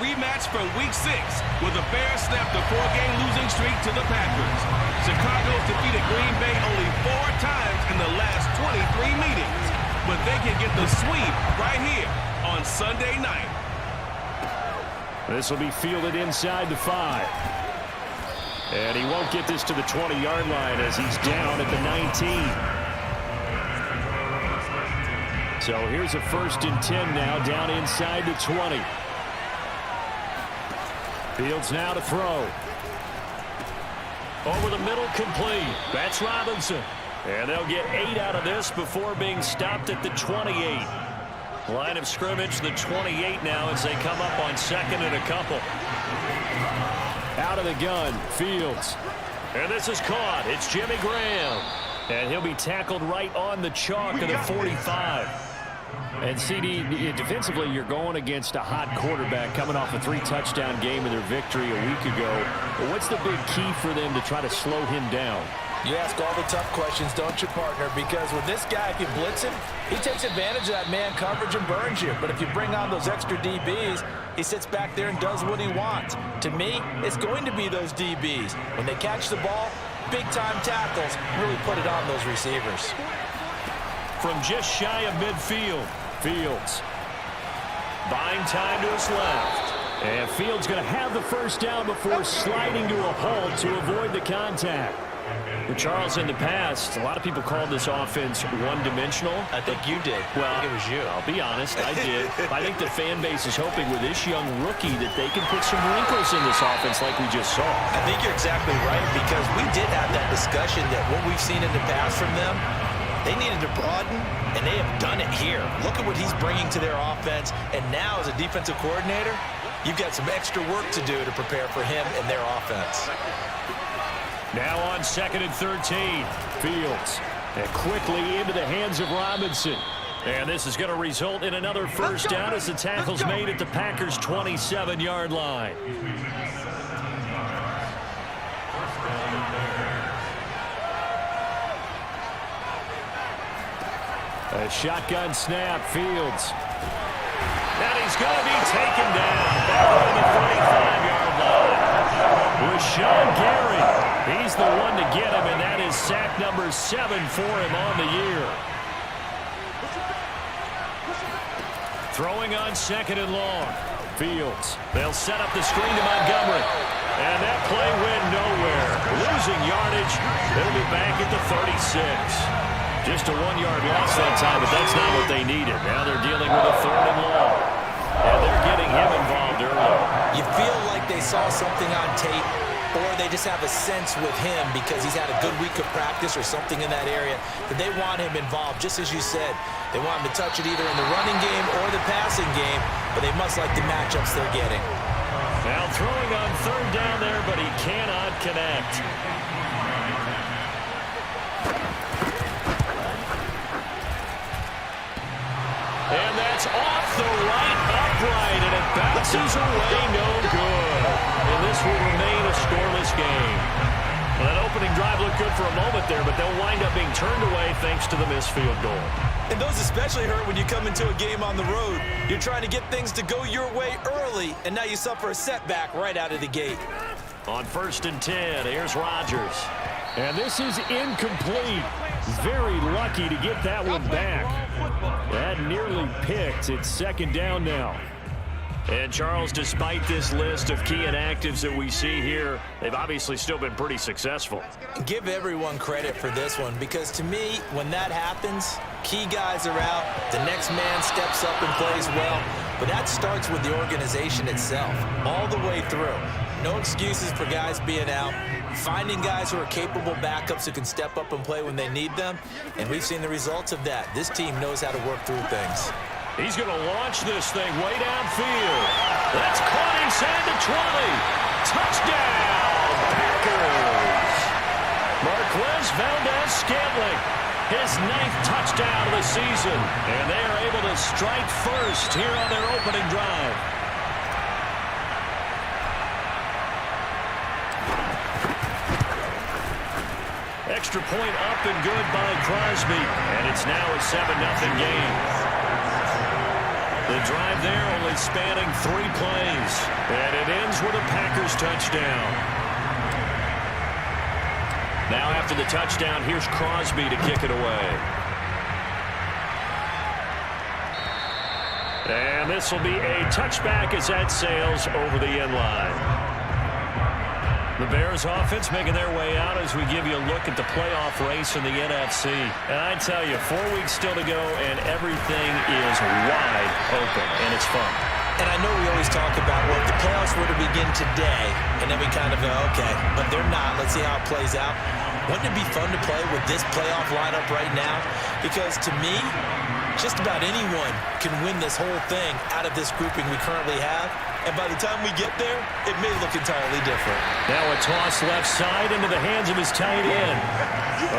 rematch from Week 6, where the Bears snapped a 4-game losing streak to the Packers. Chicago's defeated Green Bay only 4 times in the last 23 meetings, but they can get the sweep right here on Sunday night. This will be fielded inside the 5. And he won't get this to the 20-yard line as he's down at the 19. So here's a 1st and 10 now, down inside the 20. Fields now to throw. Over the middle, complete. That's Robinson. And they'll get 8 out of this before being stopped at the 28. Line of scrimmage, the 28 now as they come up on 2nd and a couple. Out of the gun, Fields. And this is caught. It's Jimmy Graham. And he'll be tackled right on the chalk of the 45. And CD, defensively, you're going against a hot quarterback coming off a 3-touchdown game in their victory a week ago. But what's the big key for them to try to slow him down? You ask all the tough questions, don't you, partner? Because with this guy, if you blitz him, he takes advantage of that man coverage and burns you. But if you bring on those extra DBs, he sits back there and does what he wants. To me, it's going to be those DBs. When they catch the ball, big-time tackles really put it on those receivers. From just shy of midfield, Fields. Buying time to his left. And Fields going to have the first down before sliding to a halt to avoid the contact. For Charles, in the past, a lot of people called this offense one-dimensional. I think you did. Well, I think it was you. I'll be honest, I did. I think the fan base is hoping with this young rookie that they can put some wrinkles in this offense like we just saw. I think you're exactly right, because we did have that discussion that what we've seen in the past from them, they needed to broaden, and they have done it here. Look at what he's bringing to their offense, and now as a defensive coordinator, you've got some extra work to do to prepare for him and their offense. Now on 2nd and 13, Fields. And quickly into the hands of Robinson. And this is going to result in another first down as the tackle's made at the Packers' 27-yard line. A shotgun snap, Fields. And he's going to be taken down back on the 45-yard line. With Sean Gary. He's the one to get him, and that is sack number 7 for him on the year. Throwing on 2nd and long. Fields. They'll set up the screen to Montgomery. And that play went nowhere. Losing yardage. They'll be back at the 36. Just a 1-yard loss that time, but that's not what they needed. Now they're dealing with a 3rd and long. And they're getting him involved early. You feel like they saw something on tape, or they just have a sense with him because he's had a good week of practice or something in that area that they want him involved, just as you said. They want him to touch it either in the running game or the passing game, but they must like the matchups they're getting. Now throwing on 3rd down there, but he cannot connect. And that's off the right upright, and it bounces away no good. And this will remain a scoreless game. Well, that opening drive looked good for a moment there, but they'll wind up being turned away thanks to the missed field goal. And those especially hurt when you come into a game on the road. You're trying to get things to go your way early, and now you suffer a setback right out of the gate. On 1st and 10, here's Rodgers. And this is incomplete. Very lucky to get that one back. That nearly picked. It's 2nd down now. And Charles, despite this list of key inactives that we see here, they've obviously still been pretty successful. Give everyone credit for this one, because to me, when that happens, key guys are out, the next man steps up and plays well, but that starts with the organization itself, all the way through. No excuses for guys being out, finding guys who are capable backups who can step up and play when they need them, and we've seen the results of that. This team knows how to work through things. He's going to launch this thing way downfield. That's caught inside the 20. Touchdown, Packers. Marquez Valdez-Scantling, his 9th touchdown of the season. And they are able to strike first here on their opening drive. Extra point up and good by Crosby. And it's now a 7-0 game. The drive there only spanning 3 plays. And it ends with a Packers touchdown. Now after the touchdown, here's Crosby to kick it away. And this will be a touchback as that sails over the end line. The Bears offense making their way out as we give you a look at the playoff race in the NFC. And I tell you, 4 weeks still to go, and everything is wide open, and it's fun. And I know we always talk about, well, if the playoffs were to begin today, and then we kind of go, okay, but they're not. Let's see how it plays out. Wouldn't it be fun to play with this playoff lineup right now? Because to me, just about anyone can win this whole thing out of this grouping we currently have. And by the time we get there, it may look entirely different. Now a toss left side into the hands of his tight end.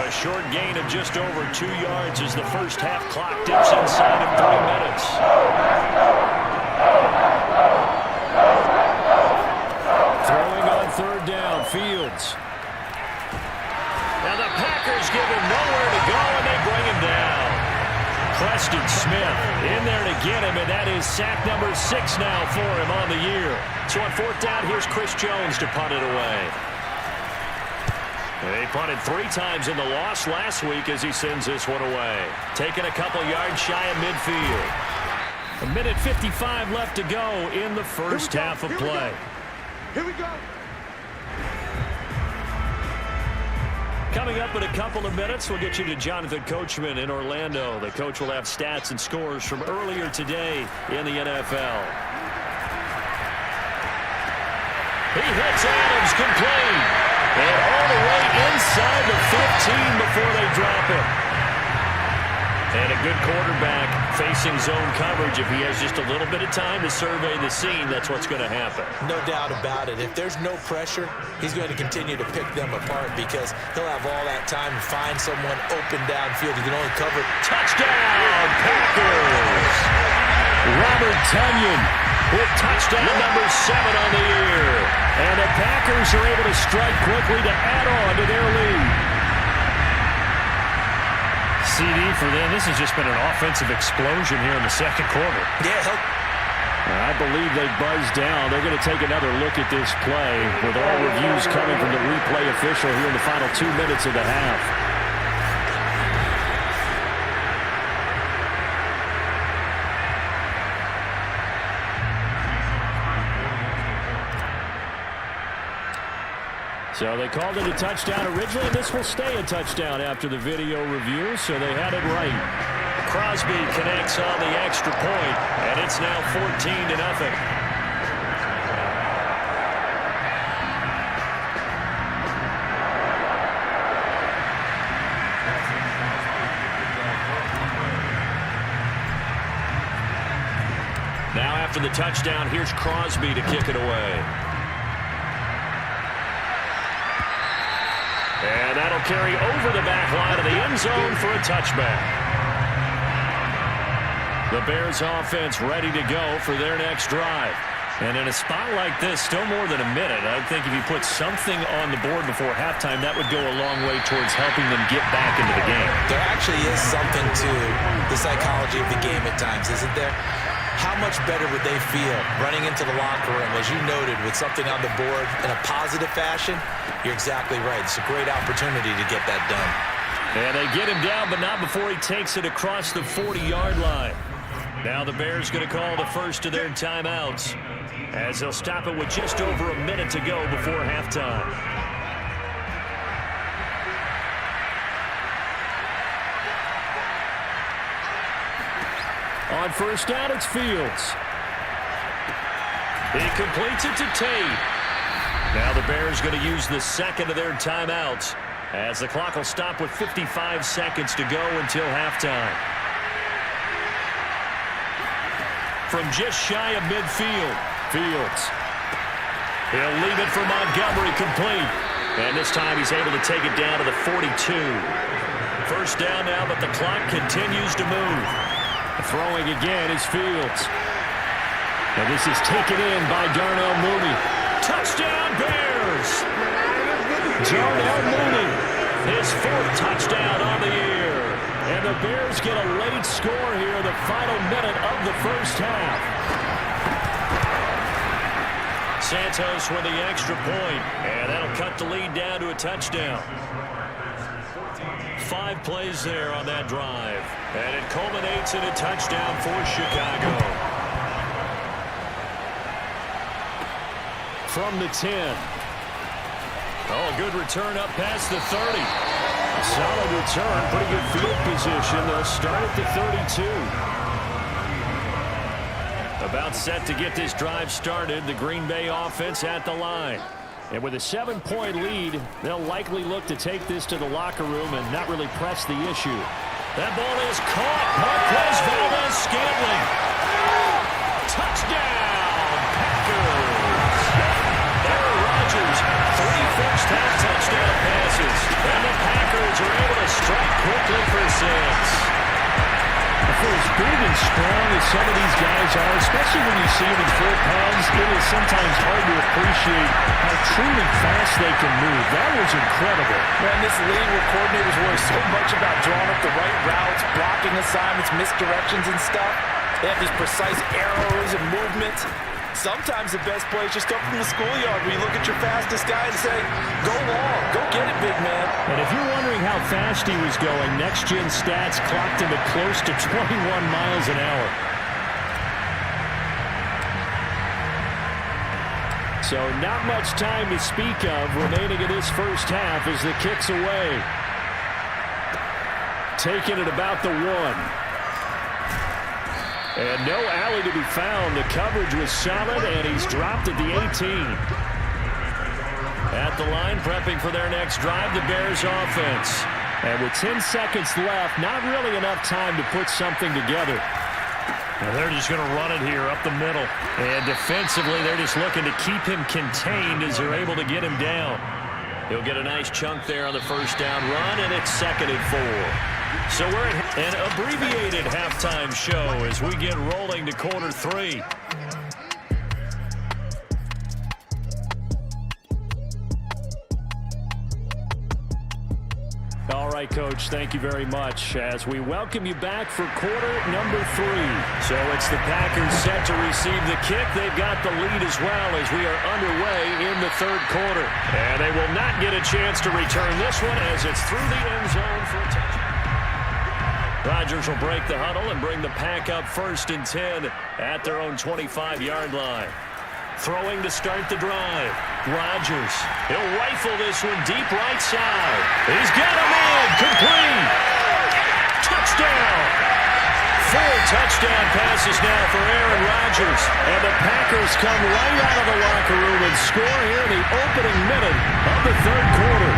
A short gain of just over 2 yards as the first half clock dips inside of 3 minutes. Throwing on third down, Fields. Now the Packers give him nowhere to go, and they bring him down. Preston Smith in there to get him, and that is sack number 6 now for him on the year. So on fourth down, here's Chris Jones to punt it away. They punted 3 times in the loss last week as he sends this one away. Taking a couple yards shy of midfield. 1:55 left to go in the first half of play. Here we go. Coming up in a couple of minutes, we'll get you to Jonathan Coachman in Orlando. The coach will have stats and scores from earlier today in the NFL. He hits Adams complete. And all the way inside the 15 before they drop it. And a good quarterback facing zone coverage. If he has just a little bit of time to survey the scene, that's what's going to happen. No doubt about it. If there's no pressure, he's going to continue to pick them apart because he'll have all that time to find someone open downfield. He can only cover. Touchdown, Packers! Robert Tonyan with touchdown number 7 on the year. And the Packers are able to strike quickly to add on to their lead. CD for them. This has just been an offensive explosion here in the second quarter. Yeah, I believe they buzzed down. They're going to take another look at this play with all reviews coming from the replay official here in the final 2 minutes of the half. So they called it a touchdown originally. This will stay a touchdown after the video review, so they had it right. Crosby connects on the extra point, and it's now 14-0. Now after the touchdown, here's Crosby to kick it away. And that'll carry over the back line of the end zone for a touchback. The Bears offense ready to go for their next drive. And in a spot like this, still more than a minute, I think if you put something on the board before halftime, that would go a long way towards helping them get back into the game. there actually is something to the psychology of the game at times, isn't there? How much better would they feel running into the locker room, as you noted, with something on the board in a positive fashion? You're exactly right. It's a great opportunity to get that done. And they get him down, but not before he takes it across the 40-yard line. Now the Bears going to call the first of their timeouts as they'll stop it with just over a minute to go before halftime. On first down, it's Fields. He completes it to Tate. Now the Bears going to use the second of their timeouts as the clock will stop with 55 seconds to go until halftime. From just shy of midfield, Fields. He'll leave it for Montgomery complete. And this time he's able to take it down to the 42. First down now, but the clock continues to move. Throwing again is Fields. And this is taken in by Darnell Mooney. Touchdown Bears! Darnell Mooney, his 4th touchdown on the year. And the Bears get a late score here in the final minute of the first half. Santos with the extra point, and that'll cut the lead down to a touchdown. 5 plays there on that drive, and it culminates in a touchdown for Chicago. From the 10. Oh, good return up past the 30. Solid return, pretty good field position. They'll start at the 32. About set to get this drive started. The Green Bay offense at the line. And with a 7-point lead, they'll likely look to take this to the locker room and not really press the issue. That ball is caught. Marquez Valdes-Scantling. Touchdown, Packers. Aaron Rodgers, 3 first-half touchdown passes. And the Packers are able to strike quickly for 6. For as big and strong as some of these guys are, especially when you see them in full pads, it is sometimes hard to appreciate how truly fast they can move. That was incredible. Man, this league where coordinators worry so much about drawing up the right routes, blocking assignments, misdirections and stuff. They have these precise arrows and movements. Sometimes the best plays just come from the schoolyard where you look at your fastest guy and say, go long, go get it, big man. And if you're wondering how fast he was going, next-gen stats clocked him at close to 21 miles an hour. So not much time to speak of remaining in this first half as the kick's away. Taking it about the 1. And no alley to be found. The coverage was solid, and he's dropped at the 18. At the line, prepping for their next drive, the Bears offense. And with 10 seconds left, not really enough time to put something together. And they're just going to run it here up the middle. And defensively, they're just looking to keep him contained as they're able to get him down. He'll get a nice chunk there on the first down run, and it's 2nd and 4. So we're at an abbreviated halftime show as we get rolling to quarter 3. All right, Coach, thank you very much as we welcome you back for quarter number 3. So it's the Packers set to receive the kick. They've got the lead as well as we are underway in the 3rd quarter. And they will not get a chance to return this one as it's through the end zone for a touchdown. Rodgers will break the huddle and bring the Pack up 1st and 10 at their own 25-yard line. Throwing to start the drive. Rodgers. He'll rifle this one deep right side. He's got a man. Complete. Touchdown. 4 touchdown passes now for Aaron Rodgers. And the Packers come right out of the locker room and score here in the opening minute of the 3rd quarter.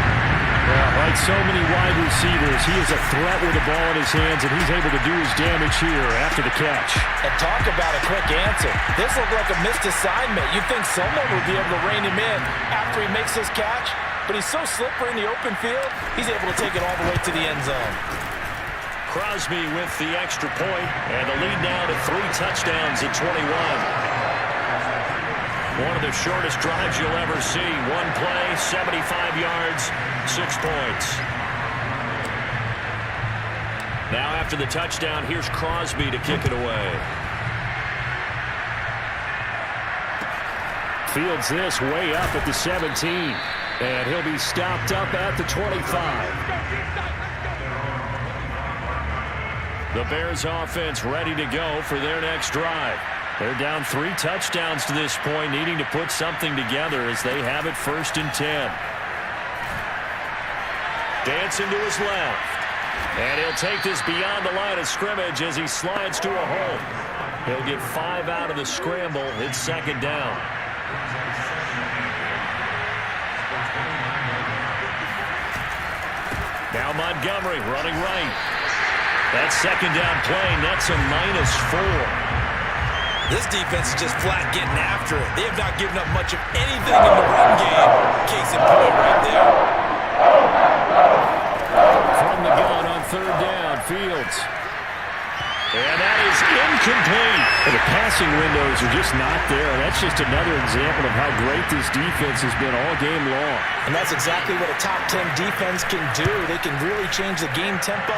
Well, like so many wide receivers, he is a threat with the ball in his hands, and he's able to do his damage here after the catch. And talk about a quick answer. This looked like a missed assignment. You'd think someone would be able to rein him in after he makes his catch, but he's so slippery in the open field, he's able to take it all the way to the end zone. Crosby with the extra point, and the lead now to 3 touchdowns at 21. One of the shortest drives you'll ever see. 1 play, 75 yards, 6 points. Now after the touchdown, here's Crosby to kick it away. Fields this way up at the 17. And he'll be stopped up at the 25. The Bears offense ready to go for their next drive. They're down 3 touchdowns to this point, needing to put something together as they have it 1st and 10. Dancing to his left. And he'll take this beyond the line of scrimmage as he slides to a hole. He'll get 5 out of the scramble. It's 2nd down. Now Montgomery running right. That 2nd down play nets a -4. This defense is just flat getting after it. They have not given up much of anything in the run game. Case in point right there. From the gun on 3rd down, Fields. And that is incomplete. And the passing windows are just not there. That's just another example of how great this defense has been all game long. And that's exactly what a top 10 defense can do. They can really change the game tempo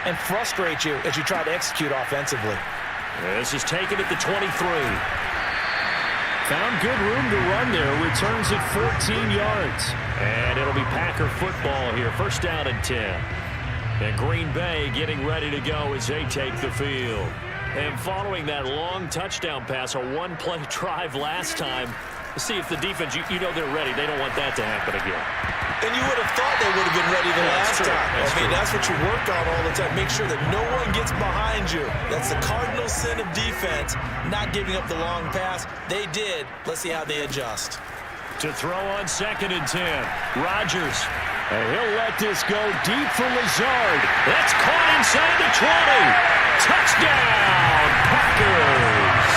and frustrate you as you try to execute offensively. This is taken at the 23. Found good room to run there. Returns at 14 yards. And it'll be Packer football here. First down and 10. And Green Bay getting ready to go as they take the field. And following that long touchdown pass, a one-play drive last time, see if the defense, you know they're ready. They don't want that to happen again. And you would have thought they would have been ready the last time. That's what you work on all the time. Make sure that no one gets behind you. That's the cardinal sin of defense, not giving up the long pass. They did. Let's see how they adjust. To throw on 2nd and 10. Rodgers. And he'll let this go deep for Lazard. That's caught inside the 20. Touchdown, Packers.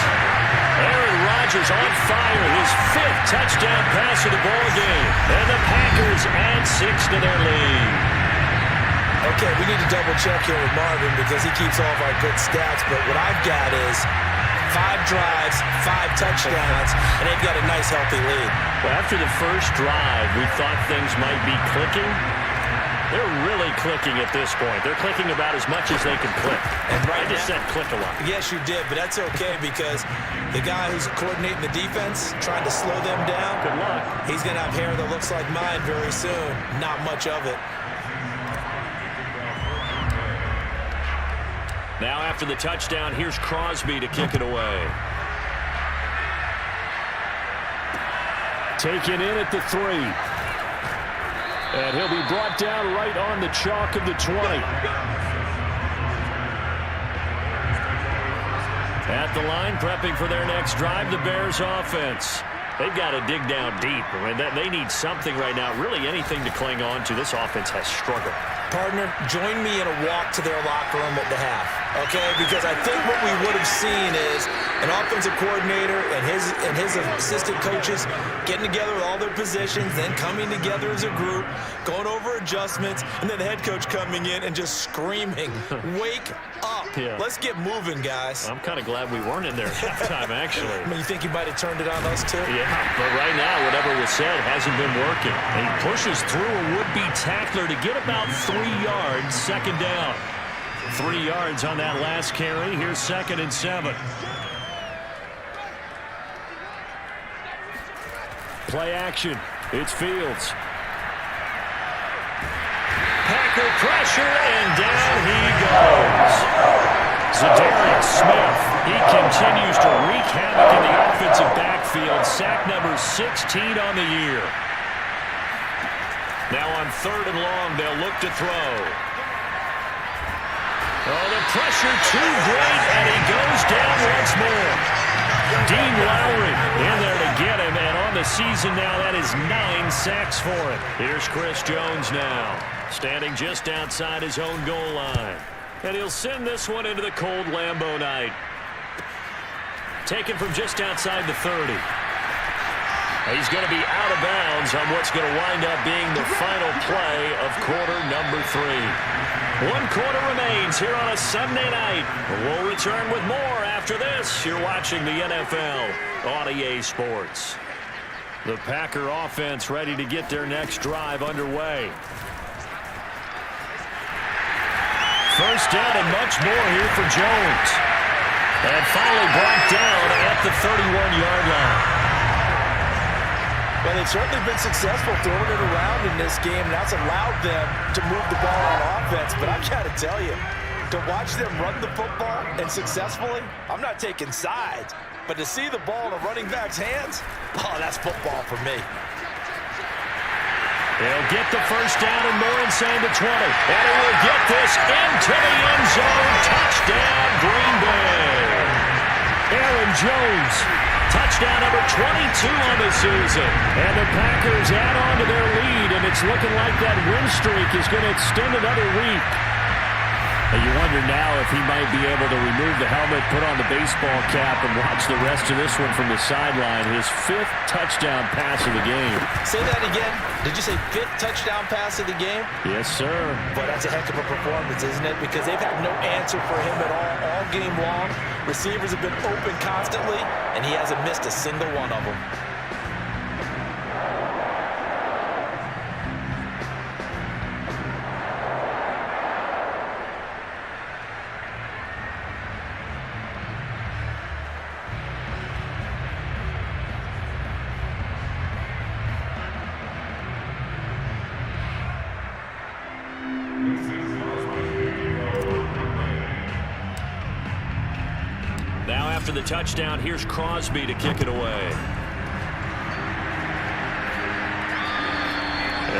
Aaron Rodgers on fire, his 5th touchdown pass of the ball game. And the Packers add 6 to their lead. Okay, we need to double check here with Marvin because he keeps all of our good stats. But what I've got is 5 drives, 5 touchdowns, and they've got a nice, healthy lead. Well, after the first drive, we thought things might be clicking. They're really clicking at this point. They're clicking about as much as they can click. And right I just said click a lot. Yes, you did, but that's okay because the guy who's coordinating the defense, trying to slow them down, good luck. He's going to have hair that looks like mine very soon. Not much of it. Now after the touchdown, here's Crosby to kick it away. Taken in at the 3. And he'll be brought down right on the chalk of the 20. At the line, prepping for their next drive, the Bears offense. They've got to dig down deep. I mean, they need something right now, really anything to cling on to. This offense has struggled. Partner, join me in a walk to their locker room at the half, okay? Because I think what we would have seen is an offensive coordinator and his assistant coaches getting together with all their positions, then coming together as a group, going over adjustments, and then the head coach coming in and just screaming, wake up. Yeah. Let's get moving, guys. I'm kind of glad we weren't in there at halftime, actually. I mean, you think he might have turned it on us, too? Yeah, but right now, whatever was said hasn't been working. And he pushes through a would-be tackler to get about 3 yards, 2nd down. 3 yards on that last carry. Here's 2nd and 7. Play action. It's Fields. Packer pressure, and down he goes. Za'Darius Smith, he continues to wreak havoc in the offensive backfield. Sack number 16 on the year. Now on 3rd and long, they'll look to throw. Oh, the pressure too great, and he goes down once more. Dean Lowry in there to get him, and on the season now, that is 9 sacks for him. Here's Chris Jones now, standing just outside his own goal line. And he'll send this one into the cold Lambeau night. Taken from just outside the 30. He's going to be out of bounds on what's going to wind up being the final play of quarter number 3. 1 quarter remains here on a Sunday night. We'll return with more after this. You're watching the NFL on EA Sports. The Packer offense ready to get their next drive underway. First down and much more here for Jones. And finally brought down at the 31-yard line. Well, they've certainly been successful throwing it around in this game, and that's allowed them to move the ball on offense. But I've got to tell you, to watch them run the football and successfully, I'm not taking sides, but to see the ball in a running back's hands, oh, that's football for me. They'll get the first down and more inside the 20. And he will get this into the end zone. Touchdown, Green Bay. Aaron Jones. Touchdown number 22 on the season. And the Packers add on to their lead, and it's looking like that win streak is going to extend another week. And you wonder now if he might be able to remove the helmet, put on the baseball cap, and watch the rest of this one from the sideline. His 5th touchdown pass of the game. Say that again. Did you say 5th touchdown pass of the game? Yes, sir. But that's a heck of a performance, isn't it? Because they've had no answer for him at all game long. Receivers have been open constantly, and he hasn't missed a single one of them. after the touchdown, here's Crosby to kick it away.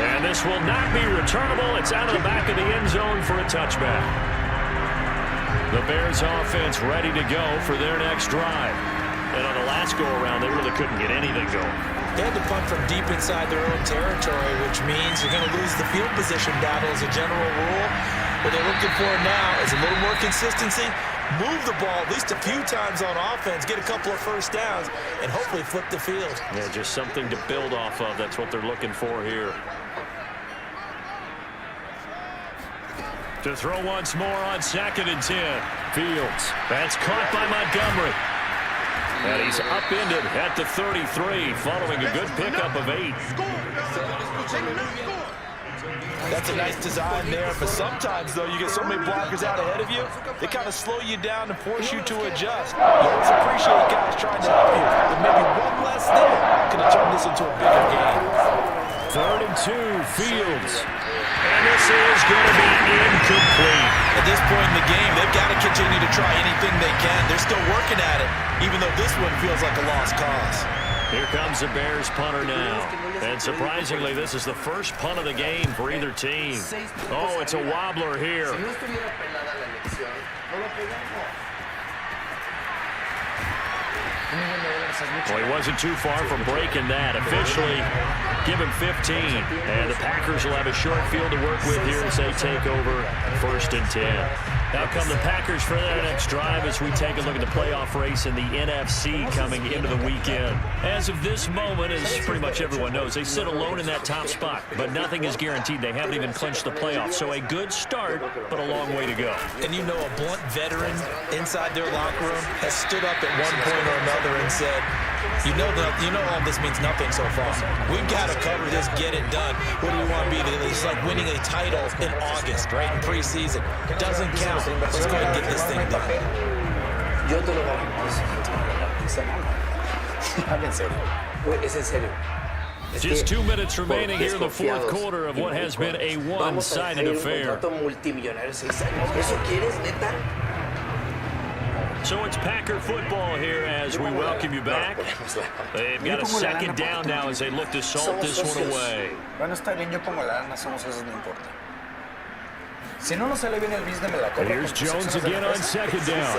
And this will not be returnable. It's out of the back of the end zone for a touchback. The Bears offense ready to go for their next drive. And on the last go-around, they really couldn't get anything going. They had to punt from deep inside their own territory, which means you're going to lose the field position battle as a general rule. What they're looking for now is a little more consistency, move the ball at least a few times on offense, get a couple of first downs, and hopefully flip the field. Yeah, just something to build off of. That's what they're looking for here. To throw once more on 2nd and 10. Fields. That's caught by Montgomery. And he's upended at the 33 following a good pickup of 8. That's a nice design there, but sometimes, though, you get so many blockers out ahead of you, they kind of slow you down and force you to adjust. You always appreciate guys trying to help you, but maybe one less thing could have turned this into a bigger game. 3rd and 2, Fields. And this is going to be incomplete. At this point in the game, they've got to continue to try anything they can. They're still working at it, even though this one feels like a lost cause. Here comes the Bears punter now. And surprisingly, this is the first punt of the game for either team. Oh, it's a wobbler here. Well, he wasn't too far from breaking that. Officially, give him 15. And the Packers will have a short field to work with here as they take over 1st and 10. Now come the Packers for their next drive as we take a look at the playoff race in the NFC coming into the weekend. As of this moment, as pretty much everyone knows, they sit alone in that top spot, but nothing is guaranteed. They haven't even clinched the playoffs, so a good start, but a long way to go. And you know, a blunt veteran inside their locker room has stood up at one point or another and said, you know all this means nothing so far. We've got to cover this, get it done. What do we want to be? It's like winning a title in August, right, in preseason. Doesn't count. Let's go ahead and get this thing done. Just 2 minutes remaining here in the 4th quarter of what has been a one-sided affair. So it's Packer football here as we welcome you back. They've got a 2nd down now as they look to salt this one away. And here's Jones again on 2nd down.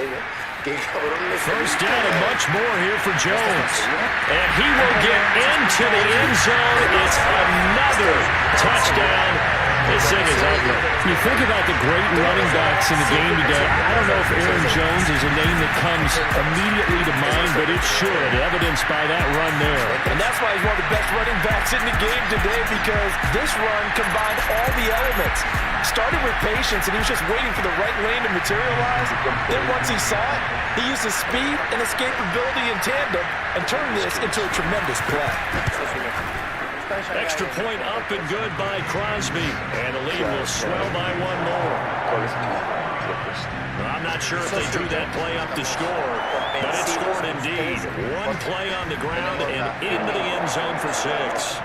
1st down and much more here for Jones. And he will get into the end zone. It's another touchdown. This thing is ugly. You think about the great running backs in the game today. I don't know if Aaron Jones is a name that comes immediately to mind, but it should, evidenced by that run there. And that's why he's one of the best running backs in the game today, because this run combined all the elements. Started with patience, and he was just waiting for the right lane to materialize. Then once he saw it, he used his speed and escapability in tandem and turned this into a tremendous play. Extra point up and good by Crosby. And the lead will swell by one more. I'm not sure if they drew that play up to score, but it scored indeed. One play on the ground and into the end zone for 6.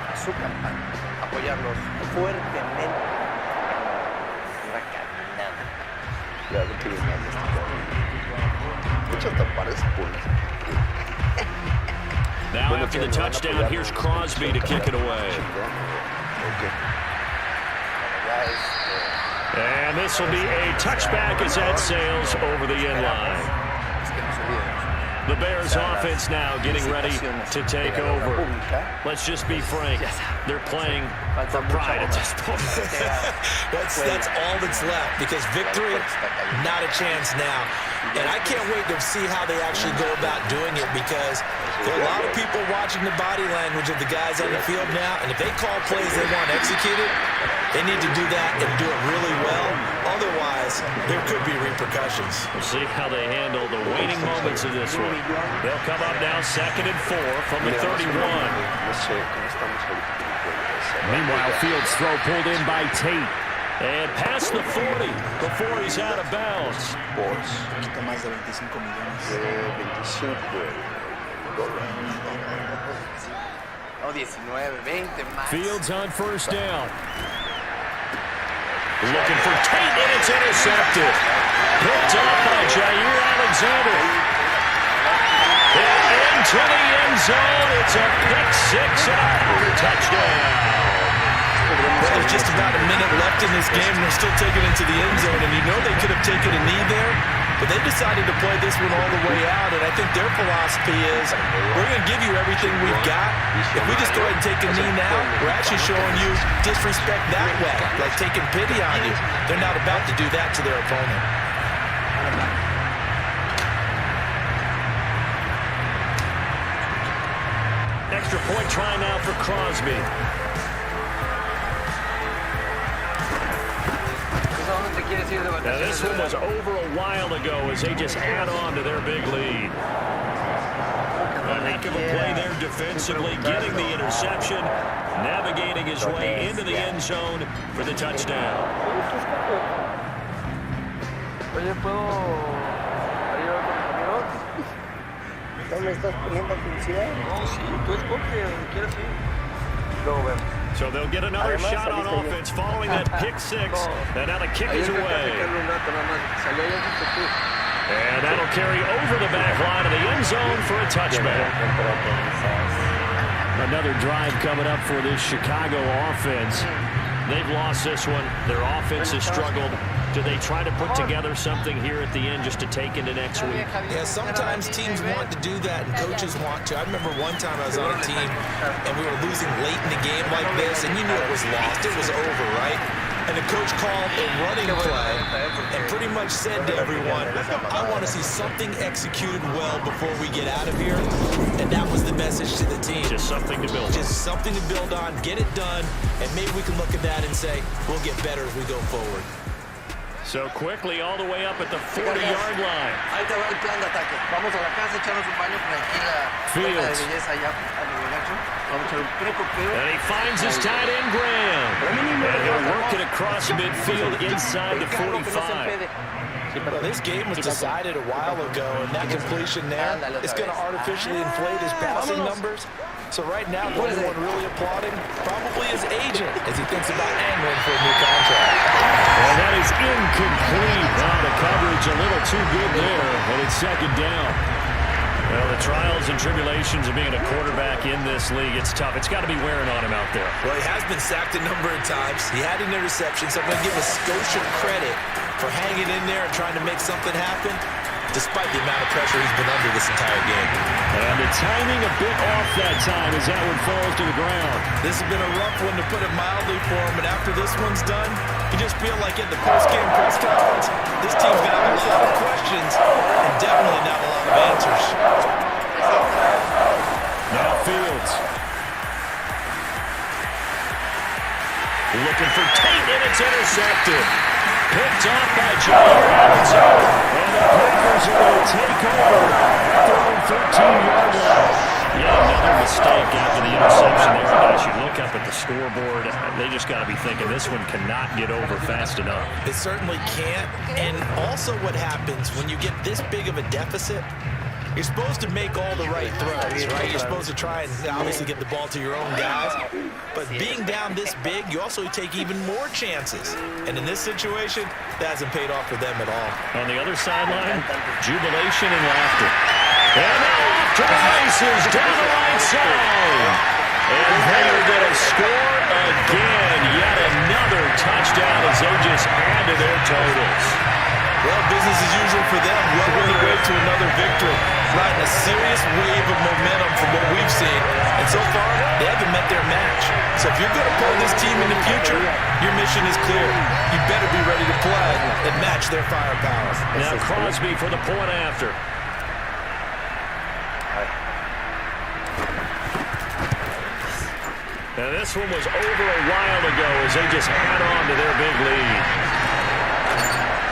Now after the touchdown, here's Crosby to kick it away. And this will be a touchback as that sails over the end line. The Bears offense now getting ready to take over. Let's just be frank. They're playing for pride at this point. That's all that's left, because victory, not a chance now. And I can't wait to see how they actually go about doing it, because there are a lot of people watching the body language of the guys on the field now, and if they call plays they want executed, they need to do that and do it really well. Otherwise, there could be repercussions. We'll see how they handle the waning moments of this one. They'll come up now 2nd and 4 from the 31. Meanwhile, Fields' throw pulled in by Tate. And past the 40 before he's out of bounds. Fields on 1st down. Looking for Tate, and it's intercepted. Picked up by Jair Alexander. Into the end zone. It's a pick six and a touchdown. Well, there's just about a minute left in this game, and they're still taking it to the end zone, and you know they could have taken a knee there, but they decided to play this one all the way out, and I think their philosophy is, we're going to give you everything we've got. If we just go ahead and take a knee now, we're actually showing you disrespect that way, like taking pity on you. They're not about to do that to their opponent. Extra point try now for Crosby. Now this one was over a while ago as they just add on to their big lead. A heck of a play there defensively, getting the interception, navigating his way into the end zone for the touchdown. ¿No me estás poniendo atención? No, sí, tú escoge donde quieras ir. Luego vemos. So they'll get another shot on offense following that pick six. And now the kick is away. And that'll carry over the back line of the end zone for a touchback. Another drive coming up for this Chicago offense. They've lost this one. Their offense has struggled. Do they try to put together something here at the end just to take into next week? Yeah, sometimes teams want to do that and coaches want to. I remember one time I was on a team and we were losing late in the game like this, and you knew it was lost. It was over, right? And the coach called a running play and pretty much said to everyone, I want to see something executed well before we get out of here. And that was the message to the team. Just something to build on. Just something to build on, get it done, and maybe we can look at that and say, we'll get better as we go forward. So quickly all the way up at the 40-yard line. Ahí te va el plan de ataque. Vamos a la casa, echarnos un baño tranquila. Fields. And he finds his tight end, Graham. And he'll work it across midfield inside the 45. Well, this game was decided a while ago, and that completion there is going to artificially inflate his passing numbers. So right now, the only one really applauding probably his agent as he thinks about angling for a new contract. Well, that is incomplete. Wow, the coverage a little too good there, and it's second down. Well, the trials and tribulations of being a quarterback in this league, it's tough. It's got to be wearing on him out there. Well, he has been sacked a number of times. He had an interception, so I'm going to give a Scotia credit for hanging in there and trying to make something happen, despite the amount of pressure he's been under this entire game. And the timing a bit off that time as that one falls to the ground. This has been a rough one to put it mildly for him, and after this one's done, you just feel like at the post-game press conference, this team's going to have a lot of questions and definitely not a lot of answers. Now Fields. Looking for Tate, and it's intercepted. Picked off by Johnny Robinson. And the Packers are going to take over at their own 13-yard line. Yeah, another mistake after the interception there. Guys, you look up at the scoreboard, they just got to be thinking this one cannot get over fast enough. It certainly can't. And also what happens when you get this big of a deficit, you're supposed to make all the right throws, right? You're supposed to try and obviously get the ball to your own guys. But being down this big, you also take even more chances. And in this situation, that hasn't paid off for them at all. On the other sideline, jubilation and laughter. And now off to the races, down the right side. And they are going to score again. Yet another touchdown as they just add to their totals. Well, business as usual for them. Well on the way to another victory. Riding a serious wave of momentum from what we've seen. And so far, they haven't met their match. So if you're going to play this team in the future, your mission is clear. You better be ready to play and match their firepower. Now Crosby for the point after. Now this one was over a while ago as they just add on to their big lead.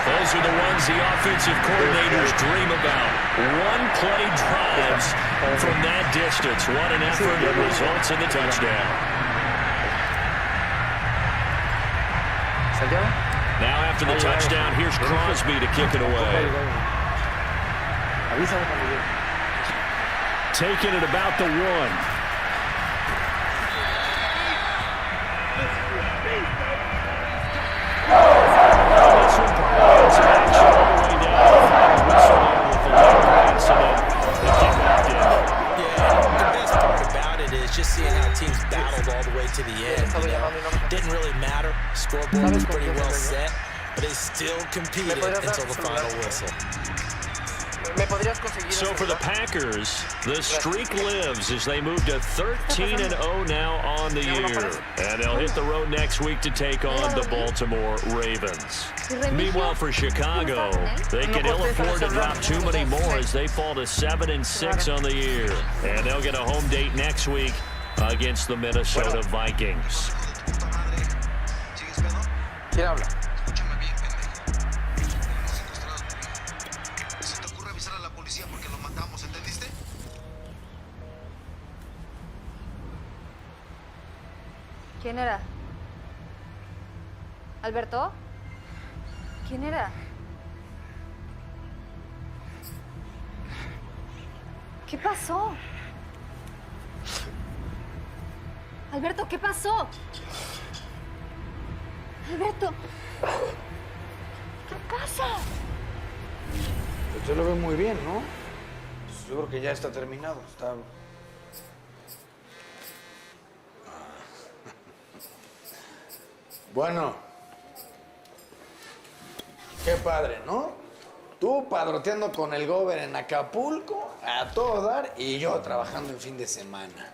Those are the ones the offensive coordinators dream about. One-play drives from that distance. What an effort that results in the touchdown. Now after the touchdown, here's Crosby to kick it away. Taking it about the 1. battled all the way to the end. You know? Didn't really matter. Scoreboard was pretty well set, but they still competed until the final whistle. So for the Packers, the streak lives as they move to 13-0 now on the year. And they'll hit the road next week to take on the Baltimore Ravens. Meanwhile, for Chicago, they can ill afford to drop too many more as they fall to 7-6 on the year. And they'll get a home date next week against the Minnesota Vikings. ¿Quién era? ¿Alberto? ¿Quién era? ¿Qué pasó? Alberto, ¿qué pasó? Alberto. ¿Qué pasa? Usted lo ve muy bien, ¿no? Pues yo creo que ya está terminado. Está... Bueno, qué padre, ¿no? Tú padroteando con el gober en Acapulco, a todo dar, y yo trabajando en fin de semana.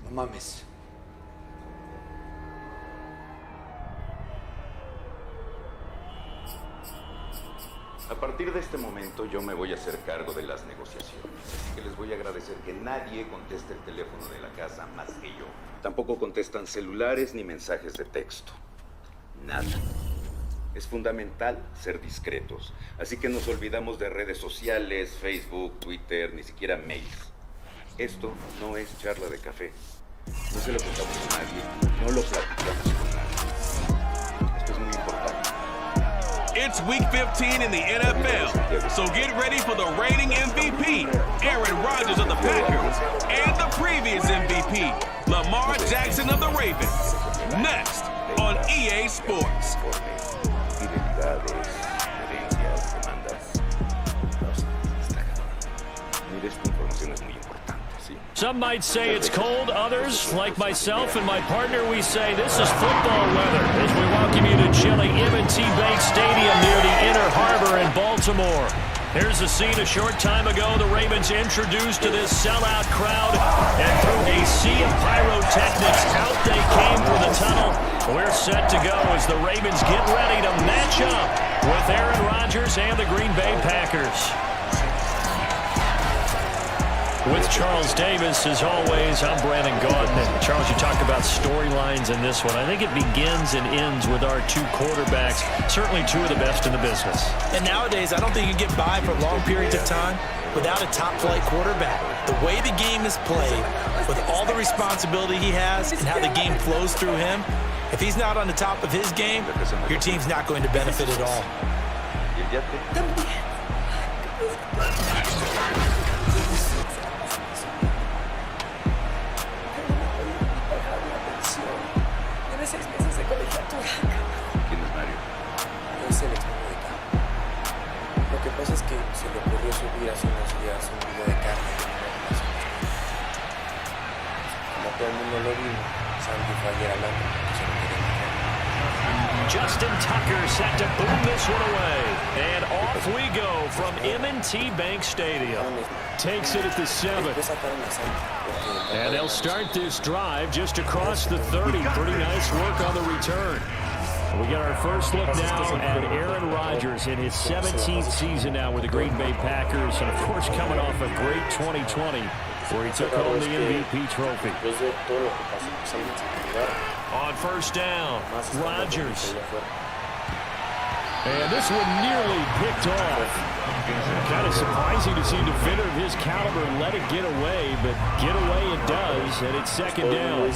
No mames. A partir de este momento yo me voy a hacer cargo de las negociaciones, así que les voy a agradecer que nadie conteste el teléfono de la casa más que yo. Tampoco contestan celulares ni mensajes de texto. Nada. Es fundamental ser discretos, así que nos olvidamos de redes sociales, Facebook, Twitter, ni siquiera mails. Esto no es charla de café. No se lo contamos a nadie, no lo platicamos con nadie. Esto es muy importante. It's week 15 in the NFL, so get ready for the reigning MVP, Aaron Rodgers of the Packers, and the previous MVP, Lamar Jackson of the Ravens. Next on EA Sports. Some might say it's cold. Others, like myself and my partner, we say this is football weather as we welcome you to chilly M&T Bank Stadium near the Inner Harbor in Baltimore. Here's the scene a short time ago. The Ravens introduced to this sellout crowd, and through a sea of pyrotechnics, out they came for the tunnel. We're set to go as the Ravens get ready to match up with Aaron Rodgers and the Green Bay Packers. With Charles Davis, as always, I'm Brandon Gaudin. And Charles, you talk about storylines in this one. I think it begins and ends with our two quarterbacks, certainly two of the best in the business. And nowadays, I don't think you can get by for long periods of time without a top-flight quarterback. The way the game is played, with all the responsibility he has and how the game flows through him, if he's not on the top of his game, your team's not going to benefit at all. Justin Tucker set to boom this one away. And off we go from M&T Bank Stadium. Takes it at the 7. And they'll start this drive just across the 30. Pretty nice work on the return. We got our first look now at Aaron Rodgers in his 17th season now with the Green Bay Packers. And, of course, coming off a great 2020 where he took home the MVP trophy. On first down, Rodgers. And this one nearly picked off. Kind of surprising to see a defender of his caliber let it get away, but get away it does, and it's second down.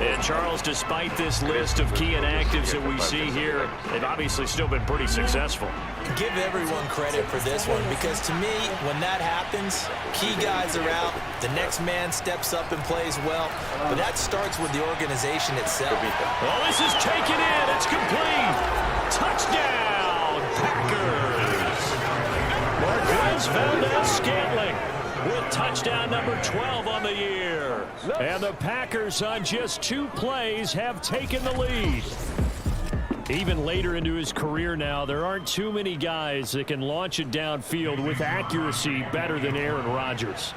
And Charles, despite this list of key inactives that we see here, they've obviously still been pretty successful. Give everyone credit for this one, because to me, when that happens, key guys are out, the next man steps up and plays well, but that starts with the organization itself. Well, this is taken in. It's complete. Touchdown, Packers. Marquez Valdez-Scantling with touchdown number 12 on the year. And the Packers on just 2 plays have taken the lead. Even later into his career now, there aren't too many guys that can launch it downfield with accuracy better than Aaron Rodgers.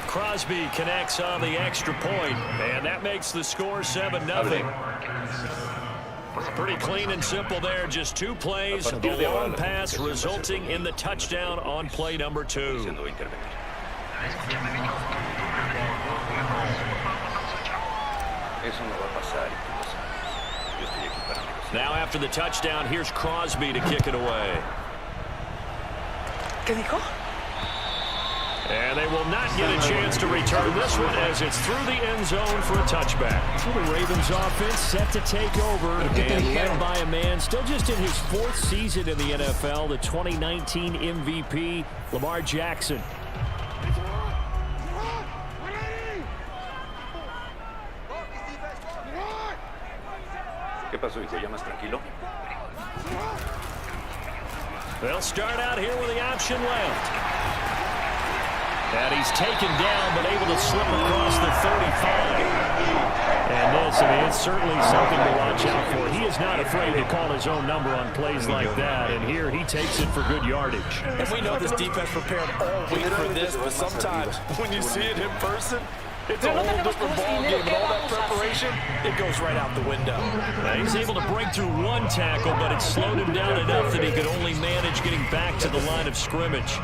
Crosby connects on the extra point, and that makes the score 7-0. Pretty clean and simple there. Just 2 plays, the long pass resulting in the touchdown on play number 2. Now after the touchdown, here's Crosby to kick it away. ¿Qué dijo? And they will not get a chance to return this one as it's through the end zone for a touchback. So the Ravens offense set to take over and led by a man still just in his 4th season in the NFL, the 2019 MVP, Lamar Jackson. ¿Qué pasó, hijo? ¿Ya más tranquilo? They'll start out here with the option left. And he's taken down, but able to slip across the 35. And this, I mean, it's certainly something to watch out for. He is not afraid to call his own number on plays like that. And here he takes it for good yardage. And we know this defense prepared all week for this, but sometimes when you see it in person, it's a whole different ballgame, and all that preparation, it goes right out the window. Now he's able to break through 1 tackle, but it slowed him down enough that he could only manage getting back to the line of scrimmage.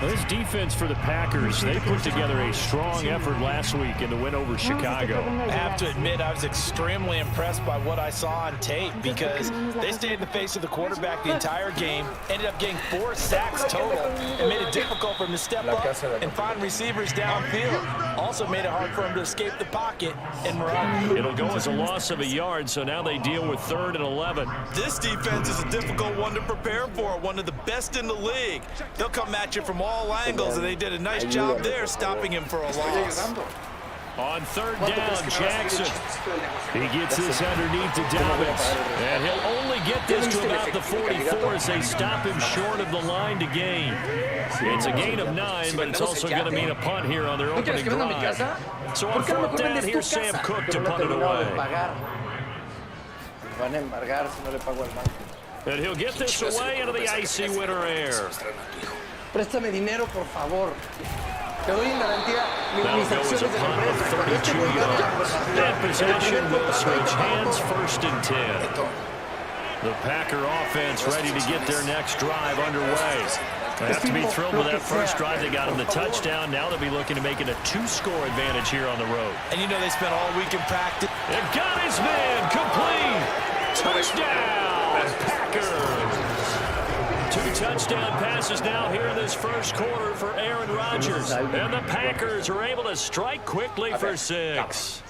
This defense for the Packers, they put together a strong effort last week in the win over Chicago. I have to admit, I was extremely impressed by what I saw on tape because they stayed in the face of the quarterback the entire game, ended up getting 4 sacks total, and made it difficult for him to step up and find receivers downfield. Also made it hard for him to escape the pocket and run. It'll go as a loss of a yard, so now they deal with 3rd and 11. This defense is a difficult one to prepare for, one of the best in the league. They'll come at you from all angles, and they did a nice job there stopping him for a loss. On 3rd down, Jackson. He gets this underneath to Dobbins. And he'll only get this to about the 44 as they stop him short of the line to gain. It's a gain of 9, but it's also going to mean a punt here on their opening drive. So on 4th down, here's Sam Cook to punt it away. And he'll get this away into the icy winter air. Préstame dinero, por favor. Te doy en garantía mis acciones de la empresa. That possession will switch hands 1st and 10. The Packer offense ready to get their next drive underway. They have to be thrilled with that first drive. They got him the touchdown. Now they'll be looking to make it a 2-score advantage here on the road. And you know they spent all week in practice. They've got his man complete. Touchdown, Packers. 2 touchdown passes now here in this first quarter for Aaron Rodgers. And the Packers are able to strike quickly for 6.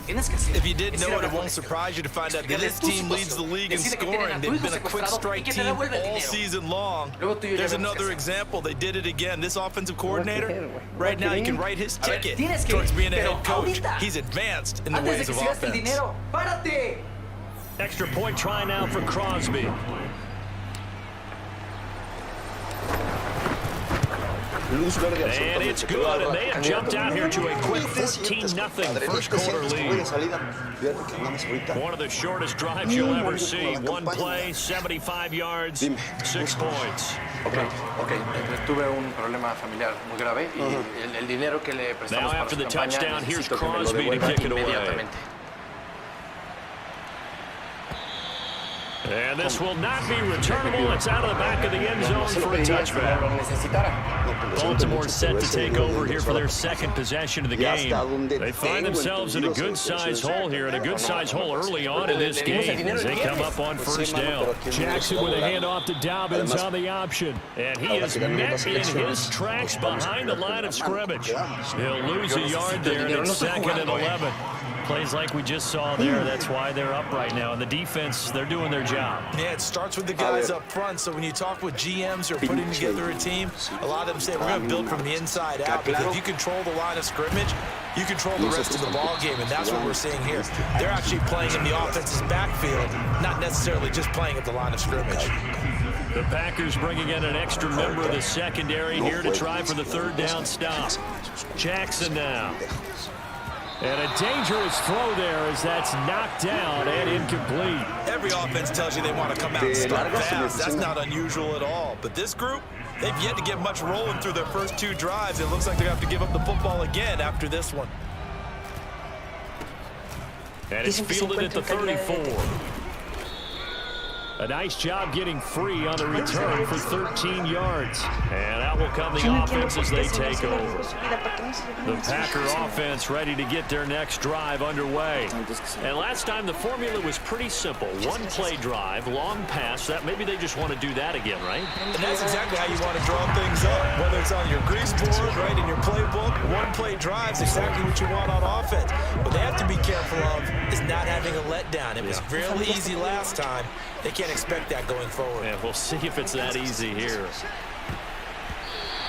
If you didn't know it, it won't surprise you to find out that this team leads the league in scoring. They've been a quick strike team all season long. There's another example. They did it again. This offensive coordinator, right now, you can write his ticket towards being a head coach. He's advanced in the ways of offense. Extra point try now for Crosby. And it's good, and they have jumped out here to a quick 14-0 first quarter lead. One of the shortest drives you'll ever see. 1 play, 75 yards, 6 points. Tuve un problema familiar muy grave y el dinero que le prestamos now after the touchdown, here's Crosby to kick it away. And this will not be returnable. It's out of the back of the end zone for a touchback. Baltimore set to take over here for their 2nd possession of the game. They find themselves in a good-sized hole here, and a good-sized hole early on in this game as they come up on 1st down. Jackson with a handoff to Dobbins on the option. And he is met in his tracks behind the line of scrimmage. He'll lose a yard there, and it's 2nd and 11. Plays like we just saw there. That's why they're up right now. And the defense, they're doing their job. Yeah, it starts with the guys up front. So when you talk with GMs who are putting together a team, a lot of them say, we're going to build from the inside out. Because if you control the line of scrimmage, you control the rest of the ball game. And that's what we're seeing here. They're actually playing in the offense's backfield, not necessarily just playing at the line of scrimmage. The Packers bringing in an extra member of the secondary here to try for the third down stop. Jackson now. And a dangerous throw there as that's knocked down and incomplete. Every offense tells you they want to come out and start fast. That's not unusual at all. But this group, they've yet to get much rolling through their first 2 drives. It looks like they're going to have to give up the football again after this one. And it's fielded at the 34. A nice job getting free on the return for 13 yards. And out will come the offense as they take over. The Packer offense ready to get their next drive underway. And last time the formula was pretty simple. 1-play drive, long pass. That maybe they just want to do that again, right? And that's exactly how you want to draw things up. Whether it's on your grease board, right, in your playbook, 1-play drives exactly what you want on offense. What they have to be careful of is not having a letdown. It was fairly easy last time. They can't expect that going forward. Yeah, we'll see if it's that easy here.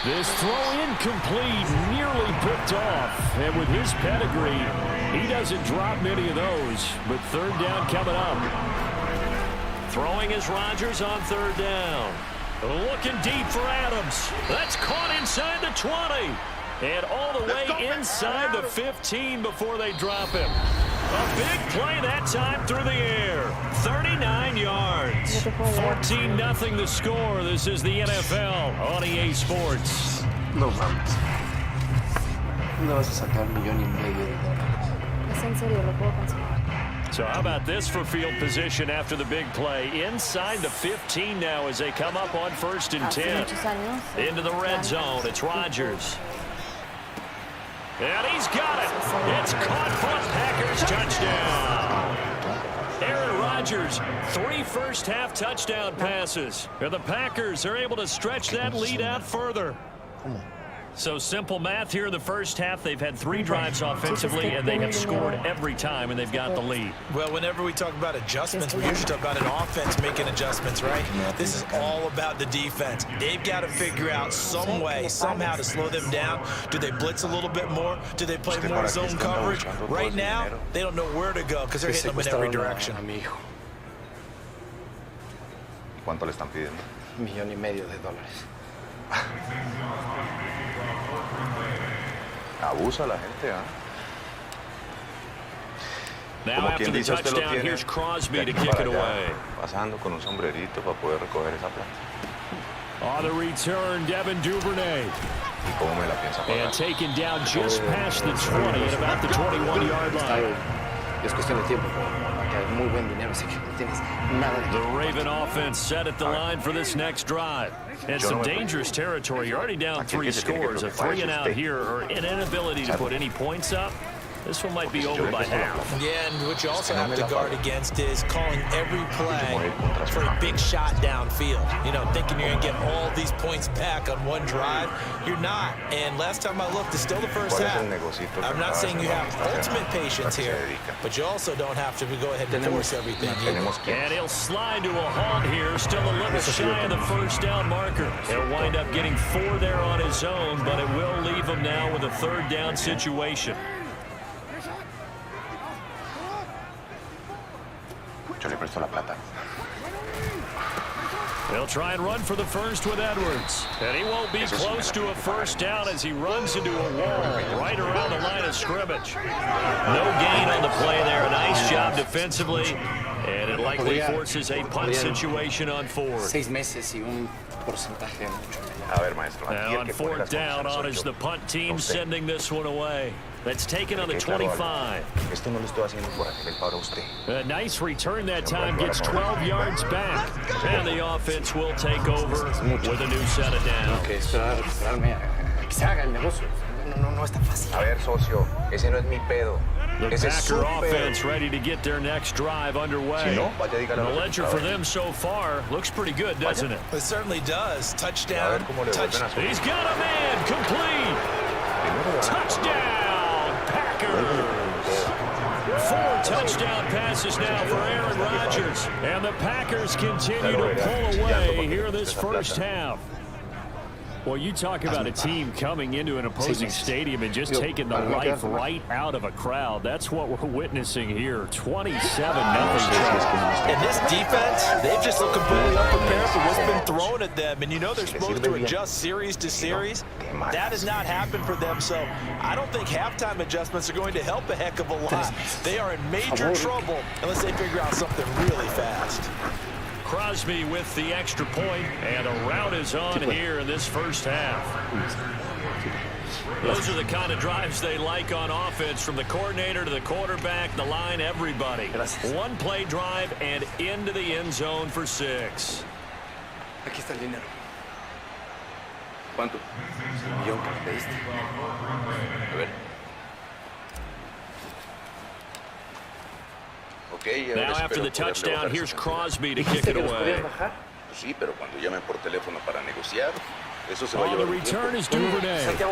This throw incomplete, nearly picked off. And with his pedigree, he doesn't drop many of those. But third down coming up. Throwing is Rodgers on third down. Looking deep for Adams. That's caught inside the 20. And all the way inside the 15 before they drop him. A big play that time through the air. 39 yards. 14-0 the score. This is the NFL on EA Sports. No mames. No vas a sacar $1,500,000. Es en serio, lo puedo cancelar. So how about this for field position after the big play? Inside the 15 now as they come up on 1st and 10. Into the red zone. It's Rodgers. And he's got it. It's caught for a Packers touchdown. Aaron Rodgers, 3 first-half touchdown passes. And the Packers are able to stretch that lead out further. So simple math here in the first half. They've had 3 drives offensively, and they have scored every time, and they've got the lead. Well, whenever we talk about adjustments, we usually talk about an offense making adjustments, right? This is all about the defense. They've got to figure out some way, somehow to slow them down. Do they blitz a little bit more? Do they play more zone coverage? Right now, they don't know where to go because they're hitting them in every direction. ¿Cuánto le están pidiendo? $1,500,000. Abusa la gente, ¿ah? Now after the touchdown, here's Crosby to kick it away. Pasando con un sombrerito para poder recoger esa plata. On the return, Devin Duvernay. ¿Y cómo me la piensa pagar? And taken down just past the 20 at about the 21-yard line. Es cuestión de tiempo para que haya muy buen dinero. Así que no tienes nada de... The Raven offense set at the line for this next drive. And some dangerous territory. You're already down 3 scores. A 3-and-out here or an inability to put any points up. This one might be over by half. Yeah, and what you also have to guard against is calling every play for a big shot downfield. You know, thinking you're going to get all these points back on one drive. You're not. And last time I looked, it's still the first half. I'm not saying you have ultimate patience here, but you also don't have to go ahead and force everything. And he'll slide to a halt here, still a little shy of the first down marker. He'll wind up getting 4 there on his own, but it will leave him now with a third down situation. Yo le presto la plata. They'll try and run for the first with Edwards. And he won't be close to a first down as he runs into a wall right around the line of scrimmage. No gain on the play there. A nice job defensively. And it likely forces a punt situation on 4th. 6 meses y un porcentaje mucho mayor. A ver, maestro. Now on 4th down on is the punt team sending this one away. That's taken on the 25. Esto no lo estoy haciendo por hacer el paro a usted. A nice return that time, gets 12 yards back. And the offense will take over with a new set of downs. Que esperarme a que se haga el negocio. No está fácil. A ver, socio, ese no es mi pedo. The Packer offense ready to get their next drive underway. The ledger for them so far looks pretty good, doesn't it? It certainly does. Touchdown. He's got a man. Complete. Touchdown. Packers. 4 touchdown passes now for Aaron Rodgers. And the Packers continue to pull away here in this first half. Well, you talk about a team coming into an opposing stadium and just taking the life right out of a crowd. That's what we're witnessing here. 27-0. And this defense, they've just looked completely unprepared for what's been thrown at them. And you know they're supposed to adjust series to series. That has not happened for them. So I don't think halftime adjustments are going to help a heck of a lot. They are in major trouble unless they figure out something really fast. Crosby with the extra point, and a rout is on here in this first half. Those are the kind of drives they like on offense, from the coordinator to the quarterback, the line, everybody. One-play drive and into the end zone for 6. Aquí está el dinero. ¿Cuánto? ¿1 millón que me pediste? A ver. Now after the touchdown, here's Crosby to kick it away. Sí, pero cuando llamen por teléfono para negociar, eso se va a On llevar the un tiempo. return is Duvernay. Aquí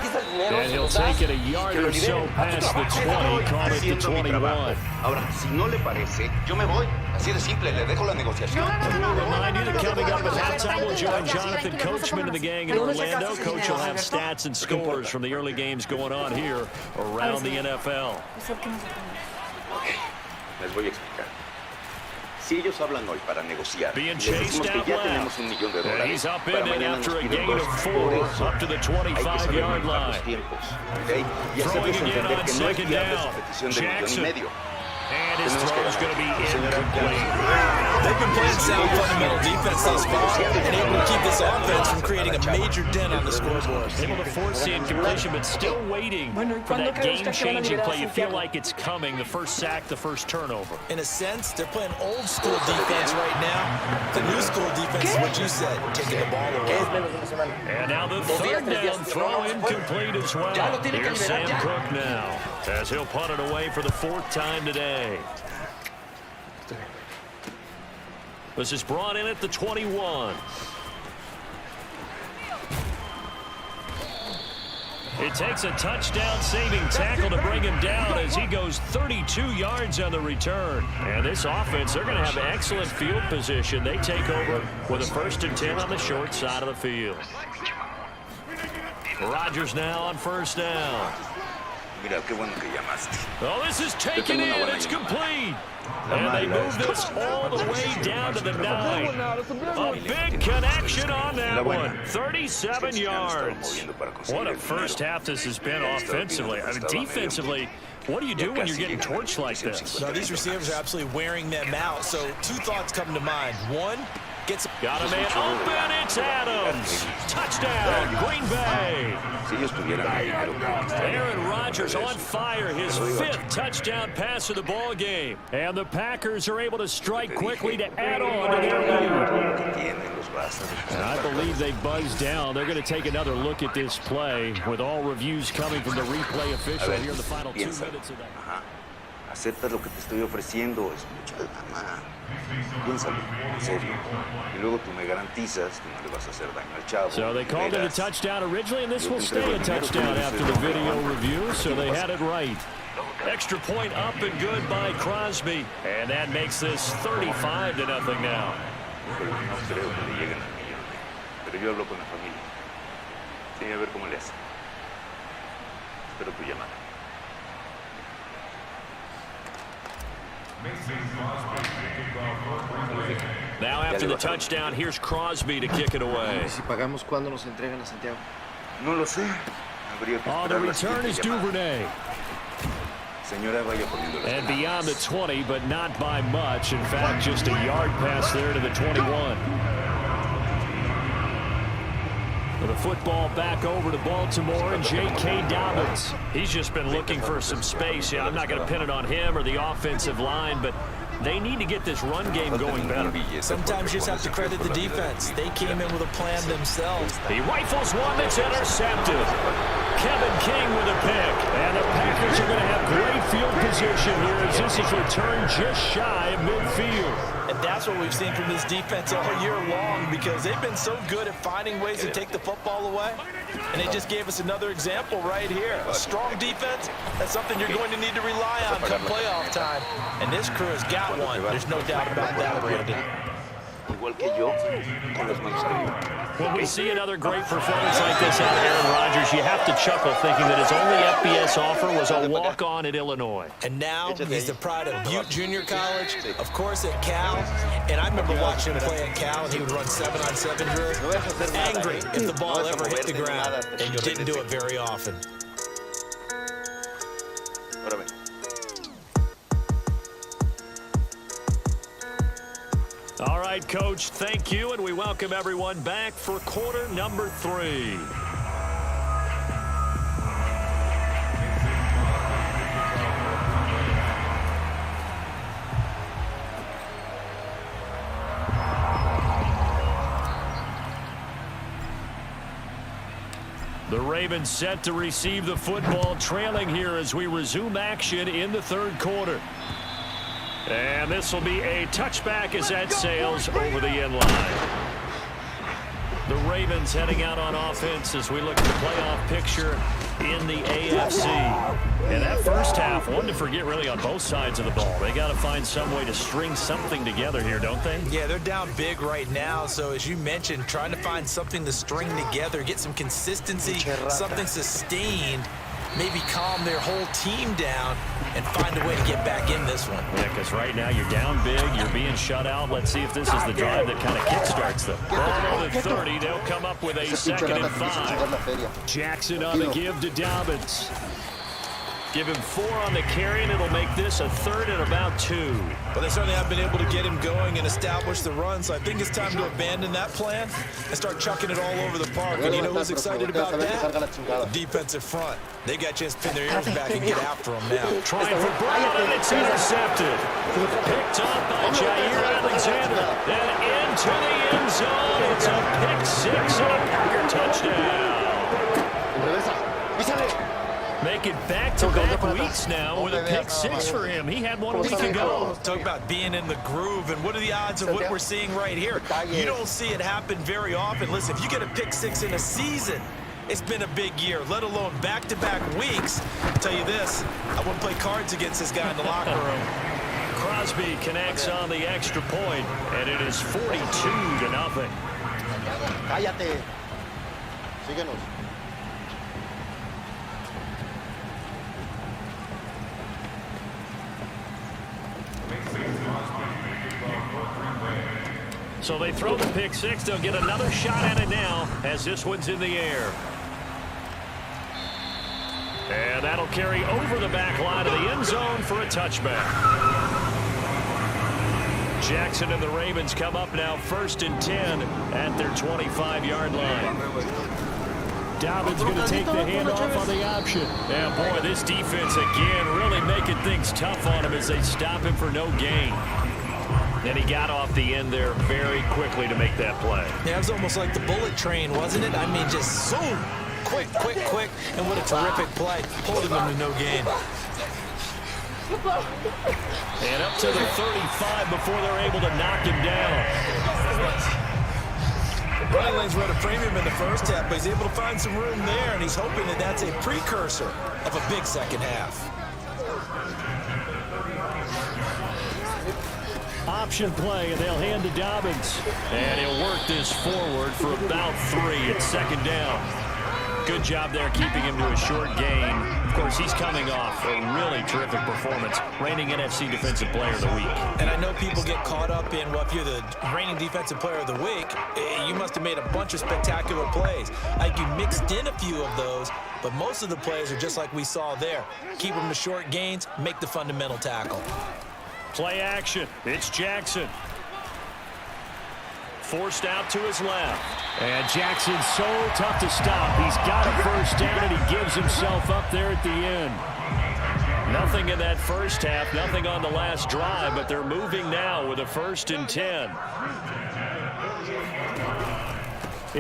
está el dinero. And he'll take it a yard or so past the 20, call it the 21. Ahora, si no le parece, yo me voy. Así de simple, le dejo la negociación. We'll remind you that coming up at halftime, we'll join Jonathan Coachman and the gang in Orlando. Coach will have stats and scores from the early games going on here around the NFL. Les voy a explicar. Si ellos hablan hoy para negociar, Being les chased decimos que out ya left. tenemos $1 millón de And dólares. he's Para upended mañana after nos a piden gain of 2. 4, Por eso, up to the hay que saber 25-yard manejar los line. tiempos, ¿okay? Y Throwing hacerles again entender on que no es second viable down. esa petición de $1,5 Jackson. millones. And his Tenemos que throw is going to be ganar. incomplete. They've been playing sound fundamental defense thus far and able to keep this offense from creating a major dent on the scoreboard. Able to force the incompletion, but still waiting for that game-changing play. You feel like it's coming, the first sack, the first turnover. In a sense, they're playing old school defense right now. The new school defense is what you said, taking the ball away. And now the third down throw incomplete as well. Here's Sam Cook now, as he'll punt it away for the 4th time today. This is brought in at the 21. It takes a touchdown-saving tackle to bring him down as he goes 32 yards on the return. And this offense, they're going to have excellent field position. They take over with a 1st and 10 on the short side of the field. Rodgers now on 1st down. Mira, qué bueno que llamaste. Oh, this is taken in. It's complete. And they move this all the way down to the 9. A big connection on that one. 37 yards. What a first half this has been offensively. I mean, defensively, what do you do when you're getting torched like this? No, these receivers are absolutely wearing them out. So 2 thoughts come to mind. One, got a man open. It's Adams. Touchdown, Green Bay. Aaron Rodgers on fire, his 5th touchdown pass of the ball game. And the Packers are able to strike quickly to add on to their lead. And I believe they buzzed down. They're going to take another look at this play with all reviews coming from the replay official here in the final 2 minutes of that. Acepta lo que te estoy ofreciendo, escucha lana. Piénsalo, en serio. Y luego tú me garantizas que no le vas a hacer daño al chavo. So they called it a touchdown originally, and this will stay a touchdown after the video review, so they had it right. Extra point up and good by Crosby. And that makes this 35-0 now. No creo que le lleguen al millón. Pero yo hablo con la familia. Sí, a ver cómo le hace. Espero tu llamada. Now after the touchdown, here's Crosby to kick it away. Si pagamos, ¿cuándo nos entregan a Santiago? No lo sé. Habría que On the esperar la return siguiente is llamada. Duvernay. Señora, vaya poniendo las And ganadas. beyond the 20, but not by much. In fact, just a yard pass there to the 21. With the football back over to Baltimore and J.K. Dobbins. He's just been looking for some space. Yeah, I'm not going to pin it on him or the offensive line, but they need to get this run game going better. sometimes you just have to credit the defense. They came in with a plan themselves. He rifles one that's intercepted. Kevin King with a pick. And the Packers are going to have great field position here as this is returned just shy of midfield. And that's what we've seen from this defense all year long, because they've been so good at finding ways to take the football away. And they just gave us another example right here. A strong defense, that's something you're going to need to rely on come playoff time. And this crew has got one. There's no doubt about that, Brandon. igual que yo, con las manos arriba. When we see another great performance like this out of Aaron Rodgers, you have to chuckle thinking that his only FBS offer was a walk-on at Illinois. And now he's the pride of Butte Junior College, of course at Cal. And I remember watching him play at Cal, and he would run 7-on-7 drills. Angry if the ball ever hit the ground, and he didn't do it very often. All right, Coach, thank you, and we welcome everyone back for quarter number 3. The Ravens set to receive the football, trailing here as we resume action in the third quarter. And this will be a touchback as that sails over the end line. The Ravens heading out on offense as we look at the playoff picture in the AFC. And that first half, one to forget really on both sides of the ball. They got to find some way to string something together here, don't they? Yeah, they're down big right now. So as you mentioned, trying to find something to string together, get some consistency, something sustained, maybe calm their whole team down and find a way to get back in this one. Yeah, because right now you're down big, you're being shut out. Let's see if this is the drive that kind of kickstarts them. Ball on the 30, they'll come up with a 2nd and 5. Jackson on the give to Dobbins. Give him 4 on the carry, and it'll make this a 3rd and about 2. Well, they certainly have been able to get him going and establish the run, so I think it's time to abandon that plan and start chucking it all over the park. And you know who's excited about that? The defensive front. They got a chance to pin their ears back and get after him now. Trying for Brown, and it's intercepted. Picked off by Jair Alexander. Then into the end zone. It's a pick 6 and a Packer touchdown. Make it back-to-back weeks now with a pick 6 for him. He had one a week ago. Talk about being in the groove, and what are the odds of what we're seeing right here? You don't see it happen very often. Listen, if you get a pick 6 in a season, it's been a big year, let alone back-to-back weeks. I'll tell you this, I wouldn't play cards against this guy in the locker room. Crosby connects on the extra point, and it is 42-0. Cállate. Síguenos. So they throw the pick 6. They'll get another shot at it now as this one's in the air. And that'll carry over the back line of the end zone for a touchback. Jackson and the Ravens come up now 1st and 10 at their 25-yard line. Dobbins going to take the handoff on the option. Yeah, boy, this defense again really making things tough on him as they stop him for no gain. And he got off the end there very quickly to make that play. Yeah, it was almost like the bullet train, wasn't it? I mean, just zoom, quick, and what a terrific play, holding them to no gain. And up to the 35 before they're able to knock him down. Running lanes were at a premium in the first half, but he's able to find some room there, and he's hoping that that's a precursor of a big second half. Option play, and they'll hand to Dobbins. And he'll work this forward for about 3. It's 2nd down. Good job there keeping him to a short gain. Of course, he's coming off a really terrific performance, reigning NFC Defensive Player of the Week. And I know people get caught up in, well, if you're the reigning Defensive Player of the Week, you must have made a bunch of spectacular plays. Like you mixed in a few of those, but most of the plays are just like we saw there. Keep them to short gains, make the fundamental tackle. Play action. It's Jackson. Forced out to his left. And Jackson's so tough to stop. He's got a first down, and he gives himself up there at the end. Nothing in that first half, nothing on the last drive, but they're moving now with a 1st and 10.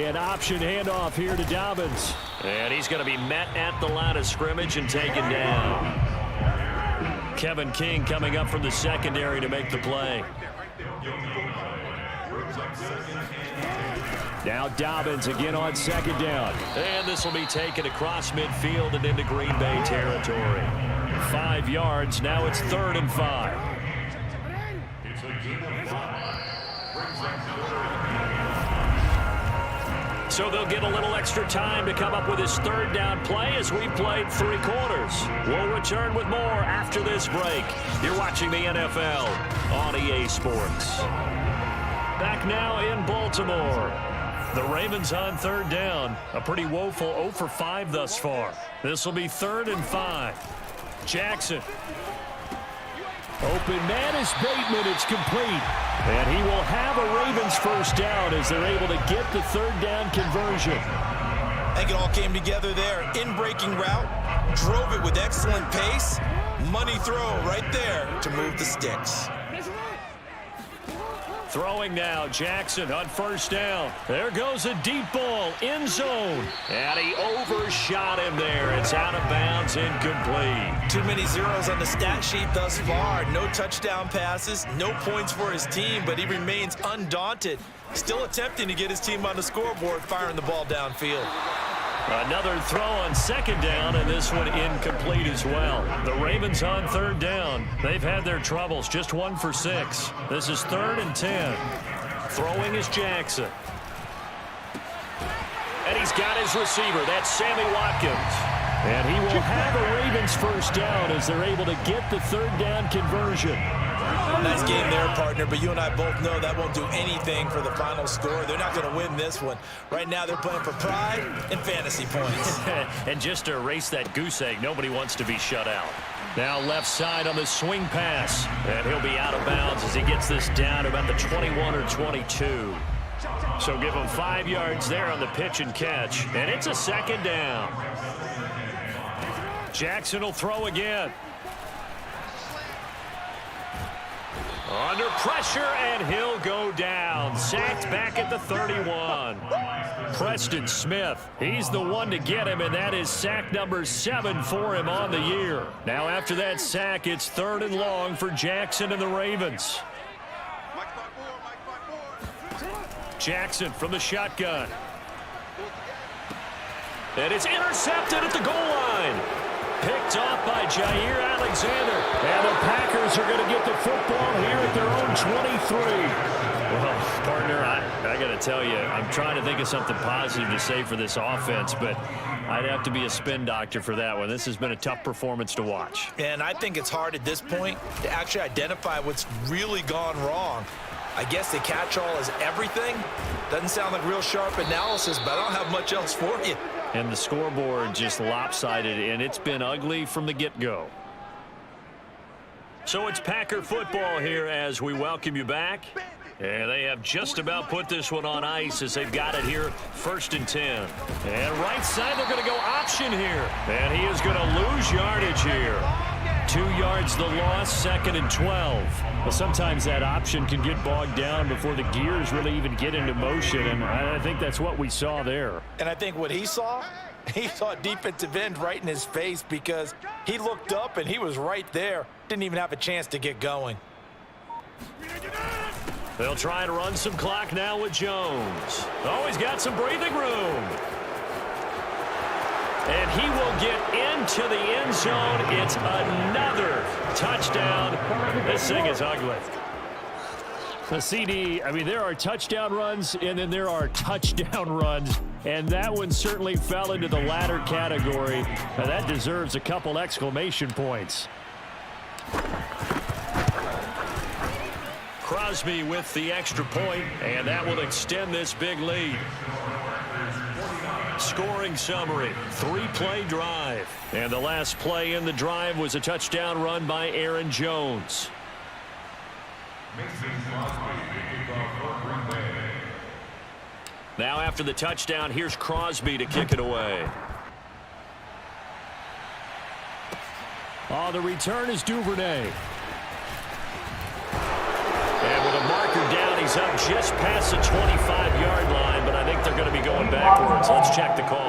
An option handoff here to Dobbins. And he's going to be met at the line of scrimmage and taken down. Kevin King coming up from the secondary to make the play. Now Dobbins again on 2nd down. And this will be taken across midfield and into Green Bay territory. 5 yards. Now it's 3rd and 5. So they'll get a little extra time to come up with his third down play as we played 3 quarters. We'll return with more after this break. You're watching the NFL on EA Sports. Back now in Baltimore. The Ravens on third down. A pretty woeful 0 for 5 thus far. This will be 3rd and 5. Jackson. Open man is Bateman. It's complete. And he will have a Ravens first down as they're able to get the third down conversion. I think it all came together there. In-breaking route, drove it with excellent pace. Money throw right there to move the sticks. Throwing now, Jackson on first down. There goes a deep ball, end zone. And he overshot him there. It's out of bounds, incomplete. Too many zeros on the stat sheet thus far. No touchdown passes, no points for his team, but he remains undaunted. Still attempting to get his team on the scoreboard, firing the ball downfield. Another throw on second down, and this one incomplete as well. The Ravens on third down. They've had their troubles, just 1 for 6. This is 3rd and 10. Throwing is Jackson. And he's got his receiver. That's Sammy Watkins. And he will have a Ravens first down as they're able to get the third down conversion. Nice game there, partner, but you and I both know that won't do anything for the final score. They're not going to win this one. Right now, they're playing for pride and fantasy points. And just to erase that goose egg, nobody wants to be shut out. Now left side on the swing pass. And he'll be out of bounds as he gets this down to about the 21 or 22. So give him 5 yards there on the pitch and catch. And it's a 2nd down. Jackson will throw again. Under pressure, and he'll go down. Sacked back at the 31. Preston Smith, he's the one to get him, and that is sack number 7 for him on the year. Now after that sack, it's 3rd and long for Jackson and the Ravens. Jackson from the shotgun. And it's intercepted at the goal line. Picked off by Jair Alexander. And the Packers are going to get the football here at their own 23. Well, partner, I got to tell you, I'm trying to think of something positive to say for this offense, but I'd have to be a spin doctor for that one. This has been a tough performance to watch. And I think it's hard at this point to actually identify what's really gone wrong. I guess the catch-all is everything. Doesn't sound like real sharp analysis, but I don't have much else for you. And the scoreboard just lopsided, and it's been ugly from the get-go. So it's Packer football here as we welcome you back. And they have just about put this one on ice as they've got it here, 1st and 10. And right side, they're going to go option here. And he is going to lose yardage here. 2 yards the loss, 2nd and 12. Well, sometimes that option can get bogged down before the gears really even get into motion, and I think that's what we saw there. And I think what he saw defensive end right in his face because he looked up and he was right there. Didn't even have a chance to get going. They'll try to run some clock now with Jones. Oh, he's got some breathing room. And he will get into the end zone. It's another touchdown. This thing is ugly. The CD, I mean, there are touchdown runs, and then there are touchdown runs. And that one certainly fell into the latter category. Now, that deserves a couple exclamation points. Crosby with the extra point, and that will extend this big lead. Scoring summary, 3-play drive. And the last play in the drive was a touchdown run by Aaron Jones. Now after the touchdown, here's Crosby to kick it away. Oh, the return is Duvernay. And with a marker down, he's up just past the 25-yard line, but I think they're going to be going backwards. Let's check the call.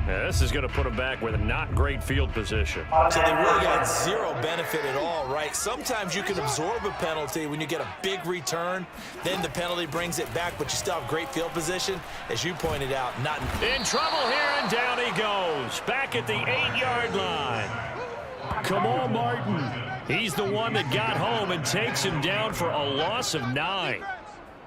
Yeah, this is going to put them back with a not great field position. So they really got zero benefit at all, right? Sometimes you can absorb a penalty when you get a big return. Then the penalty brings it back, but you still have great field position. As you pointed out, not in trouble here, and down he goes. Back at the 8-yard line. Come on, Martin. He's the one that got home and takes him down for a loss of 9.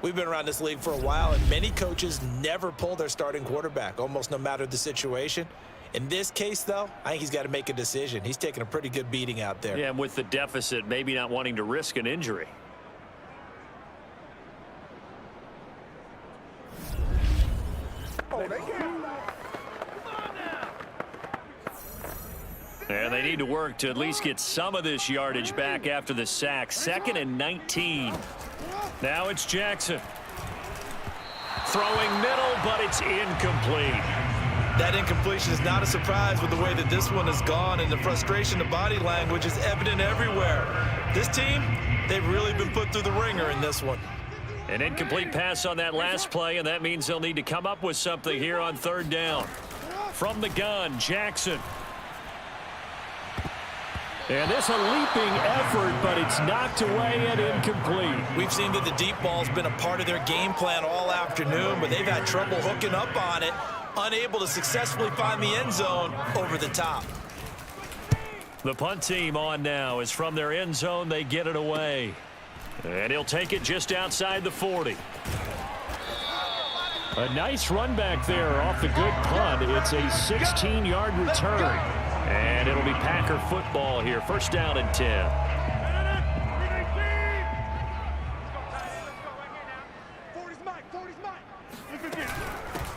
We've been around this league for a while, and many coaches never pull their starting quarterback, almost no matter the situation. In this case, though, I think he's got to make a decision. He's taking a pretty good beating out there. Yeah, and with the deficit, maybe not wanting to risk an injury. And they need to work to at least get some of this yardage back after the sack. 2nd and 19. Now it's Jackson. Throwing middle, but it's incomplete. That incompletion is not a surprise with the way that this one has gone, and the frustration, the body language is evident everywhere. This team, they've really been put through the ringer in this one. An incomplete pass on that last play, and that means they'll need to come up with something here on 3rd down. From the gun, Jackson. And this a leaping effort, but it's knocked away and incomplete. We've seen that the deep ball's been a part of their game plan all afternoon, but they've had trouble hooking up on it, unable to successfully find the end zone over the top. The punt team on now is from their end zone. They get it away. And he'll take it just outside the 40. A nice run back there off the good punt. It's a 16-yard return. And it'll be Packer football here. 1st down and 10.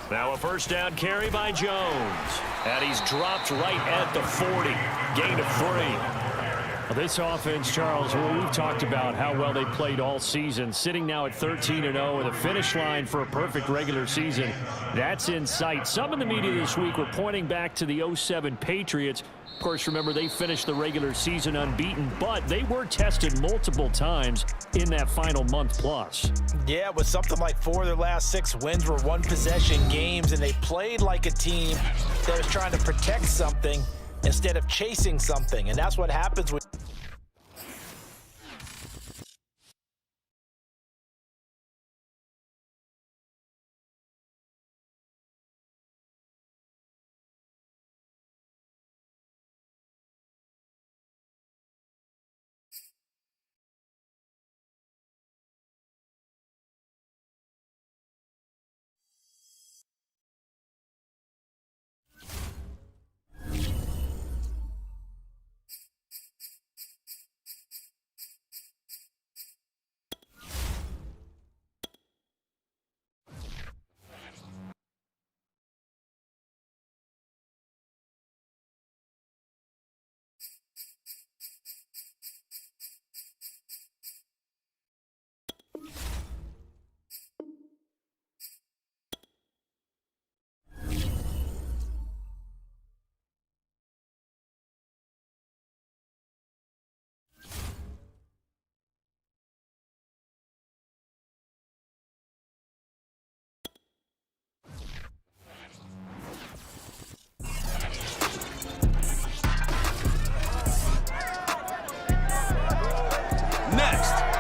Now a 1st down carry by Jones. And he's dropped right at the 40. Gain of 3. This offense, Charles, we've talked about how well they played all season, sitting now at 13-0 with a finish line for a perfect regular season. That's in sight. Some in the media this week were pointing back to the 07 Patriots. Of course, remember, they finished the regular season unbeaten, but they were tested multiple times in that final month plus. Yeah, with something like 4 of their last 6 wins were one-possession games, and they played like a team that was trying to protect something instead of chasing something, and that's what happens with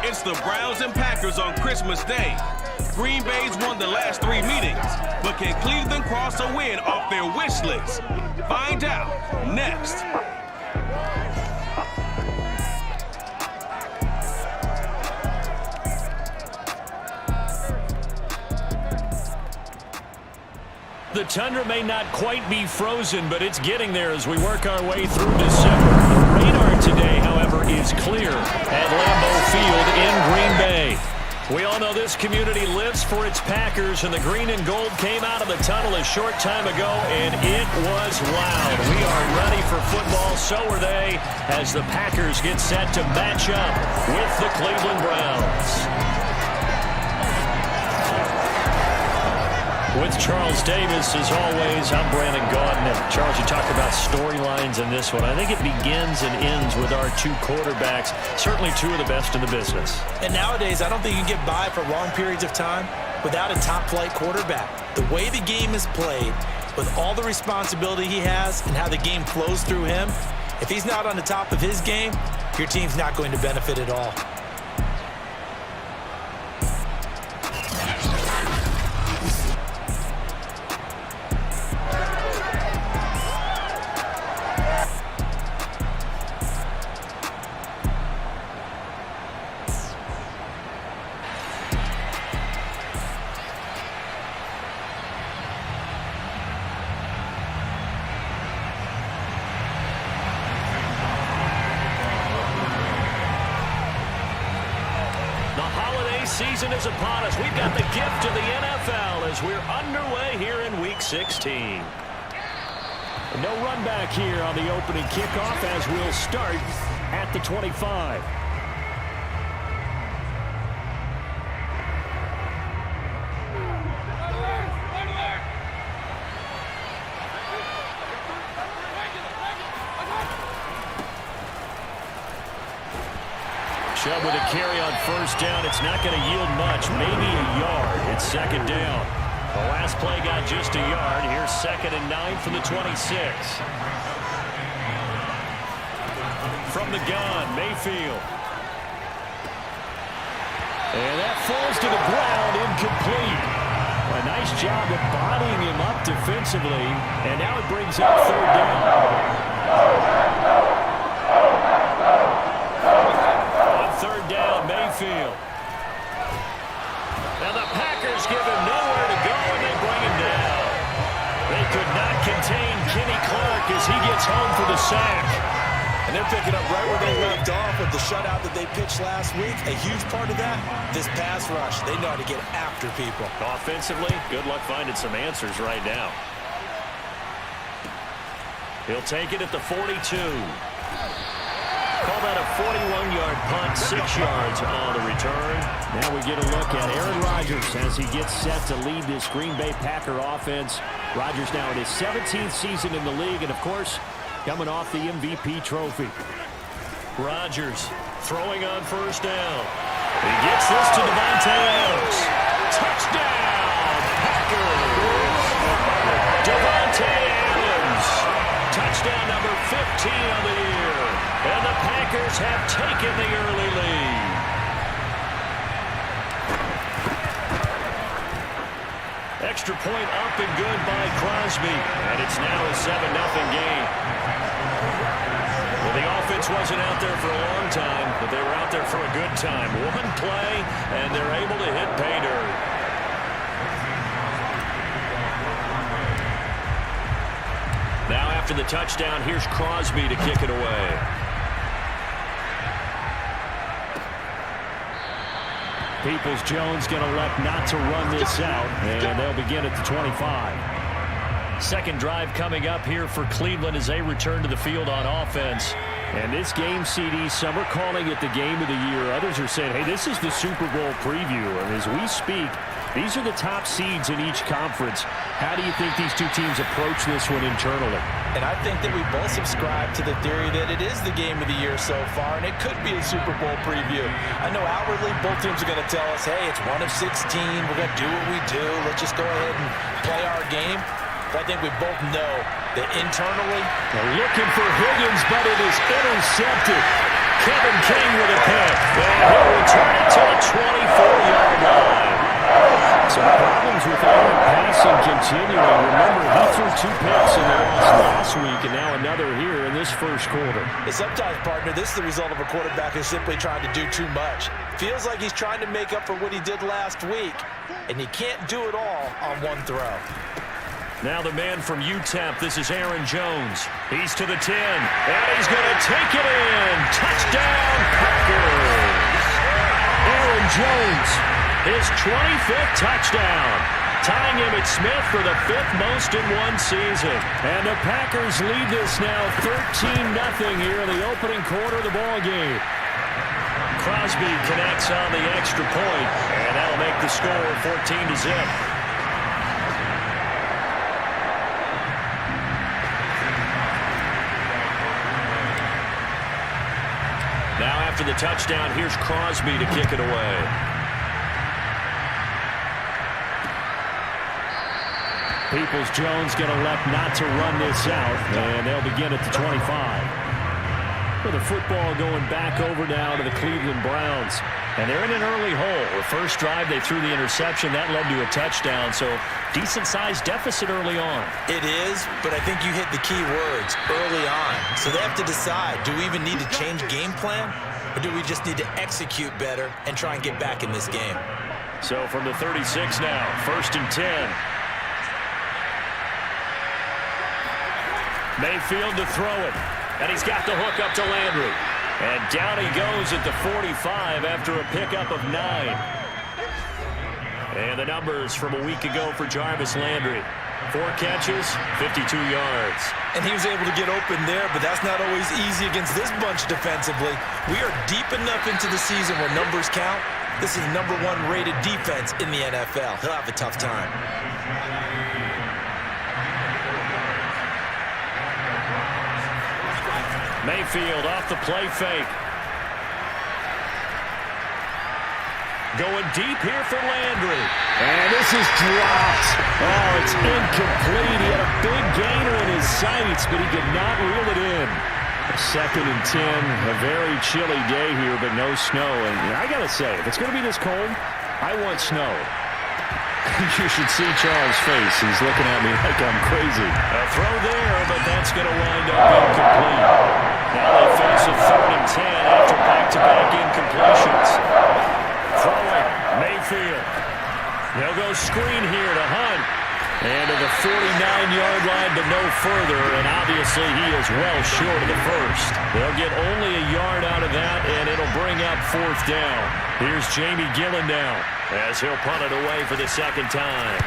It's the Browns and Packers on Christmas Day. Green Bay's won the last 3 meetings, but can Cleveland cross a win off their wish list? Find out next. The tundra may not quite be frozen, but it's getting there as we work our way through December. The radar today, however, is clear at Lambeau Field in Green Bay. We all know this community lives for its Packers, and the green and gold came out of the tunnel a short time ago, and it was loud. We are ready for football, so are they, as the Packers get set to match up with the Cleveland Browns. With Charles Davis, as always, I'm Brandon Gaudin. And Charles, you talk about storylines in this one. I think it begins and ends with our 2 quarterbacks, certainly 2 of the best in the business. And nowadays, I don't think you can get by for long periods of time without a top-flight quarterback. The way the game is played, with all the responsibility he has and how the game flows through him, if he's not on the top of his game, your team's not going to benefit at all. season is upon us. We've got the gift of the NFL as we're underway here in Week 16. No run back here on the opening kickoff as we'll start at the 25. Chubb with a carry on first down. It's not going to yield much, maybe a yard. It's second down. The last play got just a yard. Here's 2nd and 9 from the 26. From the gun, Mayfield. And that falls to the ground, incomplete. A nice job of bodying him up defensively, and now it brings up 3rd down. Mayfield. Now the Packers give him nowhere to go, and they bring him down. They could not contain Kenny Clark as he gets home for the sack. And they're picking up right where they left off with the shutout that they pitched last week. A huge part of that, this pass rush. They know how to get after people. Offensively, good luck finding some answers right now. He'll take it at the 42. Call that a 41-yard punt, 6 yards on the return. Now we get a look at Aaron Rodgers as he gets set to lead this Green Bay Packer offense. Rodgers now in his 17th season in the league, and of course, coming off the MVP trophy. Rodgers throwing on first down. He gets this to Davante Adams. Touchdown, Packers! Davante Adams. Touchdown number 15 on the year. And the Packers have taken the early lead. Extra point up and good by Crosby. And it's now a 7-0 game. Well, the offense wasn't out there for a long time, but they were out there for a good time. One play, and they're able to hit pay dirt. Now after the touchdown, here's Crosby to kick it away. Peoples-Jones going to elect not to run this out, and they'll begin at the 25. Second drive coming up here for Cleveland as they return to the field on offense. And this game, CD, some are calling it the game of the year. Others are saying, hey, this is the Super Bowl preview. And as we speak, these are the top seeds in each conference. How do you think these two teams approach this one internally? And I think that we both subscribe to the theory that it is the game of the year so far, and it could be a Super Bowl preview. I know outwardly both teams are going to tell us, hey, it's 1 of 16. We're going to do what we do. Let's just go ahead and play our game. But I think we both know that internally, they're looking for Higgins, but it is intercepted. Kevin King with a pick. And he'll return it to the 24-yard line. Some problems with Aaron passing continuing. Remember, he threw 2 picks in the loss last week, and now another here in this first quarter. And sometimes, partner, this is the result of a quarterback who's simply trying to do too much. Feels like he's trying to make up for what he did last week, and he can't do it all on one throw. Now the man from UTEP, this is Aaron Jones. He's to the 10, and he's going to take it in. Touchdown, Packers! Aaron Jones, his 25th touchdown, tying Emmitt Smith for the 5th most in one season. And the Packers lead this now 13-0 here in the opening quarter of the ball game. Crosby connects on the extra point, and that'll make the score 14-0. Now after the touchdown, here's Crosby to kick it away. Peoples-Jones going to elect not to run this out, and they'll begin at the 25. With the football going back over now to the Cleveland Browns. And they're in an early hole. The first drive, they threw the interception. That led to a touchdown, so decent-sized deficit early on. It is, but I think you hit the key words, early on. So they have to decide, do we even need to change game plan, or do we just need to execute better and try and get back in this game? So from the 36 now, 1st and 10. Mayfield to throw it. And he's got the hook up to Landry. And down he goes at the 45 after a pickup of 9. And the numbers from a week ago for Jarvis Landry. 4 catches, 52 yards. And he was able to get open there, but that's not always easy against this bunch defensively. We are deep enough into the season where numbers count. This is the #1 rated defense in the NFL. He'll have a tough time. Mayfield off the play fake. Going deep here for Landry. And this is dropped. Oh, it's incomplete. He had a big gainer in his sights, but he could not reel it in. 2nd and 10, a very chilly day here, but no snow. And I got to say, if it's going to be this cold, I want snow. You should see Charles' face. He's looking at me like I'm crazy. A throw there, but that's going to wind up incomplete. Now they face a 3rd and 10 after back-to-back incompletions. Throwing, Mayfield. They'll go screen here to Hunt. And to the 49-yard line, but no further. And obviously he is well short of the first. They'll get only a yard out of that, and it'll bring up 4th down. Here's Jamie Gillen now, as he'll punt it away for the 2nd time.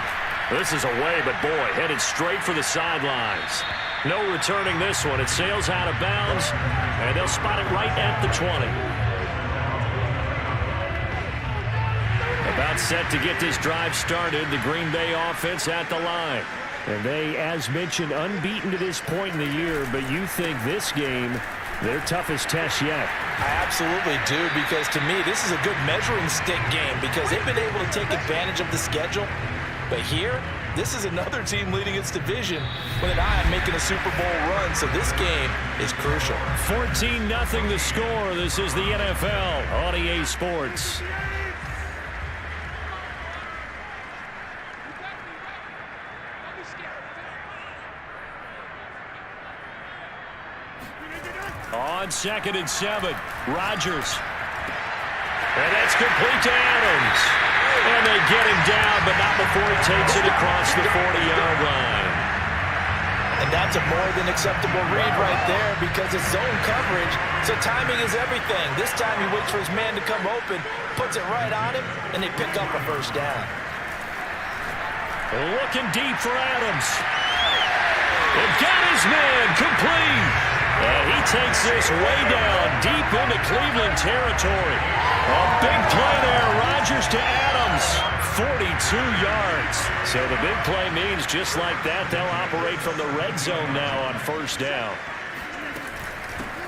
This is away, but boy, headed straight for the sidelines. No returning this one. It sails out of bounds, and they'll spot it right at the 20. About set to get this drive started. The Green Bay offense at the line. And they, as mentioned, unbeaten to this point in the year, but you think this game, their toughest test yet. I absolutely do, because to me, this is a good measuring stick game because they've been able to take advantage of the schedule. But here, this is another team leading its division with an eye on making a Super Bowl run, so this game is crucial. 14-0 the score. This is the NFL on EA Sports. On 2nd and 7, Rodgers. And that's complete to Adams. And they get him down, but not before he takes it across the 40-yard line. And that's a more than acceptable read right there because it's zone coverage, so timing is everything. This time he waits for his man to come open, puts it right on him, and they pick up a 1st down. Looking deep for Adams. And got his man complete. And he takes this way down, deep into Cleveland territory. A big play there, Rodgers to Adams, 42 yards. So the big play means just like that, they'll operate from the red zone now on 1st down.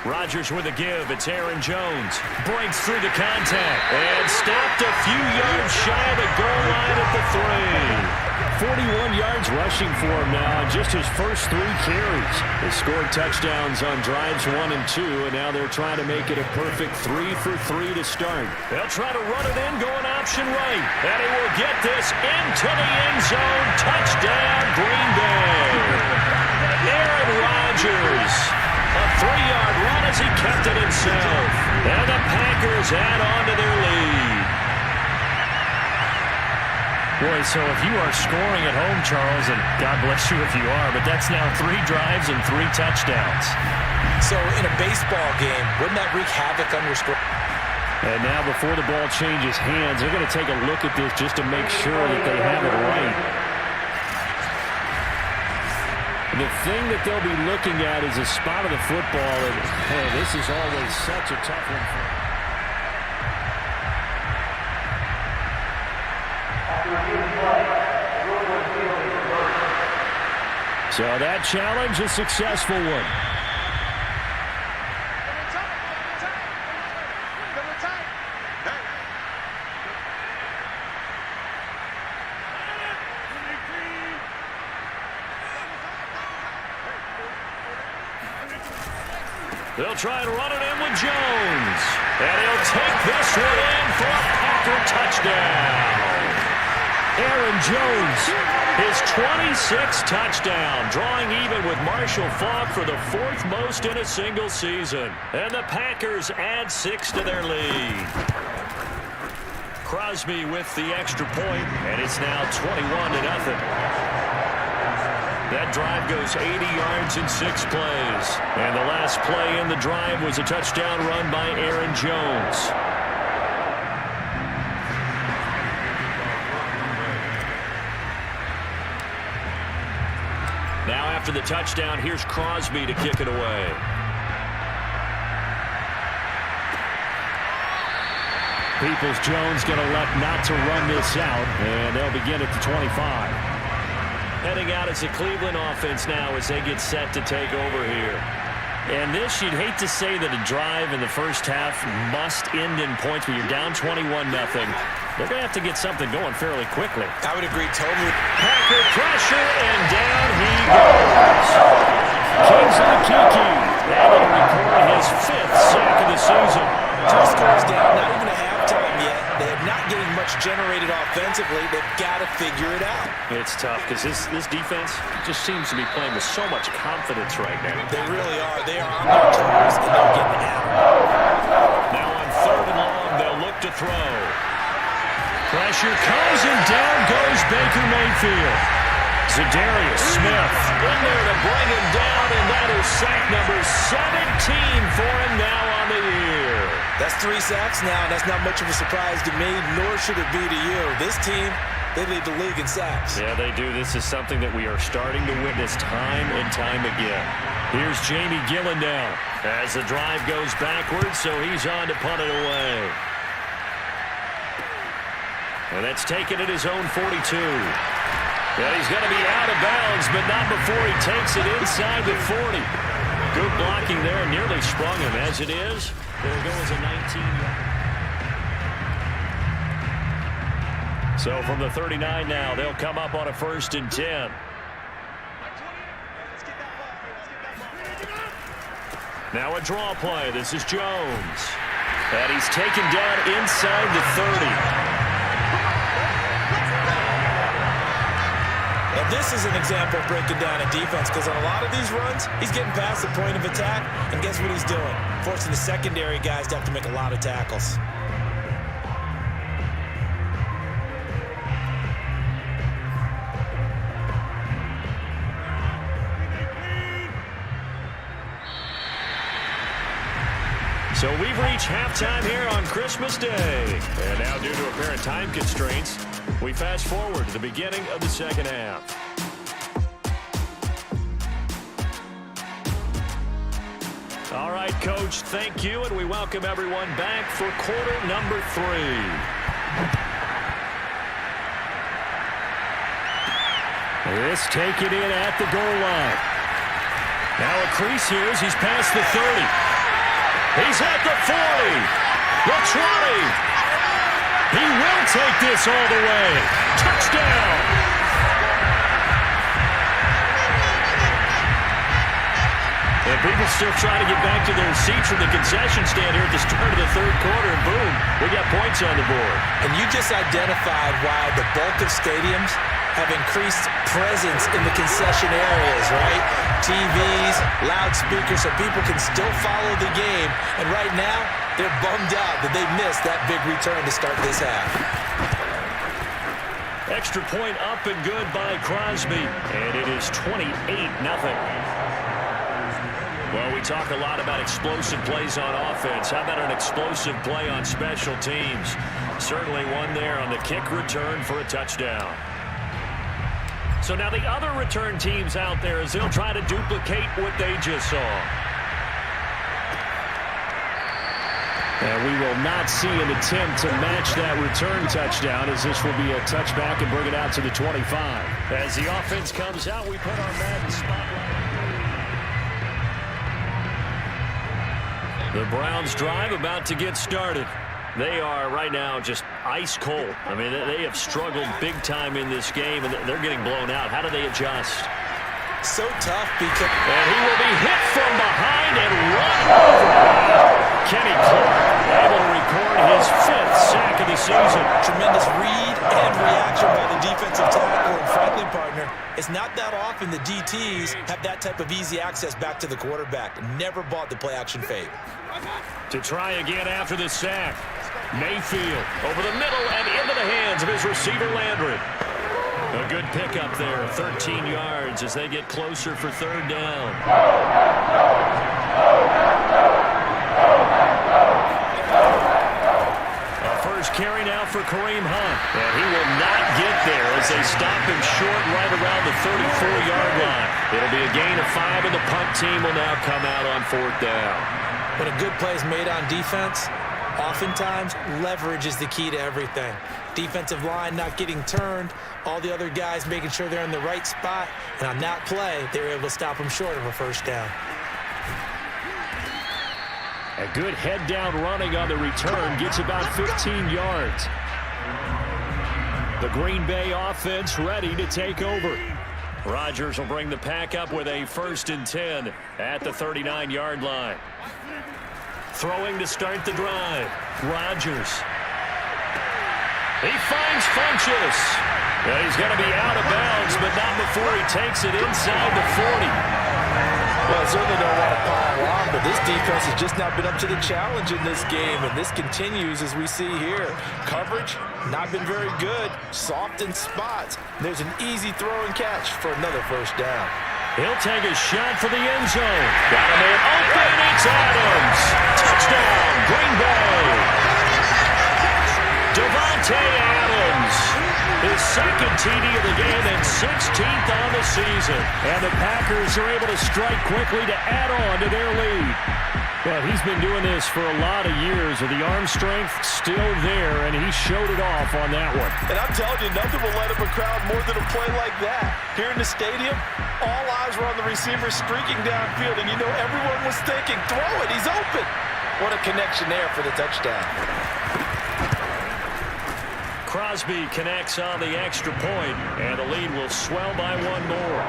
Rodgers with a give. It's Aaron Jones. Breaks through the contact and stopped a few yards shy of the goal line at the 3. 41 yards rushing for him now on just his first 3 carries. They scored touchdowns on drives 1 and 2, and now they're trying to make it a perfect 3 for 3 to start. They'll try to run it in, going option right. And he will get this into the end zone. Touchdown, Green Bay. Aaron Rodgers. A 3-yard run as he kept it himself. And the Packers add on to their lead. Boy, so if you are scoring at home, Charles, and God bless you if you are, but that's now 3 drives and 3 touchdowns. So in a baseball game, wouldn't that wreak havoc on your score? And now before the ball changes hands, they're going to take a look at this just to make sure that they have it right. The thing that they'll be looking at is a spot of the football, and hey, this is always such a tough one for them. So that challenge, a successful one. They'll try and run it in with Jones. And he'll take this one in for a Packer touchdown. Aaron Jones, his 26th touchdown, drawing even with Marshall Faulk for the 4th most in a single season. And the Packers add 6 to their lead. Crosby with the extra point, and it's now 21-0. That drive goes 80 yards in 6 plays. And the last play in the drive was a touchdown run by Aaron Jones. Now after the touchdown, here's Crosby to kick it away. Peoples-Jones going to elect not to run this out, and they'll begin at the 25. Heading out as a Cleveland offense now as they get set to take over here. And this, you'd hate to say that a drive in the first half must end in points, but you're down 21-0. They're going to have to get something going fairly quickly. I would agree totally. Packer pressure, and down he goes. Kingsley Kiki, and he'll record his 5th sack of the season. 2 scores down, not even a halftime yet. They are not getting much generated offensively. They've got to figure it out. It's tough because this defense just seems to be playing with so much confidence right now. They really are. They are on their toes, and they're getting out. Now on 3rd and long, they'll look to throw. Pressure comes, and down goes Baker Mayfield. Za'Darius Smith in there to bring him down, and that is sack number 17 for him now on the year. That's 3 sacks now, and that's not much of a surprise to me, nor should it be to you. This team, they lead the league in sacks. Yeah, they do. This is something that we are starting to witness time and time again. Here's Jamie Gillen now as the drive goes backwards, so he's on to punt it away. And that's taken at his own 42. Yeah, he's going to be out of bounds, but not before he takes it inside the 40. Good blocking there, nearly sprung him. As it is, there goes a 19. So from the 39 now, they'll come up on a 1st and 10. Now a draw play. This is Jones. And he's taken down inside the 30. Now this is an example of breaking down a defense, because on a lot of these runs, he's getting past the point of attack, and guess what he's doing? Forcing the secondary guys to have to make a lot of tackles. So we've reached halftime here on Christmas Day. And now due to apparent time constraints, we fast forward to the beginning of the 2nd half. All right, Coach, thank you, and we welcome everyone back for quarter number 3. This taken in at the goal line. Now a crease here as he's past the 30. He's at the 40, the 20. He will take this all the way. Touchdown. And people still trying to get back to their seats from the concession stand here at the start of the 3rd quarter, and boom, we got points on the board. And you just identified why the bulk of stadiums have increased presence in the concession areas, right? TVs, loudspeakers, so people can still follow the game. And right now, they're bummed out that they missed that big return to start this half. Extra point up and good by Crosby, and it is 28-0. Well, we talk a lot about explosive plays on offense. How about an explosive play on special teams? Certainly one there on the kick return for a touchdown. So now the other return teams out there, as they'll try to duplicate what they just saw. And we will not see an attempt to match that return touchdown, as this will be a touchback and bring it out to the 25. As the offense comes out, we put our Maden spotlight. The Browns drive about to get started. They are right now just ice cold. I mean, they have struggled big time in this game, and they're getting blown out. How do they adjust? So tough because... And he will be hit from behind and run over. Kenny Clark able to record his 5th sack of the season. Tremendous read and reaction by the defensive tackle. And frankly, partner, it's not that often the DTs have that type of easy access back to the quarterback. Never bought the play-action fake. To try again after the sack. Mayfield over the middle and into the hands of his receiver Landry. A good pickup there, 13 yards as they get closer for 3rd down. A 1st carry now for Kareem Hunt. And he will not get there as they stop him short right around the 34-yard line. It'll be a gain of 5, and the punt team will now come out on 4th down. When a good play is made on defense, oftentimes leverage is the key to everything. Defensive line not getting turned, all the other guys making sure they're in the right spot, and on that play, they were able to stop them short of a first down. A good head-down running on the return gets about 15 yards. The Green Bay offense ready to take over. Rodgers will bring the pack up with a 1st and 10 at the 39-yard line. Throwing to start the drive. Rodgers. He finds Funchess. He's going to be out of bounds, but not before he takes it inside the 40. Well, I certainly don't want to pile on, but this defense has just not been up to the challenge in this game, and this continues as we see here. Coverage, not been very good. Soft in spots. There's an easy throw and catch for another first down. He'll take a shot for the end zone. Got him in open. It's Adams. Touchdown, Green Bay. Davante Adams. His 2nd TD of the game and 16th on the season. And the Packers are able to strike quickly to add on to their lead. Well, he's been doing this for a lot of years with the arm strength still there, and he showed it off on that one. And I'm telling you, nothing will light up a crowd more than a play like that. Here in the stadium, all eyes were on the receiver streaking downfield, and you know everyone was thinking, throw it, he's open. What a connection there for the touchdown. Crosby connects on the extra point, and the lead will swell by 1 more.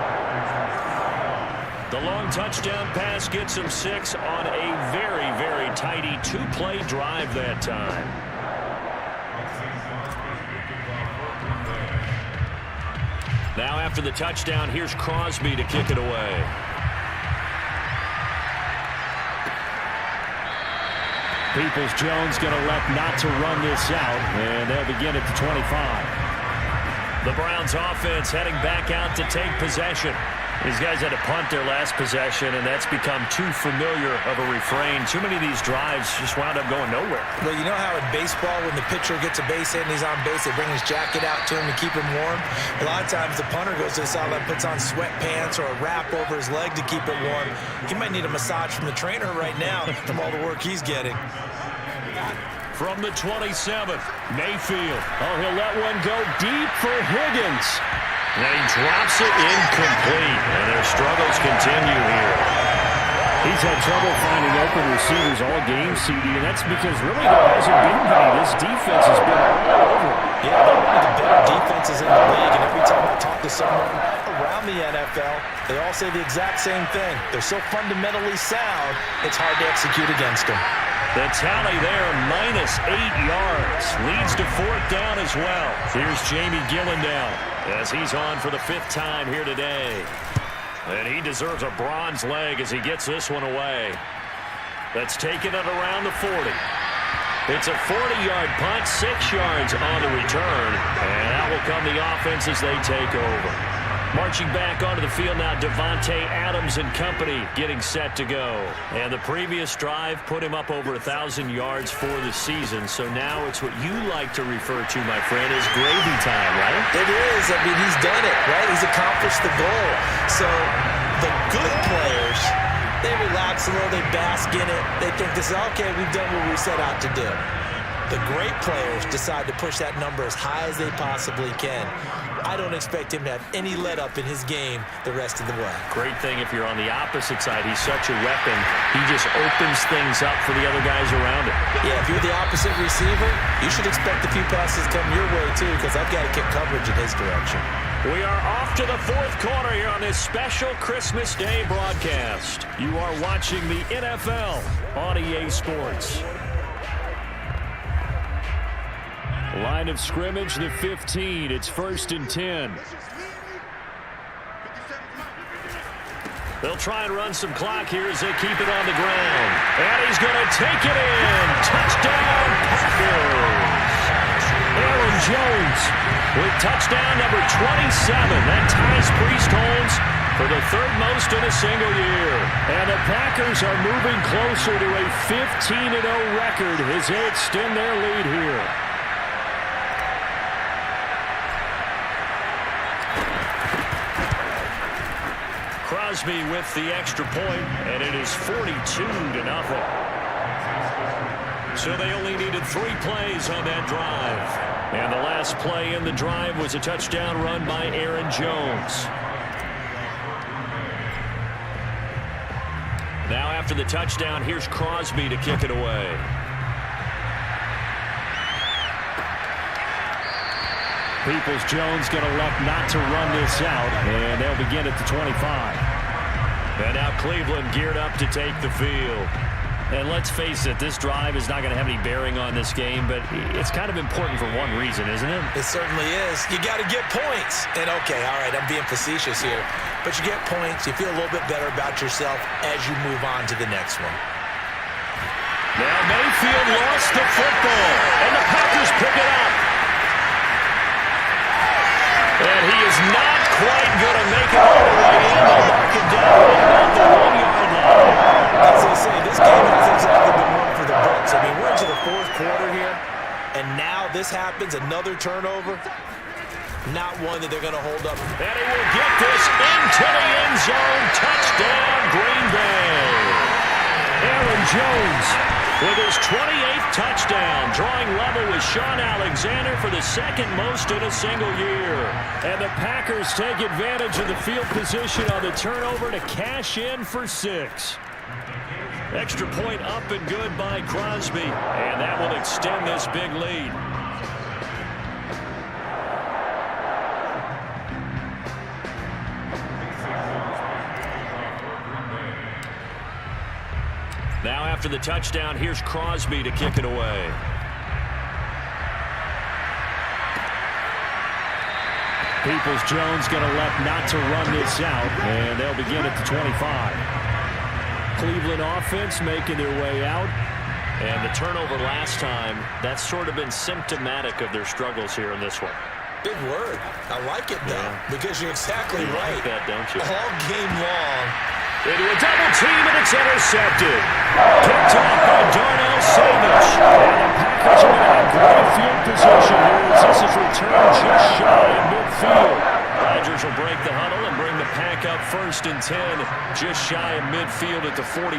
The long touchdown pass gets him 6 on a very, very tidy 2-play drive that time. Now after the touchdown, here's Crosby to kick it away. Peoples-Jones going to elect not to run this out, and they'll begin at the 25. The Browns offense heading back out to take possession. These guys had to punt their last possession, and that's become too familiar of a refrain. Too many of these drives just wound up going nowhere. Well, you know how in baseball, when the pitcher gets a base hit and he's on base, they bring his jacket out to him to keep him warm? A lot of times the punter goes to the sideline, puts on sweatpants or a wrap over his leg to keep it warm. He might need a massage from the trainer right now from all the work he's getting. From the 27th, Mayfield. Oh, he'll let one go deep for Higgins. And he drops it incomplete. And their struggles continue here. He's had trouble finding open receivers all game, CD, and that's because really there hasn't been many. This defense has been all over. Yeah, they're one of the better defenses in the league, and every time I talk to someone around the NFL, they all say the exact same thing. They're so fundamentally sound, it's hard to execute against them. The tally there, -8 yards. Leads to 4th down as well. Here's Jamie Gillendown as he's on for the 5th time here today. And he deserves a bronze leg as he gets this one away. That's taken it around the 40. It's a 40-yard punt, 6 yards on the return. And out will come the offense as they take over. Marching back onto the field now, Davante Adams and company getting set to go. And the previous drive put him up over 1,000 yards for the season. So now it's what you like to refer to, my friend, as gravy time, right? It is. I mean, he's done it, right? He's accomplished the goal. So the good players, they relax a little, they bask in it. They think this is, okay, we've done what we set out to do. The great players decide to push that number as high as they possibly can. I don't expect him to have any let-up in his game the rest of the way. Great thing if you're on the opposite side. He's such a weapon. He just opens things up for the other guys around him. Yeah, if you're the opposite receiver, you should expect a few passes come your way, too, because I've got to kick coverage in his direction. We are off to the 4th quarter here on this special Christmas Day broadcast. You are watching the NFL on EA Sports. Line of scrimmage, the 15. It's 1st and 10. They'll try and run some clock here as they keep it on the ground. And he's going to take it in. Touchdown, Packers. Aaron Jones with touchdown number 27. That ties Priest Holmes for the 3rd most in a single year. And the Packers are moving closer to a 15-0 record as they extend their lead here. Crosby with the extra point, and it is 42-0. So they only needed 3 plays on that drive. And the last play in the drive was a touchdown run by Aaron Jones. Now after the touchdown, here's Crosby to kick it away. Peoples-Jones going to elect not to run this out, and they'll begin at the 25. And now Cleveland geared up to take the field. And let's face it, this drive is not going to have any bearing on this game, but it's kind of important for one reason, isn't it? It certainly is. You got to get points. And okay, all right, I'm being facetious here, but you get points, you feel a little bit better about yourself as you move on to the next one. Now Mayfield lost the football, and the Packers pick it up. And he is not quite going to make it all the way in. They'll mark him down at the 1-yard line. As they say, this game has exactly been one for the books. I mean, we're into the 4th quarter here, and now this happens, another turnover. Not one that they're going to hold up. And he will get this into the end zone. Touchdown, Green Bay. Aaron Jones with his 28th touchdown, drawing level with Sean Alexander for the 2nd most in a single year. And the Packers take advantage of the field position on the turnover to cash in for 6. Extra point up and good by Crosby, and that will extend this big lead. Now after the touchdown, here's Crosby to kick it away. Peoples-Jones going to elect not to run this out, and they'll begin at the 25. Cleveland offense making their way out. And the turnover last time, that's sort of been symptomatic of their struggles here in this one. Big word. I like it, though, because you're exactly right. You like that, don't you? All game long. Into a double team, and it's intercepted. Picked off by Darnell Savage. And the Packers are going to have great field position here as this is returned just shy of midfield. Rodgers will break the huddle and bring the Pack up 1st and 10, just shy of midfield at the 49.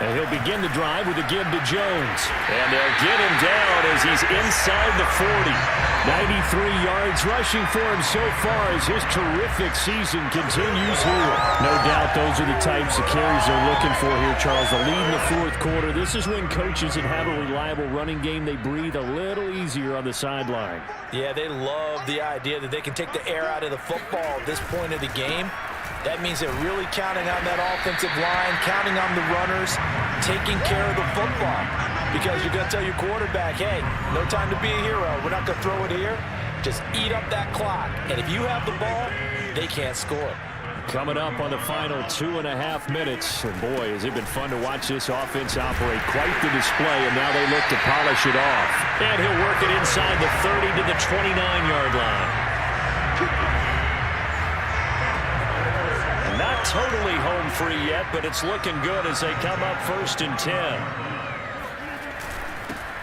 And he'll begin the drive with a give to Jones. And they'll get him down as he's inside the 40. 93 yards rushing for him so far as his terrific season continues here. No doubt those are the types of carries they're looking for here, Charles. The lead in the 4th quarter. This is when coaches that have a reliable running game, they breathe a little easier on the sideline. Yeah, they love the idea that they can take the air out of the football at this point of the game. That means they're really counting on that offensive line, counting on the runners, taking care of the football. Because you're going to tell your quarterback, hey, no time to be a hero. We're not going to throw it here. Just eat up that clock. And if you have the ball, they can't score. Coming up on the final 2.5 minutes. And boy, has it been fun to watch this offense operate. Quite the display, and now they look to polish it off. And he'll work it inside the 30 to the 29-yard line. Not totally home free yet, but it's looking good as they come up 1st and 10.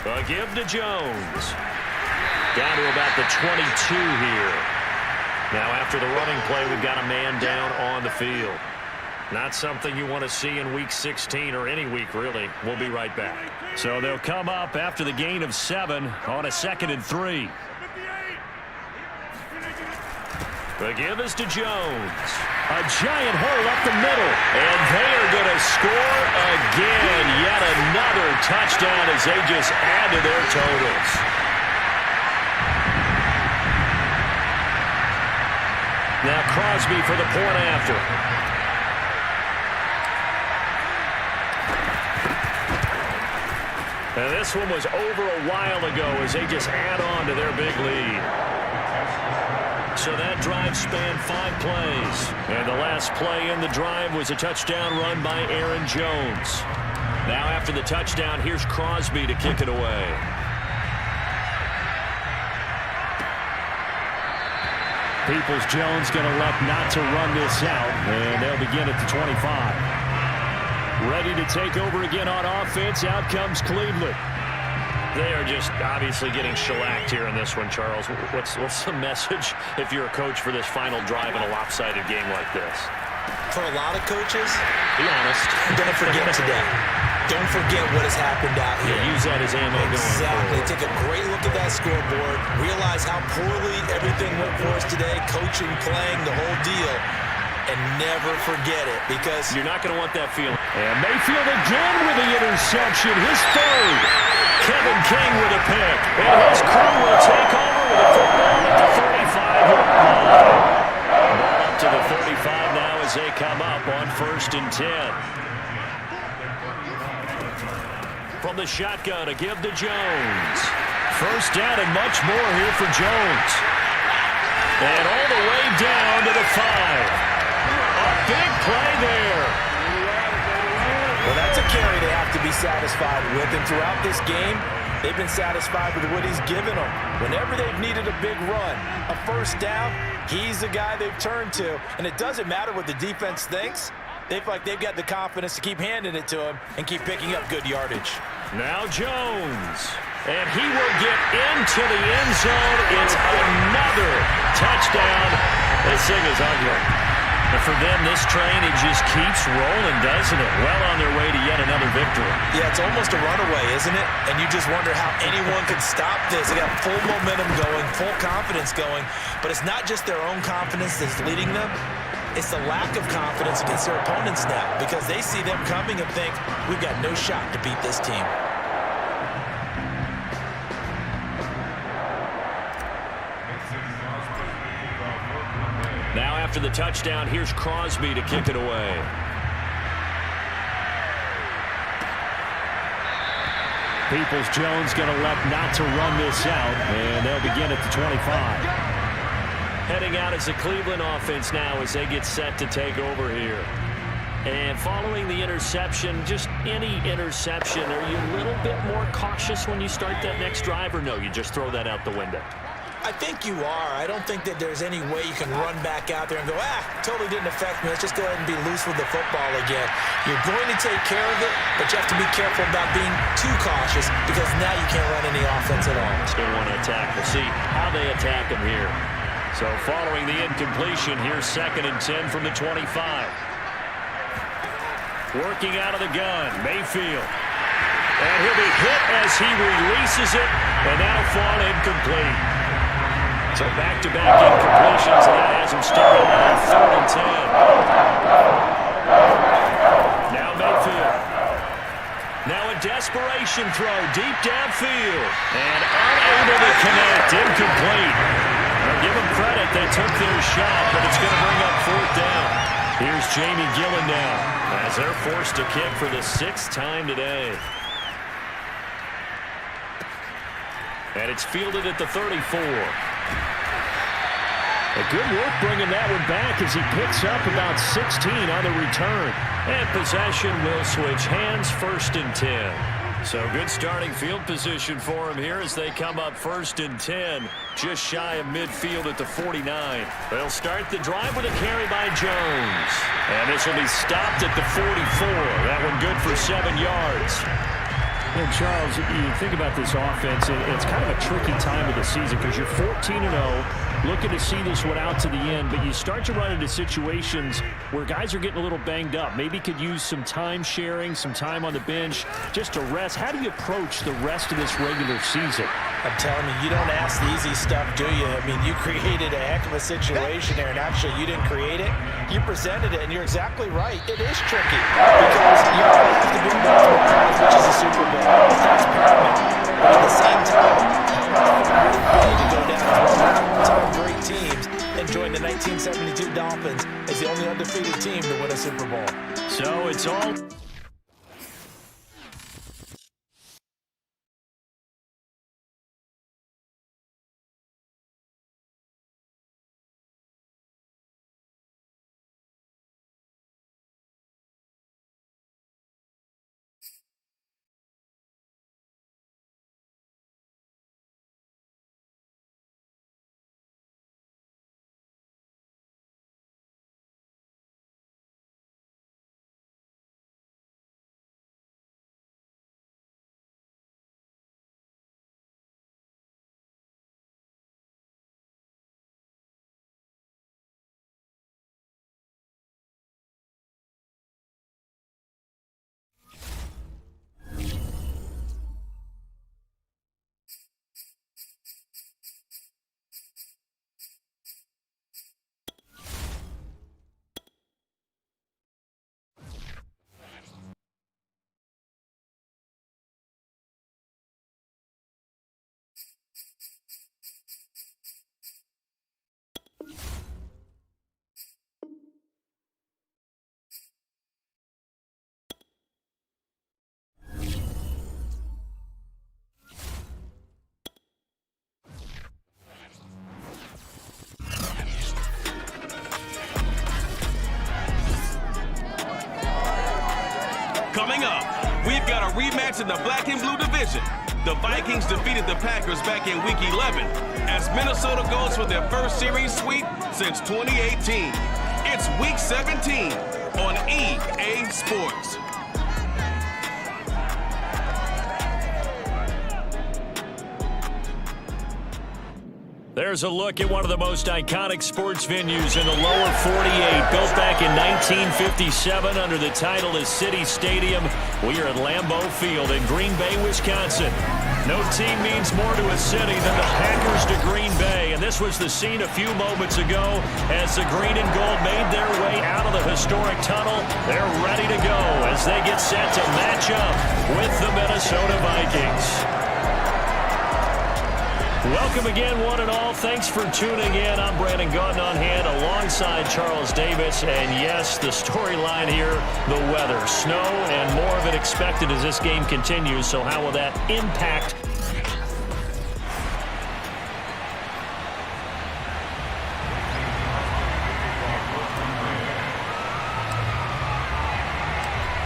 A give to Jones. Down to about the 22 here. Now after the running play, we've got a man down on the field. Not something you want to see in Week 16 or any week, really. We'll be right back. So they'll come up after the gain of 7 on a 2nd and 3. The give is to Jones. A giant hole up the middle. And they are going to score again. Yet another touchdown as they just add to their totals. Now Crosby for the point after. And this one was over a while ago as they just add on to their big lead. So that drive spanned 5 plays. And the last play in the drive was a touchdown run by Aaron Jones. Now after the touchdown, here's Crosby to kick it away. Peoples-Jones going to elect not to run this out, and they'll begin at the 25. Ready to take over again on offense. Out comes Cleveland. They are just obviously getting shellacked here in this one, Charles. What's the message if you're a coach for this final drive in a lopsided game like this? For a lot of coaches, be honest. Don't forget today. Don't forget what has happened out here. Yeah, use that as ammo going forward. Take a great look at that scoreboard. Realize how poorly everything went for us today. Coaching, playing, the whole deal. And never forget it, because you're not going to want that feeling. And Mayfield again with the interception. His third. Kevin King with a pick. And his crew will take over with a football at the 35-yard line. Ball up to the 35 now as they come up on 1st and 10. From the shotgun, a give to Jones. First down and much more here for Jones. And all the way down to the 5. A big play there. Well, that's a carry they have to be satisfied with. And throughout this game, they've been satisfied with what he's given them. Whenever they've needed a big run, a first down, he's the guy they've turned to. And it doesn't matter what the defense thinks. They feel like they've got the confidence to keep handing it to him and keep picking up good yardage. Now Jones. And he will get into the end zone. It's another touchdown. This thing is ugly. And for them, this train, it just keeps rolling, doesn't it? Well on their way to yet another victory. Yeah, it's almost a runaway, isn't it? And you just wonder how anyone could stop this. They got full momentum going, full confidence going. But it's not just their own confidence that's leading them. It's the lack of confidence against their opponents now, because they see them coming and think, we've got no shot to beat this team. Now after the touchdown, here's Crosby to kick it away. Peoples-Jones going to elect not to run this out, and they'll begin at the 25. Heading out as the Cleveland offense now as they get set to take over here. And following the interception, just any interception, are you a little bit more cautious when you start that next drive, or no, you just throw that out the window? I think you are. I don't think that there's any way you can run back out there and go, totally didn't affect me. Let's just go ahead and be loose with the football again. You're going to take care of it, but you have to be careful about being too cautious, because now you can't run any offense at all. Still want to attack. We'll see how they attack him here. So following the incompletion, here's 2nd and 10 from the 25. Working out of the gun, Mayfield. And he'll be hit as he releases it, and that'll fall incomplete. So back-to-back incompletions, and that has him stuck on 3rd and 10. Now Mayfield. Now a desperation throw deep downfield. And unable to connect, incomplete. Now give them credit, they took their shot, but it's going to bring up 4th down. Here's Jamie Gillen now, as they're forced to kick for the 6th time today. And it's fielded at the 34. A good work bringing that one back as he picks up about 16 on the return. And possession will switch hands, 1st and 10. So good starting field position for him here as they come up 1st and 10. Just shy of midfield at the 49. They'll start the drive with a carry by Jones. And this will be stopped at the 44. That one good for 7 yards. And Charles, you think about this offense, it's kind of a tricky time of the season because you're 14-0, looking to see this one out to the end, but you start to run into situations where guys are getting a little banged up. Maybe could use some time sharing, some time on the bench just to rest. How do you approach the rest of this regular season? I'm telling you, you don't ask the easy stuff, do you? I mean, you created a heck of a situation there, and actually you didn't create it. You presented it, and you're exactly right. It is tricky because you're going to have to be the ultimate prize, which is a Super Bowl. That's paramount. But at the same time, you need to go down as one of the top great teams and join the 1972 Dolphins as the only undefeated team to win a Super Bowl. So it's all... Coming up, we've got a rematch in the black and blue division. The Vikings defeated the Packers back in Week 11 as Minnesota goes for their first series sweep since 2018. It's Week 17 on EA Sports. There's a look at one of the most iconic sports venues in the lower 48, built back in 1957 under the title of City Stadium. We are at Lambeau Field in Green Bay, Wisconsin. No team means more to a city than the Packers to Green Bay, and this was the scene a few moments ago as the green and gold made their way out of the historic tunnel. They're ready to go as they get set to match up with the Minnesota Vikings. Welcome again, one and all. Thanks for tuning in. I'm Brandon Gautin on hand alongside Charles Davis. And yes, the storyline here, the weather, snow, and more of it expected as this game continues. So how will that impact?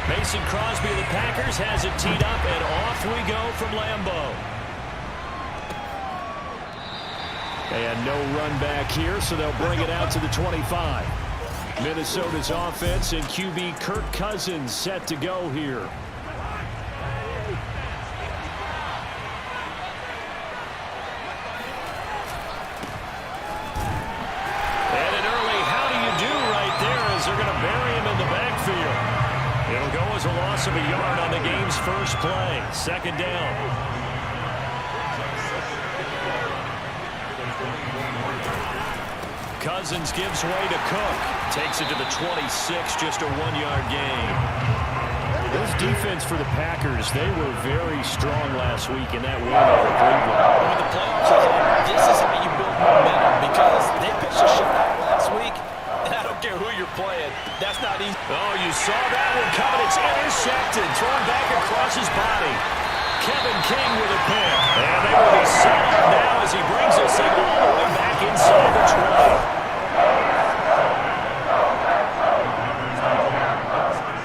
Mason Crosby of the Packers has it teed up, and off we go from Lambeau. And no run back here, so they'll bring it out to the 25. Minnesota's offense and QB Kirk Cousins set to go here. And an early how do you do right there as they're going to bury him in the backfield. It'll go as a loss of a yard on the game's first play. Second down. Cousins gives way to Cook. Takes it to the 26, just a 1-yard gain. This defense for the Packers, they were very strong last week in that win over Cleveland. When the playoffs are on, this is how you build momentum because they pitched a shutout last week, and I don't care who you're playing. That's not easy. Oh, you saw that one coming. It's intercepted. Thrown back across his body. Kevin King with a pick. And they will be set up now as he brings this thing all the way back inside the 20.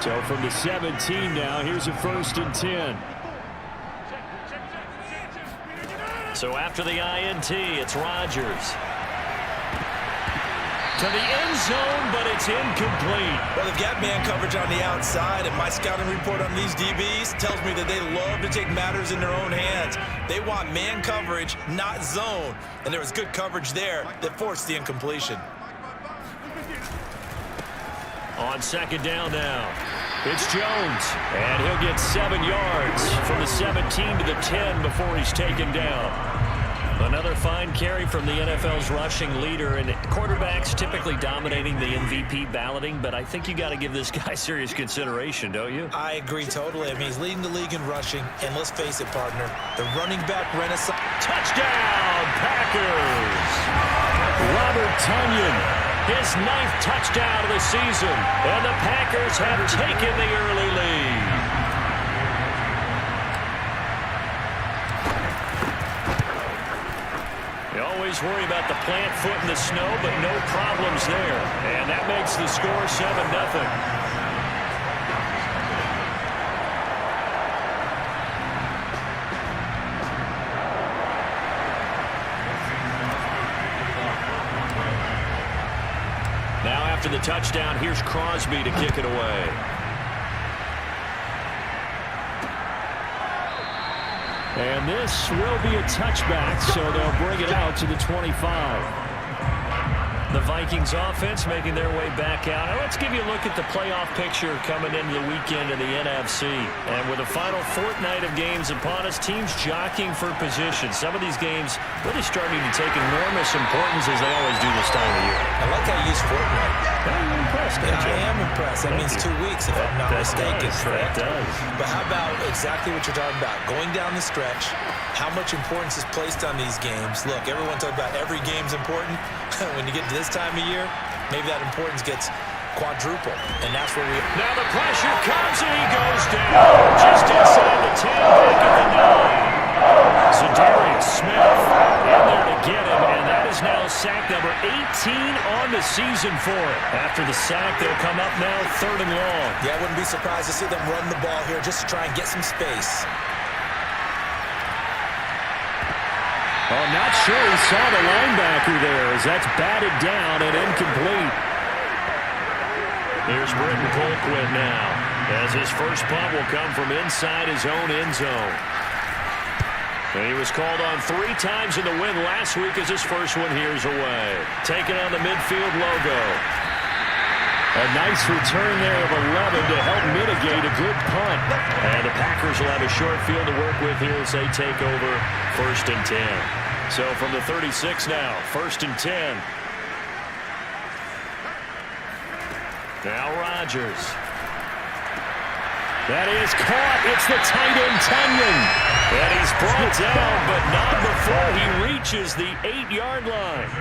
So from the 17 now, here's a 1st and 10. So after the INT, it's Rodgers. To the end zone, but it's incomplete. Well, they've got man coverage on the outside, and my scouting report on these DBs tells me that they love to take matters in their own hands. They want man coverage, not zone. And there was good coverage there that forced the incompletion. On second down now, it's Jones, and he'll get 7 yards from the 17 to the 10 before he's taken down. Another fine carry from the NFL's rushing leader, and quarterbacks typically dominating the MVP balloting, but I think you got to give this guy serious consideration, don't you? I agree totally. I mean, he's leading the league in rushing, and let's face it, partner, the running back renaissance. Touchdown, Packers! Robert Tonyan, his 9th touchdown of the season, and the Packers have taken the early lead. You always worry about the plant foot in the snow, but no problems there. And that makes the score 7-0. Now after the touchdown, here's Crosby to kick it away. And this will be a touchback, so they'll bring it out to the 25. The Vikings offense making their way back out. Now let's give you a look at the playoff picture coming into the weekend in the NFC. And with the final fortnight of games upon us, teams jockeying for position. Some of these games really starting to take enormous importance as they always do this time of year. I like how you use fortnight. You're impressed, Yeah, I am impressed. That means 2 weeks, if I'm not mistaken, correct? That does. But how about exactly what you're talking about? Going down the stretch, how much importance is placed on these games? Look, everyone talks about every game's important. When you get to this time of year, maybe that importance gets quadruple. And that's where we... Now the pressure comes and he goes down. Just inside the 10, back at the 9. Zadarius Smith in there to get him, and that is now sack number 18 on the season for it. After the sack, they'll come up now 3rd and long. Yeah, I wouldn't be surprised to see them run the ball here just to try and get some space. Oh, not sure he saw the linebacker there as that's batted down and incomplete. Here's Britton Colquitt now, as his first punt will come from inside his own end zone. And he was called on 3 times in the win last week as his first one here's away. Taking on the midfield logo. A nice return there of 11 to help mitigate a good punt. And the Packers will have a short field to work with here as they take over 1st and 10. So from the 36 now, 1st and 10. Now Rodgers. That is caught. It's the tight end, Tunyon. And he's brought down, but not before he reaches the 8-yard line.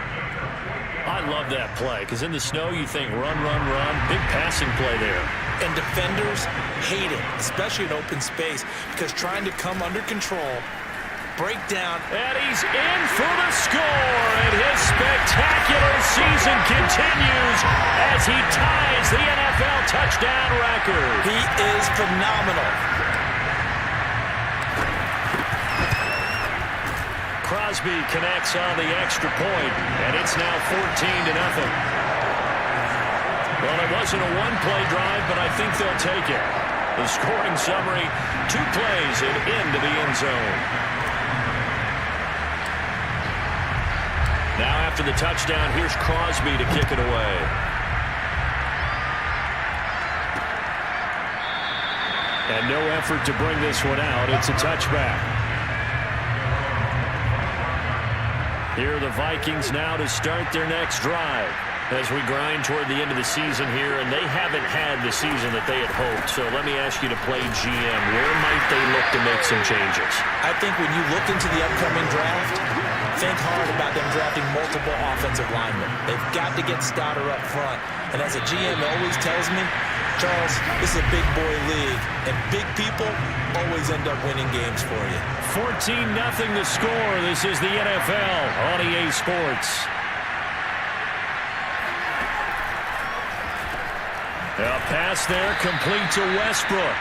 I love that play, because in the snow you think run, run, run. Big passing play there. And defenders hate it, especially in open space, because trying to come under control, break down. And he's in for the score, and his spectacular season continues as he ties the NFL touchdown record. He is phenomenal. Crosby connects on the extra point, and it's now 14-0. Well, it wasn't a one-play drive, but I think they'll take it. The scoring summary, 2 plays and into the end zone. Now after the touchdown, here's Crosby to kick it away. And no effort to bring this one out. It's a touchback. Here are the Vikings now to start their next drive as we grind toward the end of the season here, and they haven't had the season that they had hoped. So let me ask you to play GM. Where might they look to make some changes? I think when you look into the upcoming draft, think hard about them drafting multiple offensive linemen. They've got to get Stoddard up front. And as a GM always tells me, Charles, this is a big boy league, and big people always end up winning games for you. 14-0 the score. This is the NFL on EA Sports. A pass there complete to Westbrook.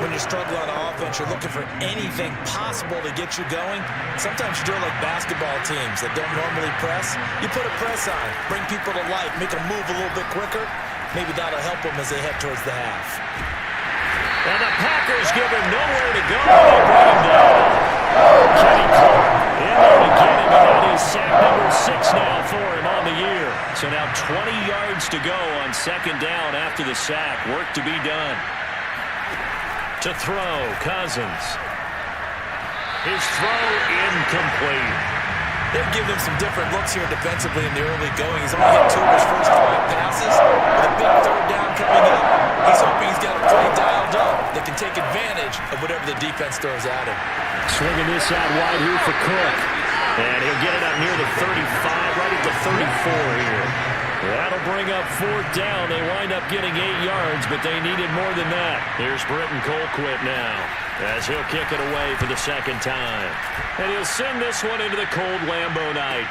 When you struggle on offense, you're looking for anything possible to get you going. Sometimes you do it like basketball teams that don't normally press. You put a press on, bring people to life, make them move a little bit quicker. Maybe that'll help them as they head towards the half. And the Packers give him nowhere to go. They bring him down. Kenny Clark in there to get him, and that is sack number 6 now for him on the year. So now 20 yards to go on 2nd down after the sack. Work to be done. To throw, Cousins. His throw incomplete. They've given him some different looks here defensively in the early going. He's only hit 2 of his first 5 passes. With a big 3rd down coming up, he's hoping he's got a play dialed up that can take advantage of whatever the defense throws at him. Swinging this out wide here for Cook. And he'll get it up near the 35, right at the 34 here. That'll bring up 4th down. They wind up getting 8 yards, but they needed more than that. Here's Britton Colquitt now, as he'll kick it away for the 2nd time. And he'll send this one into the cold Lambeau night.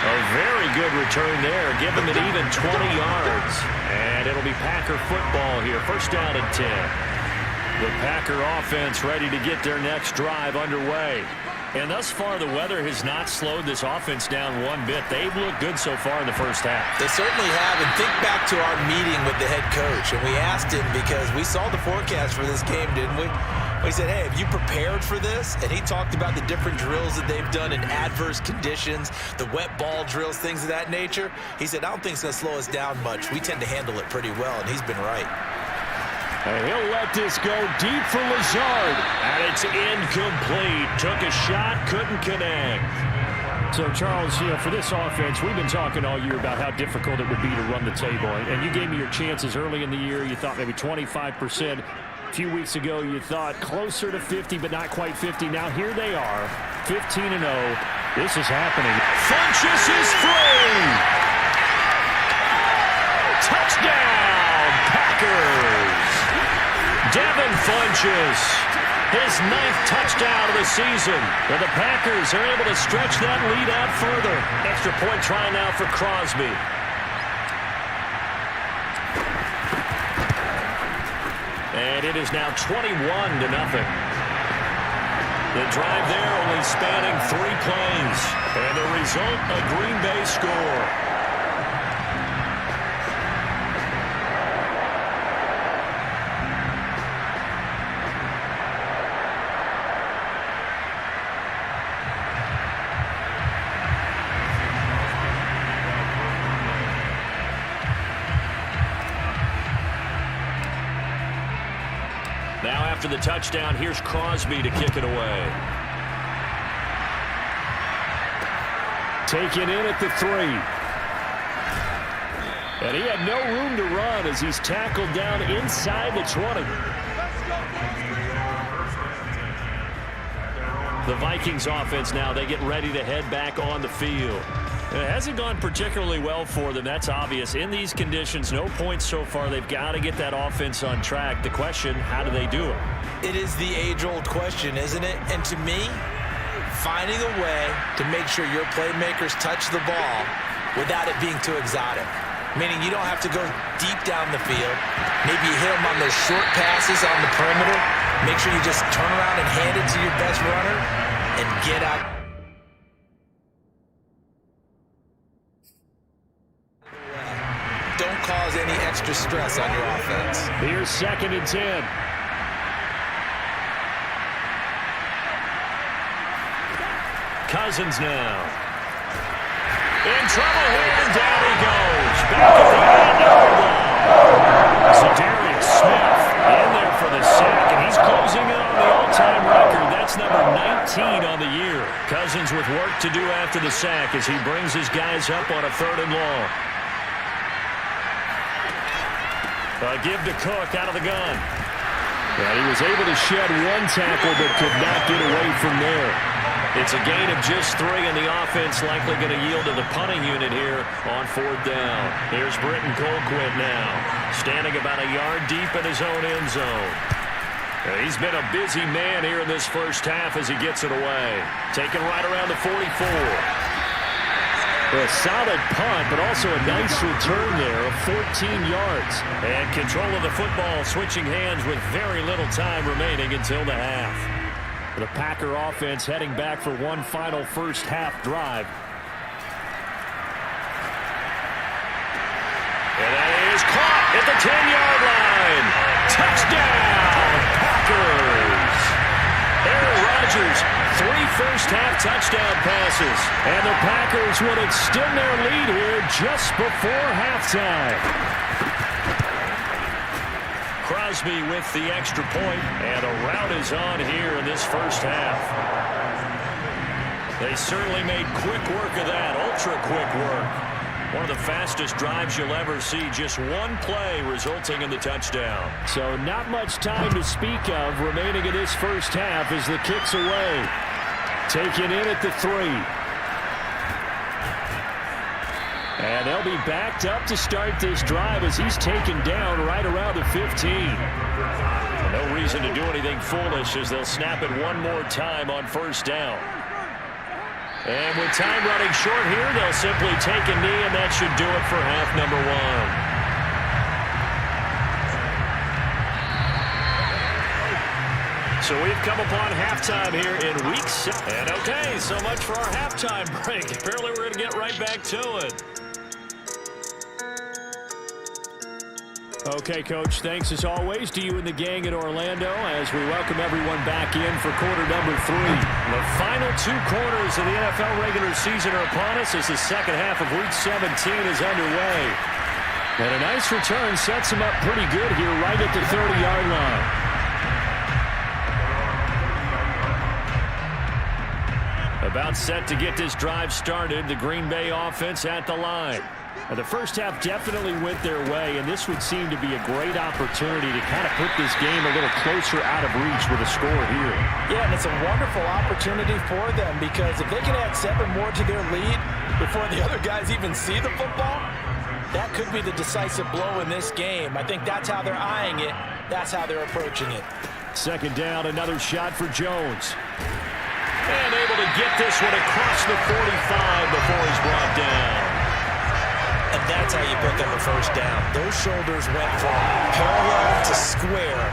A very good return there, giving it even 20 yards. And it'll be Packer football here. 1st down and 10. The Packer offense ready to get their next drive underway. And thus far, the weather has not slowed this offense down one bit. They've looked good so far in the first half. They certainly have. And think back to our meeting with the head coach. And we asked him, because we saw the forecast for this game, didn't we? We said, hey, have you prepared for this? And he talked about the different drills that they've done in adverse conditions, the wet ball drills, things of that nature. He said, I don't think it's going to slow us down much. We tend to handle it pretty well, and he's been right. And he'll let this go deep for Lazard. And it's incomplete. Took a shot, couldn't connect. So, Charles, for this offense, we've been talking all year about how difficult it would be to run the table. And you gave me your chances early in the year. You thought maybe 25%. A few weeks ago, you thought closer to 50, but not quite 50. Now, here they are, 15-0. This is happening. Funchess is free. Touchdown. Packers. Devin Funchess, his 9th touchdown of the season. And the Packers are able to stretch that lead out further. Extra point try now for Crosby. And it is now 21-0. The drive there only spanning 3 plays. And the result, a Green Bay score. Now after the touchdown, here's Crosby to kick it away. Taken in at the 3. And he had no room to run as he's tackled down inside the 20. The Vikings offense now, they get ready to head back on the field. It hasn't gone particularly well for them. That's obvious. In these conditions, no points so far. They've got to get that offense on track. The question, how do they do it? It is the age-old question, isn't it? And to me, finding a way to make sure your playmakers touch the ball without it being too exotic. Meaning you don't have to go deep down the field. Maybe you hit them on those short passes on the perimeter. Make sure you just turn around and hand it to your best runner and get out. Don't cause any extra stress on your offense. Here's 2nd and 10. Cousins now. In trouble here, and down he goes. Back at the 8-yard line. Zadarius Smith in there for the sack, and he's closing in on the all-time record. That's number 19 on the year. Cousins with work to do after the sack as he brings his guys up on a 3rd and long. Give to Cook out of the gun. And he was able to shed 1 tackle but could not get away from there. It's a gain of just 3, and the offense likely going to yield to the punting unit here on 4th down. Here's Britton Colquitt now, standing about a yard deep in his own end zone. He's been a busy man here in this first half as he gets it away. Taken right around the 44. A solid punt, but also a nice return there of 14 yards. And control of the football switching hands with very little time remaining until the half. The Packer offense heading back for one final first half drive. And that is caught at the 10-yard line. Touchdown, Packers. Aaron Rodgers, 3 first-half touchdown passes. And the Packers would extend their lead here just before halftime. Crosby with the extra point, and a rout is on here in this first half. They certainly made quick work of that, ultra-quick work. One of the fastest drives you'll ever see, just 1 play resulting in the touchdown. So not much time to speak of remaining in this first half as the kick's away. Taken in at the 3. And they'll be backed up to start this drive as he's taken down right around the 15. No reason to do anything foolish as they'll snap it one more time on 1st down. And with time running short here, they'll simply take a knee, and that should do it for half number 1. So we've come upon halftime here in week 6. And okay, so much for our halftime break. Apparently we're going to get right back to it. Okay, Coach, thanks as always to you and the gang in Orlando as we welcome everyone back in for quarter number 3. The final 2 quarters of the NFL regular season are upon us as the second half of week 17 is underway. And a nice return sets him up pretty good here right at the 30-yard line. About set to get this drive started, the Green Bay offense at the line. And the first half definitely went their way, and this would seem to be a great opportunity to kind of put this game a little closer out of reach with a score here. Yeah, and it's a wonderful opportunity for them because if they can add 7 more to their lead before the other guys even see the football, That could be the decisive blow in this game. I think that's how they're eyeing it. That's how they're approaching it. Second down, another shot for Jones. And able to get this one across the 45 before he's brought down. And that's how you pick up a first down. Those shoulders went from parallel to square,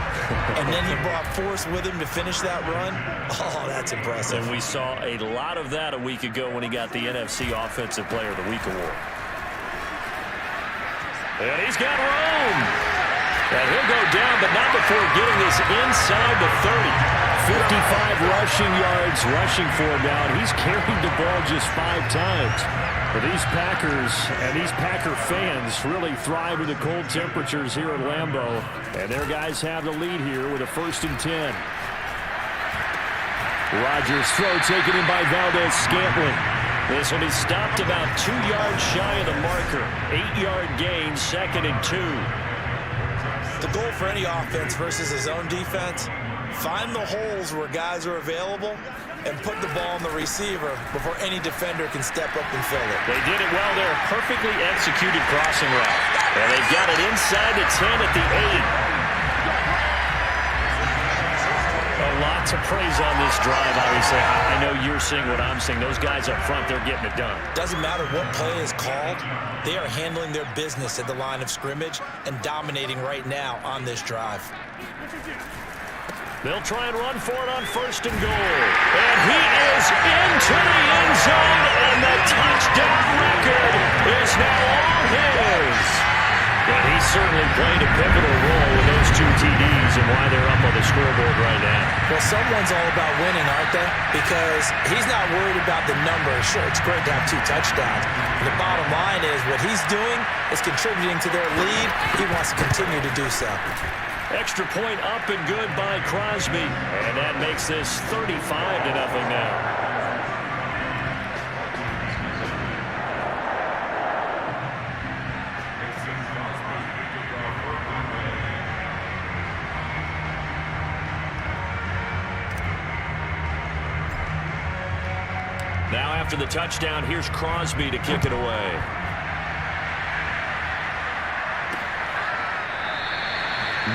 and then he brought force with him to finish that run. Oh, that's impressive. And we saw a lot of that a week ago when he got the NFC Offensive Player of the Week award. And he's got room. And he'll go down, but not before getting this inside the 30. 55 rushing yards rushing for him now. And he's carried the ball just 5 times. But these Packers and these Packer fans really thrive in the cold temperatures here at Lambeau. And their guys have the lead here with a 1st and 10. Rodgers' throw taken in by Valdez-Scantling. This will be stopped about 2 yards shy of the marker. 8-yard gain, 2nd and 2. The goal for any offense versus his own defense, find the holes where guys are available and put the ball on the receiver before any defender can step up and fill it. They did it well there. Perfectly executed crossing route. And they've got it inside the 10 at the 8. A lot to praise on this drive, obviously. I know you're seeing what I'm seeing. Those guys up front, they're getting it done. Doesn't matter what play is called. They are handling their business at the line of scrimmage and dominating right now on this drive. They'll try and run for it on 1st and goal. And he is into the end zone, and the touchdown record is now all his. And he's certainly played a pivotal role with those 2 TDs and why they're up on the scoreboard right now. Well, someone's all about winning, aren't they? Because he's not worried about the numbers. Sure, it's great to have 2 touchdowns. But the bottom line is what he's doing is contributing to their lead. He wants to continue to do so. Extra point up and good by Crosby. And that makes this 35-0 now. Now after the touchdown, here's Crosby to kick it away.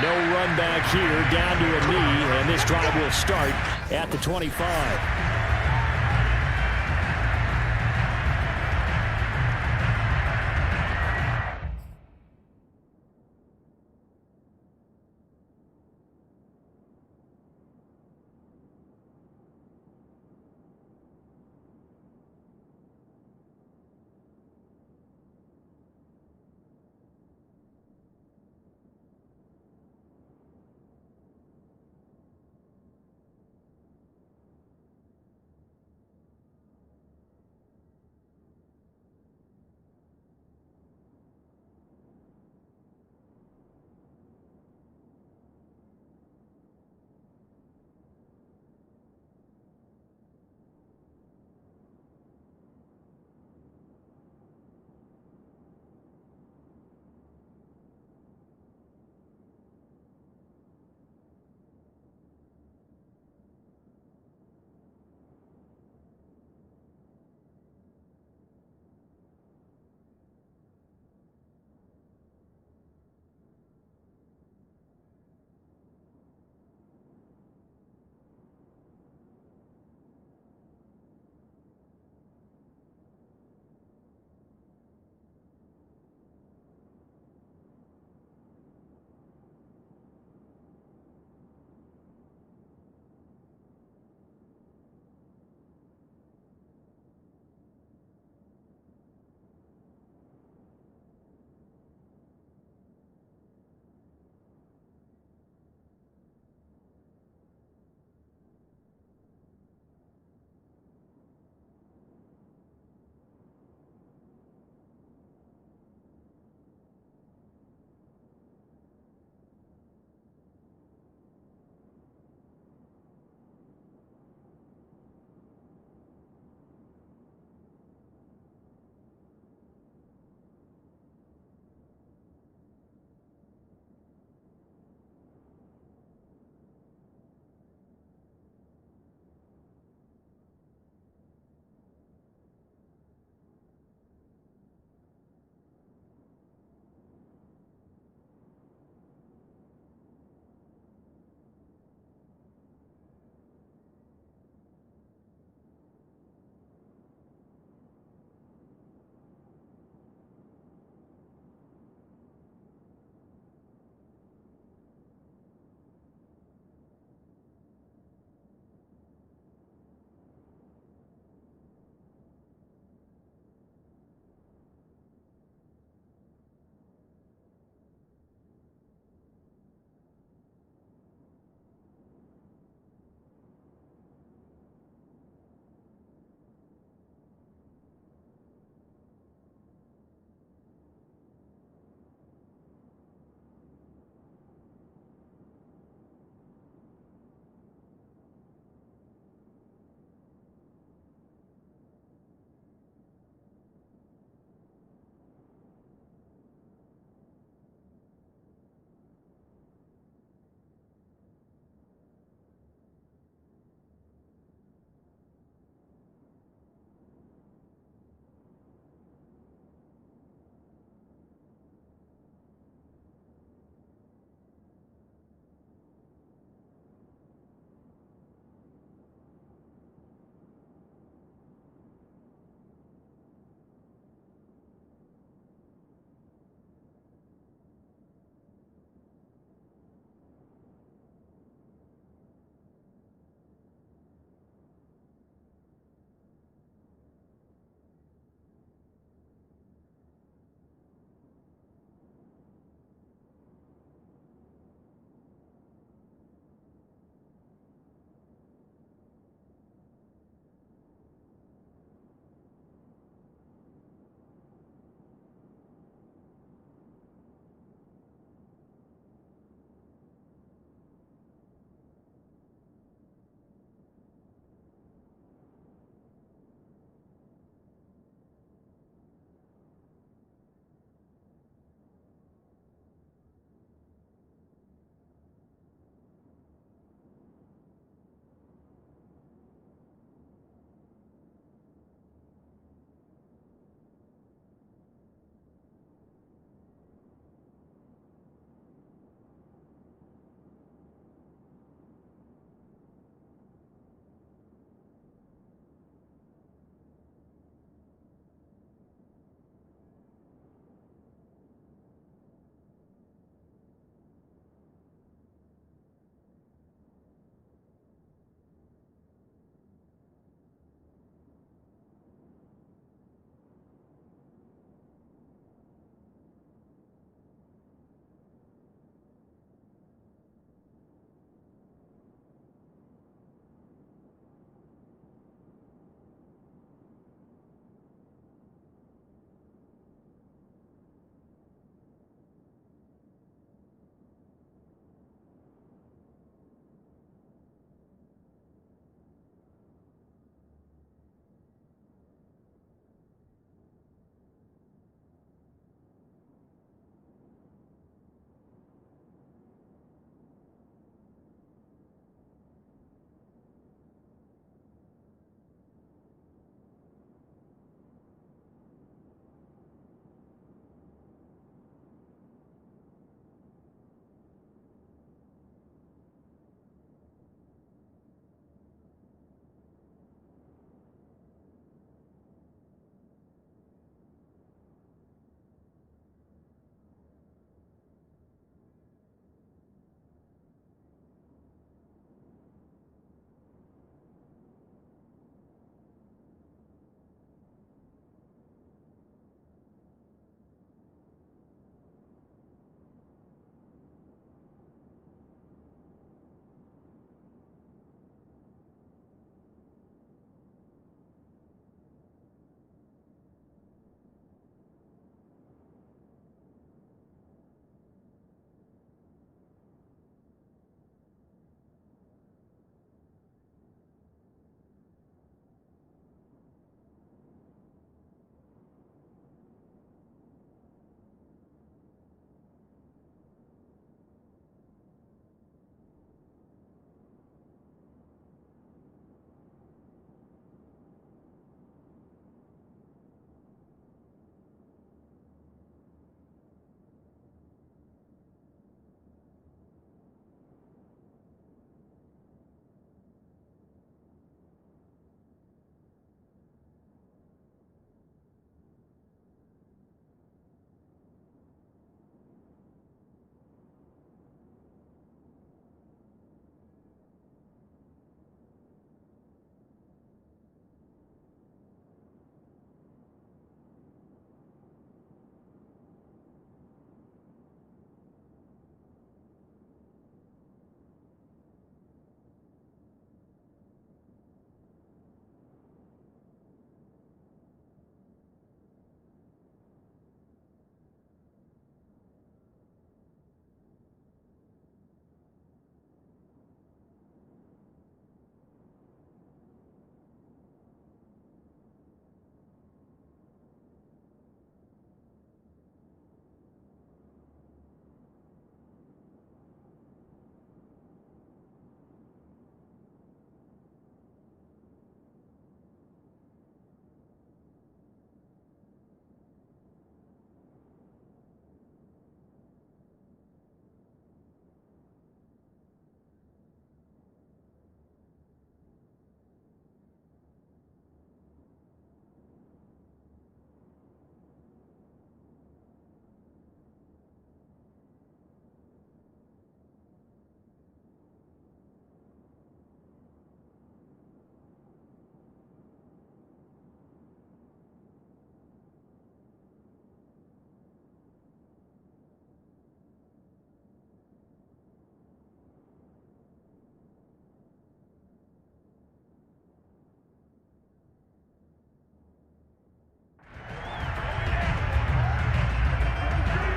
No run back here, down to a knee, and this drive will start at the 25.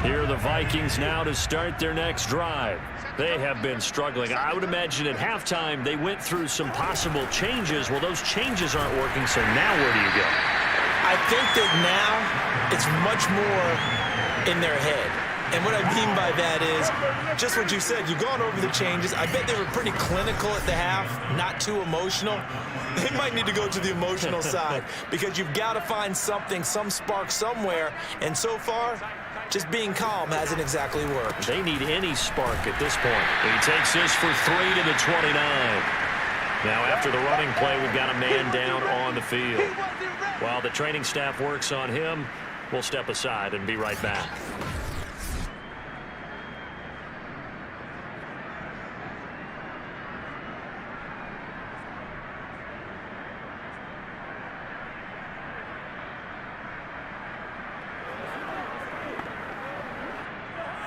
Here are the Vikings now to start their next drive. They have been struggling. I would imagine at halftime they went through some possible changes. Well, those changes aren't working, so now where do you go? I think that now it's much more in their head. And what I mean by that is just what you said. You've gone over the changes. I bet they were pretty clinical at the half, not too emotional. They might need to go to the emotional side because you've got to find something, some spark somewhere. And so far, just being calm hasn't exactly worked. They need any spark at this point. He takes this for 3 to the 29. Now after the running play, we've got a man down on the field. While the training staff works on him, we'll step aside and be right back.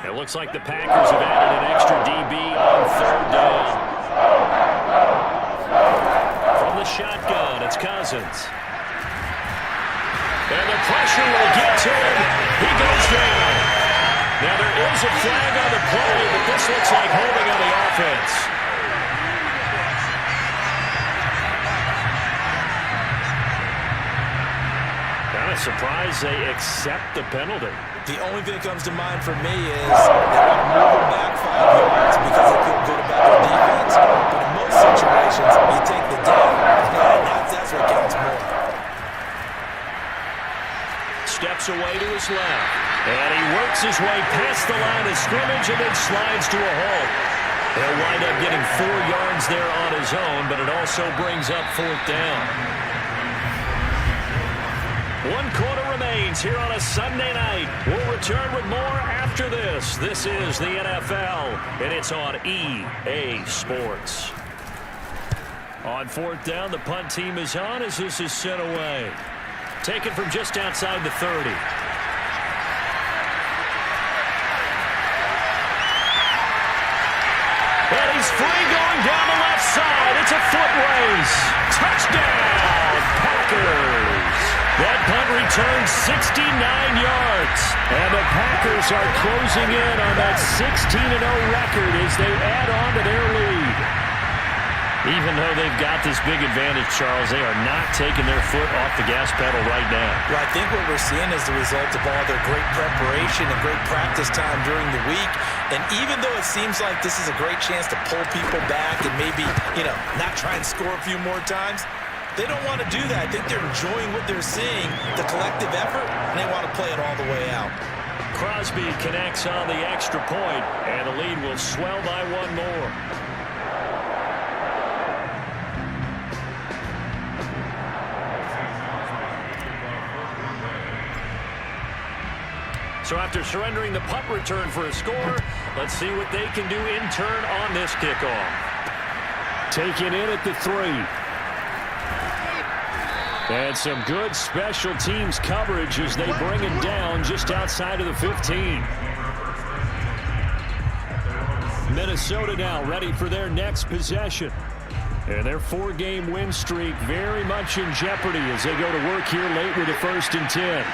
It looks like the Packers have added an extra DB on 3rd down. From the shotgun, it's Cousins. And the pressure will get to him. He goes down. Now there is a flag on the play, but this looks like holding on the offense. Kind of surprised they accept the penalty. The only thing that comes to mind for me is they want to move them back 5 yards because they feel good about their defense. But in most situations, you take the down. That's what counts more. Steps away to his left. And he works his way past the line of scrimmage and then slides to a halt. He'll wind up getting 4 yards there on his own, but it also brings up 4th down. 1 quarter remains here on a Sunday night. We'll return with more after this. This is the NFL, and it's on EA Sports. On 4th down, the punt team is on as this is sent away. Taken from just outside the 30. And he's free going down the left side. It's a foot race. Touchdown, Packers. That punt returns 69 yards. And the Packers are closing in on that 16-0 record as they add on to their lead. Even though they've got this big advantage, Charles, they are not taking their foot off the gas pedal right now. Well, I think what we're seeing is the result of all their great preparation and great practice time during the week. And even though it seems like this is a great chance to pull people back and maybe, not try and score a few more times, they don't want to do that. I think they're enjoying what they're seeing, the collective effort, and they want to play it all the way out. Crosby connects on the extra point, and the lead will swell by 1 more. So after surrendering the punt return for a score, let's see what they can do in turn on this kickoff. Taken in at the 3. And some good special teams coverage as they bring him down just outside of the 15. Minnesota now ready for their next possession. And their 4-game win streak very much in jeopardy as they go to work here late with a 1st and 10.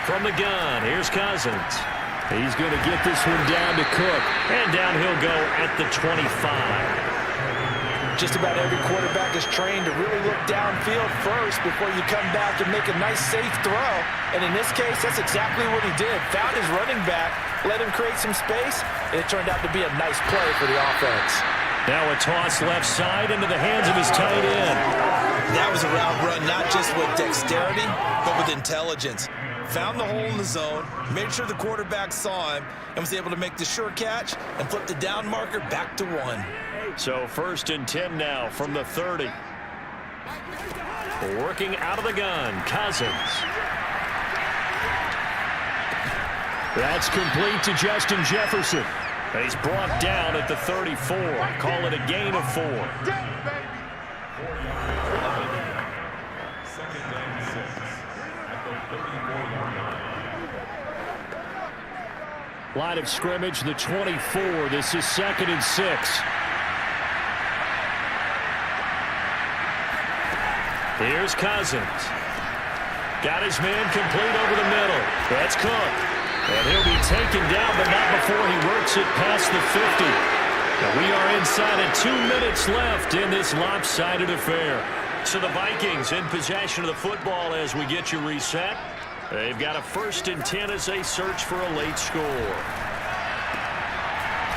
From the gun, here's Cousins. He's going to get this one down to Cook. And down he'll go at the 25. Just about every quarterback is trained to really look downfield first before you come back and make a nice, safe throw. And in this case, that's exactly what he did. Found his running back, let him create some space, and it turned out to be a nice play for the offense. Now a toss left side into the hands of his tight end. That was a route run, not just with dexterity, but with intelligence. Found the hole in the zone, made sure the quarterback saw him, and was able to make the sure catch and flip the down marker back to 1. So 1st and 10 now from the 30. Working out of the gun, Cousins. That's complete to Justin Jefferson. And he's brought down at the 34. Call it a gain of 4. Line of scrimmage, the 24. This is 2nd and 6. Here's Cousins. Got his man complete over the middle. That's Cook. And he'll be taken down, but not before he works it past the 50. And we are inside of 2 minutes left in this lopsided affair. So the Vikings in possession of the football as we get you reset. They've got a 1st and 10 as they search for a late score.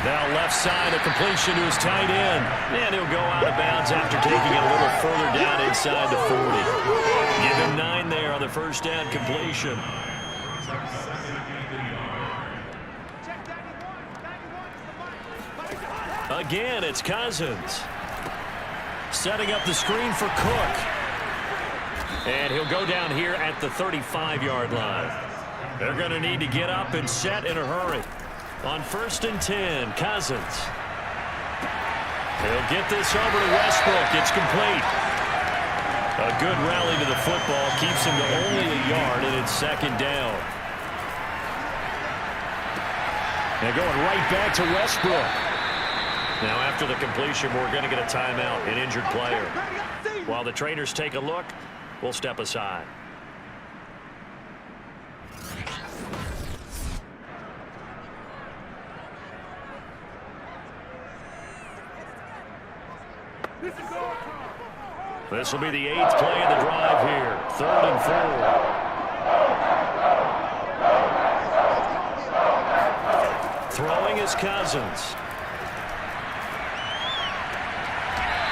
Now left side, a completion to his tight end. And he'll go out of bounds after taking it a little further down inside the 40. Give him 9 there on the first down completion. Again, it's Cousins. Setting up the screen for Cook. And he'll go down here at the 35-yard line. They're going to need to get up and set in a hurry. On 1st and 10, Cousins. He'll get this over to Westbrook. It's complete. A good rally to the football keeps him to only a yard, and it's 2nd down. They're going right back to Westbrook. Now after the completion, we're going to get a timeout, an injured player. While the trainers take a look, we'll step aside. This will be the 8th play of the drive here. 3rd and 4. Throwing is Cousins.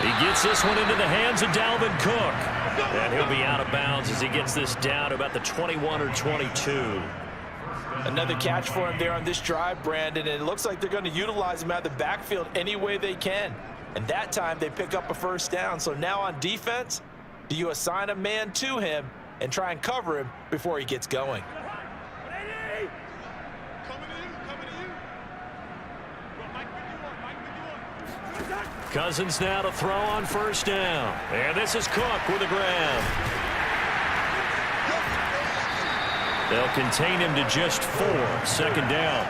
He gets this one into the hands of Dalvin Cook. And he'll be out of bounds as he gets this down to about the 21 or 22. Another catch for him there on this drive, Brandon, and it looks like they're going to utilize him out of the backfield any way they can. And that time they pick up a 1st down. So now on defense, do you assign a man to him and try and cover him before he gets going? Cousins now to throw on 1st down. And this is Cook with a grab. They'll contain him to just 4. 2nd down.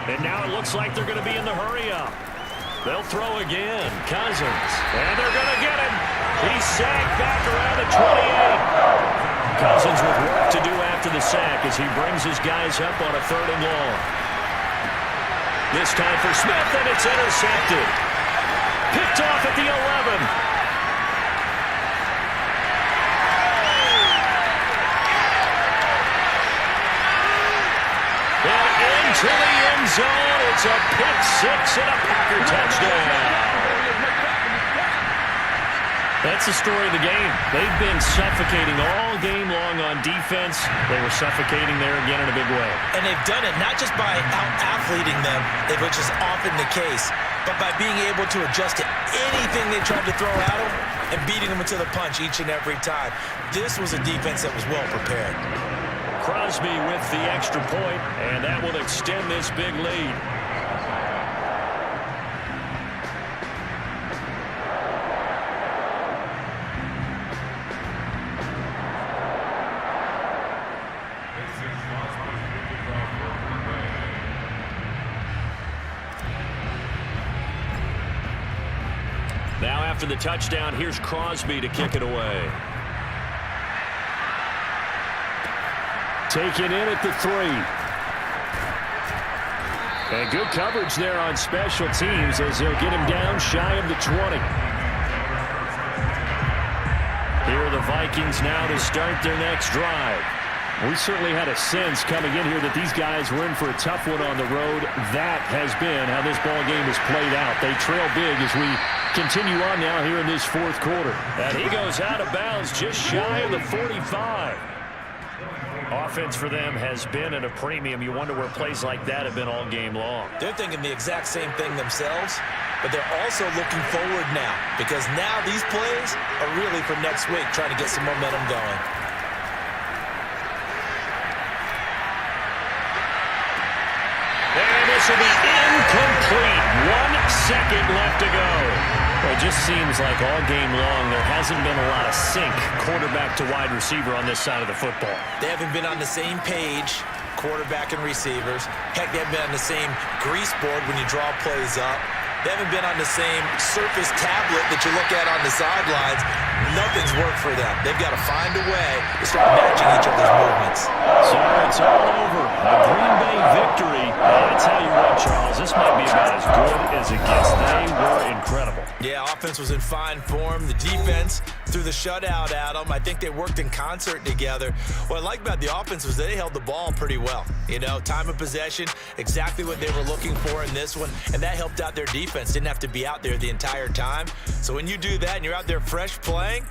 And now it looks like they're going to be in the hurry-up. They'll throw again. Cousins. And they're going to get him. He's sacked back around the 28. Cousins with work to do after the sack as he brings his guys up on a 3rd and long. This time for Smith, and it's intercepted. Picked off at the 11. And into the end zone. It's a pick 6 and a Packer touchdown. That's the story of the game. They've been suffocating all game long on defense. They were suffocating there again in a big way. And they've done it not just by out-athleting them, which is often the case, but by being able to adjust to anything they tried to throw at them and beating them into the punch each and every time. This was a defense that was well prepared. Crosby with the extra point, and that will extend this big lead. Now after the touchdown, here's Crosby to kick it away. Taken in at the 3. And good coverage there on special teams as they'll get him down shy of the 20. Here are the Vikings now to start their next drive. We certainly had a sense coming in here that these guys were in for a tough one on the road. That has been how this ball game has played out. They trail big as we continue on now here in this 4th quarter. And he goes out of bounds just shy of the 45. Offense for them has been at a premium. You wonder where plays like that have been all game long. They're thinking the exact same thing themselves, but they're also looking forward now because now these plays are really for next week, trying to get some momentum going. And this will be incomplete. 1 second left to go. Well, it just seems like all game long there hasn't been a lot of sync quarterback to wide receiver on this side of the football. They haven't been on the same page, quarterback and receivers. Heck, they haven't been on the same grease board when you draw plays up. They haven't been on the same surface tablet that you look at on the sidelines. Nothing's worked for them. They've got to find a way to start matching each other's movements. So it's all over. A Green Bay victory. I tell you what, Charles, this might be about as good as it gets. They were incredible. Yeah, offense was in fine form. The defense threw the shutout at them. I think they worked in concert together. What I like about the offense was they held the ball pretty well. You know, time of possession, exactly what they were looking for in this one, and that helped out their defense. Didn't have to be out there the entire time. So when you do that and you're out there fresh playing,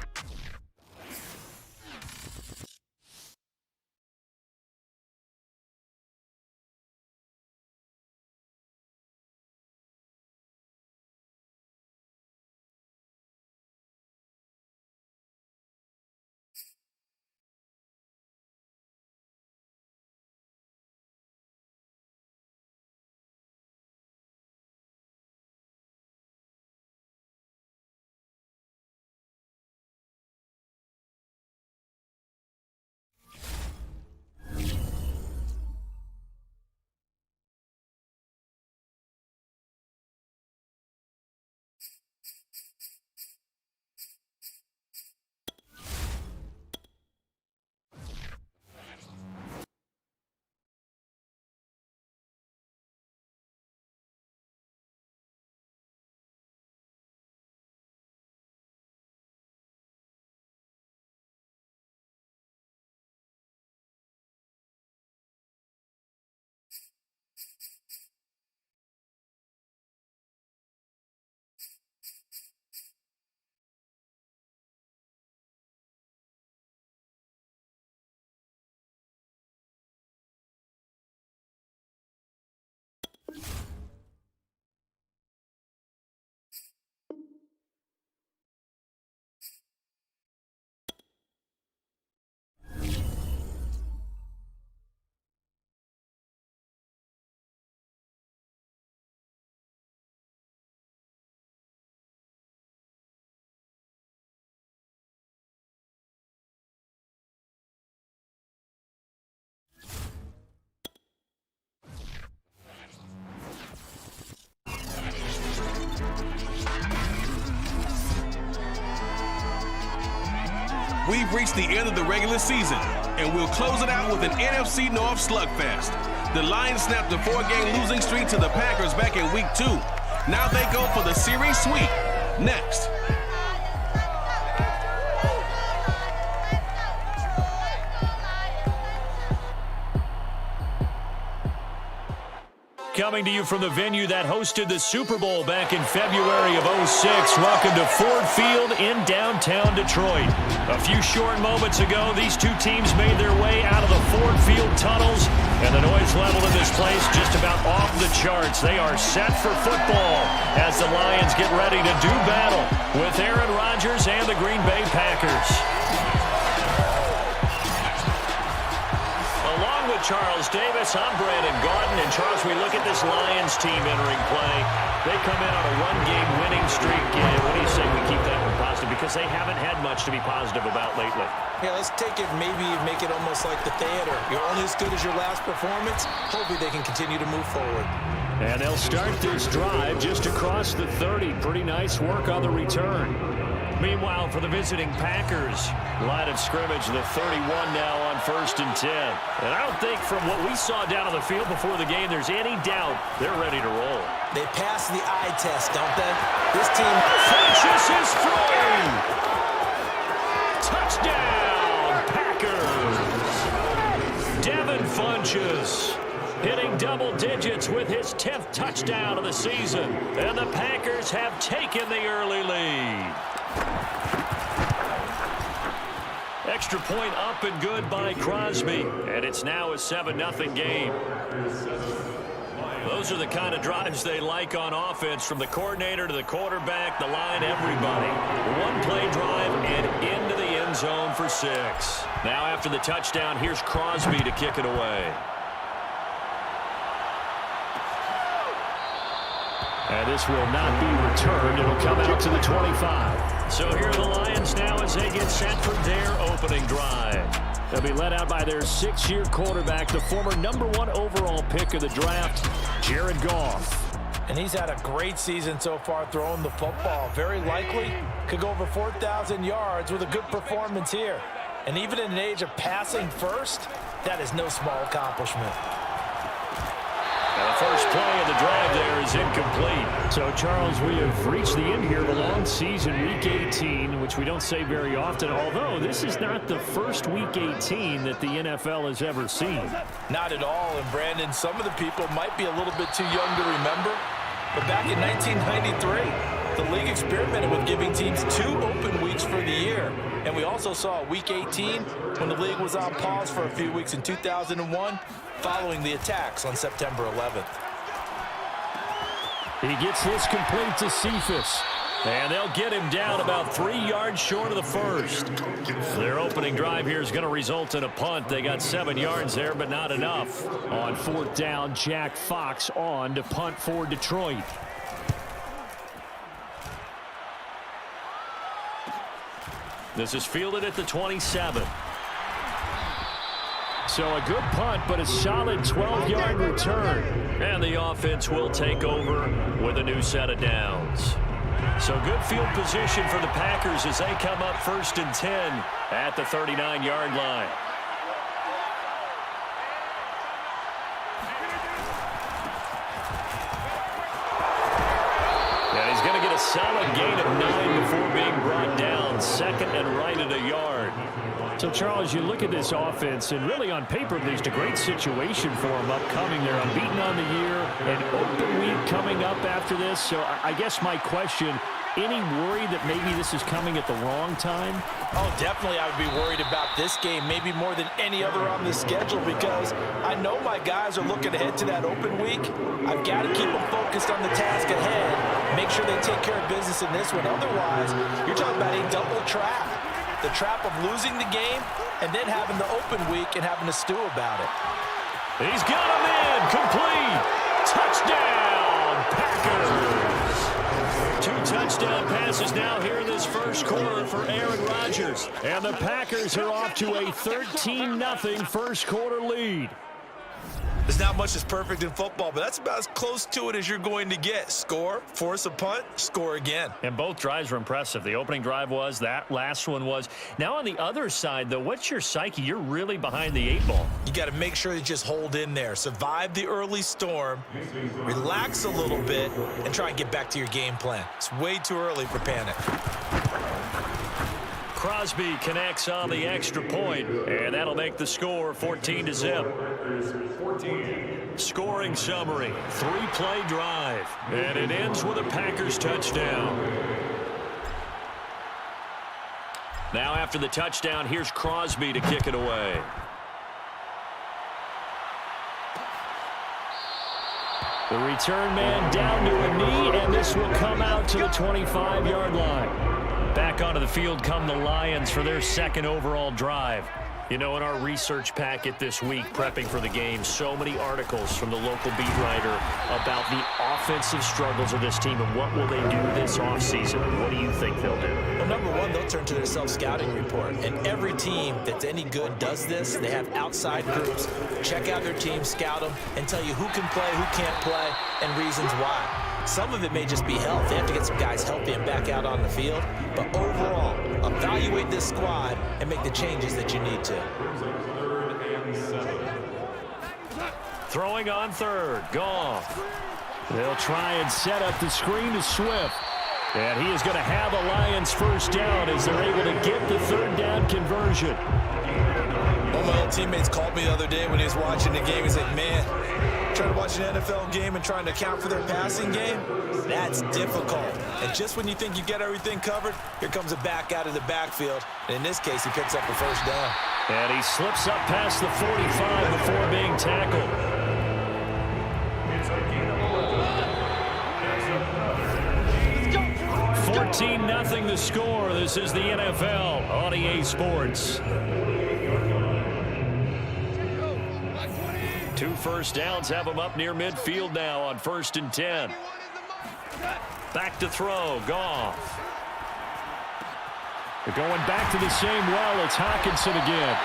We've reached the end of the regular season, and we'll close it out with an NFC North slugfest. The Lions snapped a 4-game losing streak to the Packers back in Week 2. Now they go for the series sweep. Next. Coming to you from the venue that hosted the Super Bowl back in February of '06. Welcome to Ford Field in downtown Detroit. A few short moments ago, these two teams made their way out of the Ford Field tunnels, and the noise level in this place just about off the charts. They are set for football as the Lions get ready to do battle with Aaron Rodgers and the Green Bay Packers. Along with Charles Davis, I'm Brandon Gaudin. And Charles, we look at this Lions team entering play. They come in on a one-game winning streak. And what do you say we keep that one positive? Because they haven't had much to be positive about lately. yeah, let's take it, maybe make it almost like the theater. You're only as good as your last performance. Hopefully they can continue to move forward. And they'll start this drive just across the 30. Pretty nice work on the return. Meanwhile, for the visiting Packers, line of scrimmage, the 31 now on 1st and 10. And I don't think from what we saw down on the field before the game, there's any doubt they're ready to roll. They pass the eye test, don't they? This team... Funchess is throwing! Touchdown, Packers! Devin Funchess hitting double digits with his 10th touchdown of the season. And the Packers have taken the early lead. Extra point up and good by Crosby. And it's now a 7-0 game. Those are the kind of drives they like on offense, from the coordinator to the quarterback, the line, everybody. One-play drive and into the end zone for 6. Now after the touchdown, here's Crosby to kick it away. And this will not be returned. It'll come out to the 25. So here are the Lions now as they get set for their opening drive. They'll be led out by their 6-year quarterback, the former #1 overall pick of the draft, Jared Goff. And he's had a great season so far throwing the football. Very likely could go over 4,000 yards with a good performance here. And even in an age of passing first, that is no small accomplishment. And the first play of the drive there is incomplete. So, Charles, we have reached the end here of a long season, Week 18, which we don't say very often, although this is not the first Week 18 that the NFL has ever seen. Not at all. And, Brandon, some of the people might be a little bit too young to remember, but back in 1993, the league experimented with giving teams 2 open weeks for the year. And we also saw Week 18 when the league was on pause for a few weeks in 2001 following the attacks on September 11th. He gets this complete to Cephas. And they'll get him down about 3 yards short of the first. Their opening drive here is going to result in a punt. They got 7 yards there, but not enough. On 4th down, Jack Fox on to punt for Detroit. This is fielded at the 27. So a good punt, but a solid 12-yard return. And the offense will take over with a new set of downs. So good field position for the Packers as they come up 1st and 10 at the 39-yard line. And he's going to get a solid gain of 9 before being brought down. 2nd and right at a yard. So, Charles, you look at this offense, and really on paper, there's a great situation for them upcoming. They're unbeaten on the year, an open week coming up after this. So I guess my question, any worry that maybe this is coming at the wrong time? Oh, definitely I would be worried about this game, maybe more than any other on the schedule, because I know my guys are looking ahead to that open week. I've got to keep them focused on the task ahead, make sure they take care of business in this one. Otherwise, you're talking about a double trap. The trap of losing the game and then having the open week and having to stew about it. He's got him in. Complete. Touchdown, Packers. 2 touchdown passes now here in this first quarter for Aaron Rodgers. And the Packers are off to a 13-0 first quarter lead. There's not much that's perfect in football, but that's about as close to it as you're going to get. Score, force a punt, score again. And both drives were impressive. The opening drive was, that last one was. Now on the other side, though, what's your psyche? You're really behind the 8 ball. You got to make sure you just hold in there. Survive the early storm, relax a little bit, and try and get back to your game plan. It's way too early for panic. Crosby connects on the extra point, and that'll make the score 14-0. Scoring summary, 3-play drive, and it ends with a Packers touchdown. Now after the touchdown, here's Crosby to kick it away. The return man down to a knee, and this will come out to the 25-yard line. Back onto the field come the Lions for their 2nd overall drive. You know, in our research packet this week, prepping for the game, so many articles from the local beat writer about the offensive struggles of this team and what will they do this offseason. What do you think they'll do? Well, number one, they'll turn to their self-scouting report. And every team that's any good does this. They have outside groups. Check out their team, scout them, and tell you who can play, who can't play, and reasons why. Some of it may just be health. They have to get some guys healthy and back out on the field. But overall, evaluate this squad and make the changes that you need to. Throwing on 3rd, Goff. They'll try and set up the screen to Swift. And he is going to have a Lions first down as they're able to get the 3rd down conversion. One of my old teammates called me the other day when he was watching the game. He's like, man, trying to watch an NFL game and trying to account for their passing game, that's difficult. And just when you think you get everything covered, here comes a back out of the backfield. And in this case, he picks up a first down. And he slips up past the 45 before being tackled. Let's go. 14-0 the score. This is the NFL on EA Sports. 2 first downs have them up near midfield now on 1st and 10. Back to throw, Goff. They're going back to the same well. It's Hockenson again.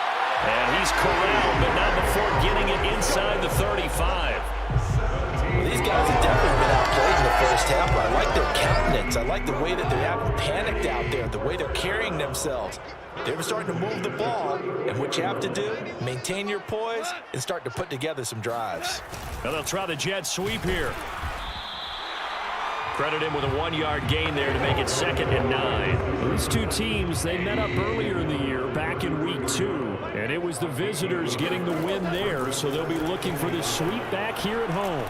And he's corralled, but not before getting it inside the 35. Well, these guys have definitely been outplayed first half, but I like their countenance. I like the way that they're acting panicked out there, the way they're carrying themselves. They're starting to move the ball, and what you have to do, maintain your poise and start to put together some drives. Now they'll try the jet sweep here. Credit him with a 1-yard gain there to make it 2nd and 9. These two teams, they met up earlier in the year, back in week 2, and it was the visitors getting the win there, so they'll be looking for the sweep back here at home.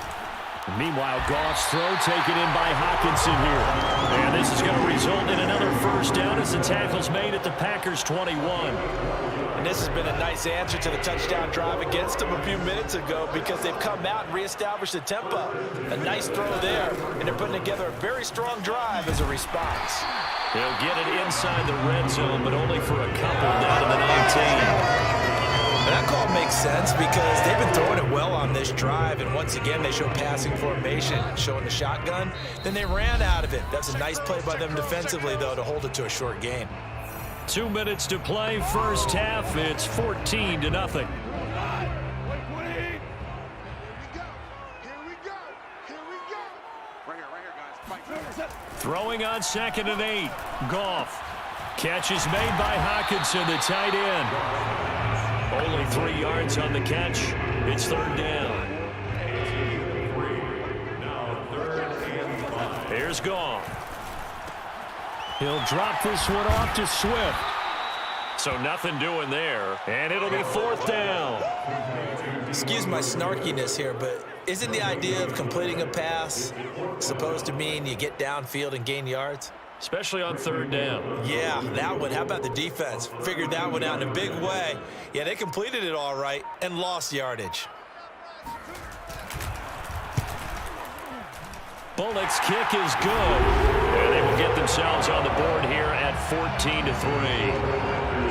Meanwhile, Goff's throw taken in by Hockenson here. And this is going to result in another first down as the tackle's made at the Packers 21. And this has been a nice answer to the touchdown drive against them a few minutes ago because they've come out and reestablished the tempo. A nice throw there, and they're putting together a very strong drive as a response. They'll get it inside the red zone, but only for a couple down to the 19. That call makes sense because they've been throwing it well on this drive, and once again they show passing formation, showing the shotgun. Then they ran out of it. That's a nice play by them defensively, though, to hold it to a short gain. 2 minutes to play, first half. It's 14-0. Throwing on 2nd and 8. Goff. Catch is made by Hockenson, the tight end. Only 3 yards on the catch. It's 3rd down. Here's Goff. He'll drop this one off to Swift. So nothing doing there. And it'll be 4th down. Excuse my snarkiness here, but isn't the idea of completing a pass supposed to mean you get downfield and gain yards? Especially on 3rd down. Yeah, that one. How about the defense? Figured that one out in a big way. Yeah, they completed it all right and lost yardage. Bullock's kick is good. And they will get themselves on the board here at 14-3.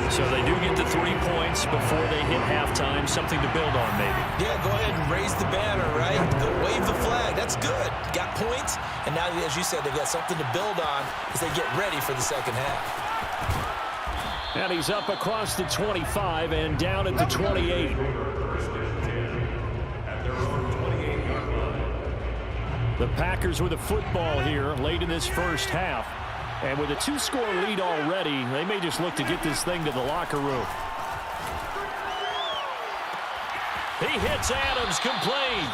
So they do get the 3 points before they hit halftime. Something to build on, maybe. Yeah, go ahead and raise the banner, right? Go wave the flag. That's good. Got points, and now, as you said, they've got something to build on as they get ready for the second half. And he's up across the 25 and down at the 28. The Packers with a football here late in this first half. And with a 2-score lead already, they may just look to get this thing to the locker room. He hits Adams, complete.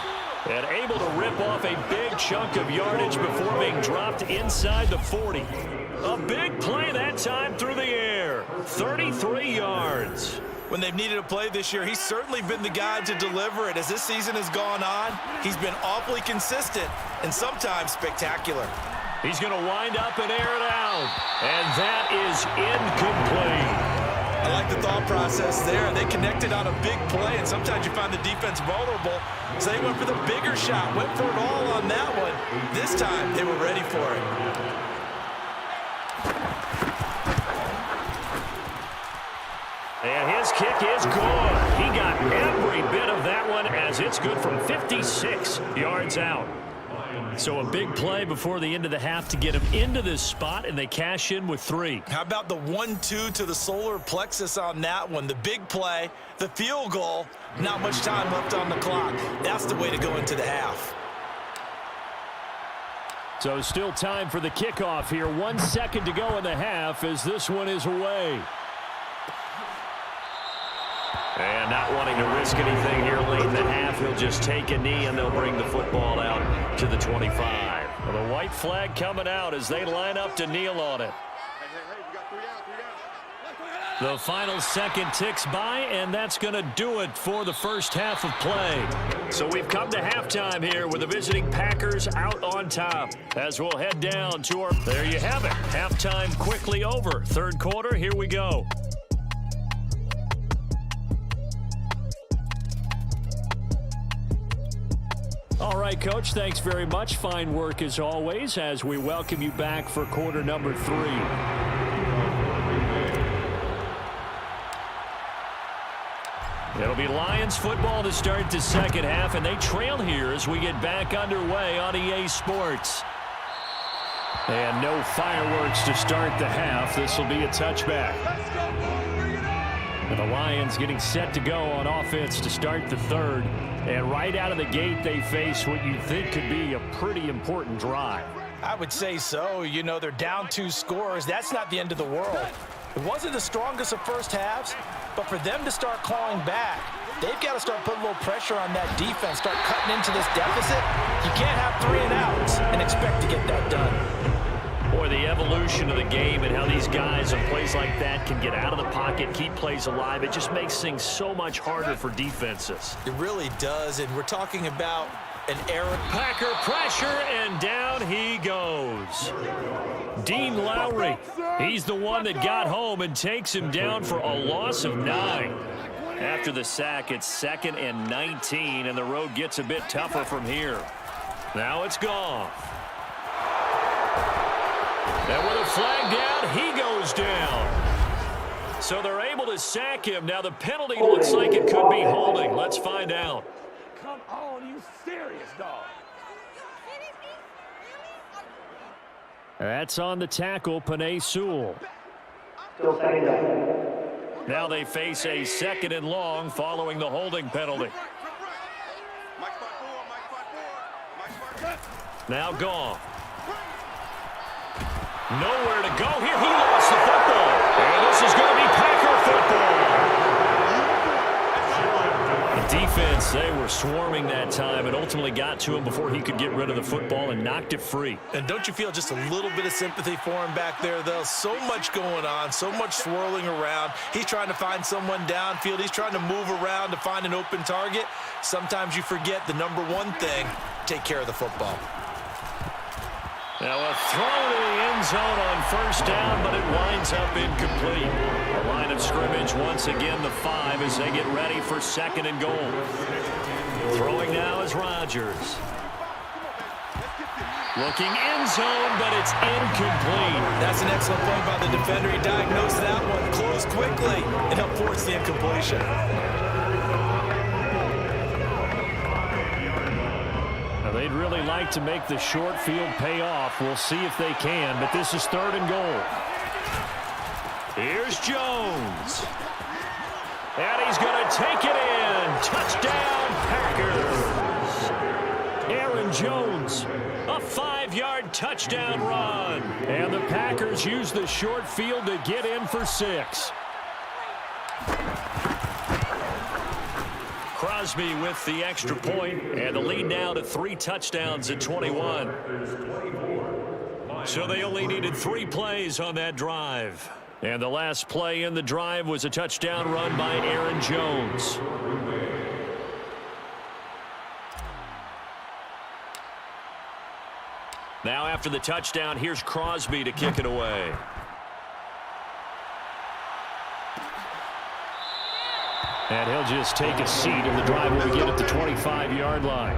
And able to rip off a big chunk of yardage before being dropped inside the 40. A big play that time through the air. 33 yards. When they've needed a play this year, he's certainly been the guy to deliver it. As this season has gone on, he's been awfully consistent and sometimes spectacular. He's going to wind up and air it out. And that is incomplete. I like the thought process there. They connected on a big play, and sometimes you find the defense vulnerable. So they went for the bigger shot, went for it all on that one. This time, they were ready for it. And his kick is good. He got every bit of that one as it's good from 56 yards out. So a big play before the end of the half to get him into this spot, and they cash in with 3. How about the 1-2 to the solar plexus on that one? The big play, the field goal, not much time left on the clock. That's the way to go into the half. So still time for the kickoff here. 1 second to go in the half as this one is away. And not wanting to risk anything here late in the half, he'll just take a knee and they'll bring the football out to the 25. Well, the white flag coming out as they line up to kneel on it. The final second ticks by, and that's going to do it for the first half of play. So we've come to halftime here with the visiting Packers out on top. As we'll head down to our... There you have it. Halftime quickly over. Third quarter, here we go. All right, Coach, thanks very much. Fine work as always as we welcome you back for quarter number 3. It'll be Lions football to start the second half, and they trail here as we get back underway on EA Sports. And no fireworks to start the half. This will be a touchback. And the Lions getting set to go on offense to start the third. And right out of the gate, they face what you think could be a pretty important drive. I would say so. You know, they're down 2 scores. That's not the end of the world. It wasn't the strongest of first halves, but for them to start clawing back, they've got to start putting a little pressure on that defense, start cutting into this deficit. You can't have 3 and outs and expect to get that done. Boy, the evolution of the game and how these guys on plays like that can get out of the pocket, keep plays alive, it just makes things so much harder for defenses. It really does, and we're talking about an error. Packer pressure, and down he goes. Dean Lowry, he's the one that got home and takes him down for a loss of 9. After the sack, it's 2nd and 19, and the road gets a bit tougher from here. Now it's Goff. And with a flag down, he goes down. So they're able to sack him. Now the penalty looks like it could be holding. Let's find out. Come on, you serious, dog. That's on the tackle, Penei Sewell. Now they face a 2nd and long following the holding penalty. Now Goff. Nowhere to go here. He lost the football. And this is going to be Packer football. The defense, they were swarming that time and ultimately got to him before he could get rid of the football and knocked it free. And don't you feel just a little bit of sympathy for him back there, though? So much going on, so much swirling around. He's trying to find someone downfield. He's trying to move around to find an open target. Sometimes you forget the number one thing, take care of the football. Now a throw to the end zone on first down, but it winds up incomplete. The line of scrimmage once again the 5 as they get ready for 2nd and goal. Throwing now is Rodgers. Looking end zone, but it's incomplete. That's an excellent play by the defender. He diagnosed that one, closed quickly, and helped force the incompletion. They'd really like to make the short field pay off. We'll see if they can, but this is 3rd and goal. Here's Jones. And he's going to take it in. Touchdown, Packers. Aaron Jones, a 5-yard touchdown run. And the Packers use the short field to get in for 6. Crosby with the extra point, and the lead now to 3 touchdowns at 21. So they only needed 3 plays on that drive. And the last play in the drive was a touchdown run by Aaron Jones. Now after the touchdown, here's Crosby to kick it away. And he'll just take a seat, and the drive will begin at the 25-yard line.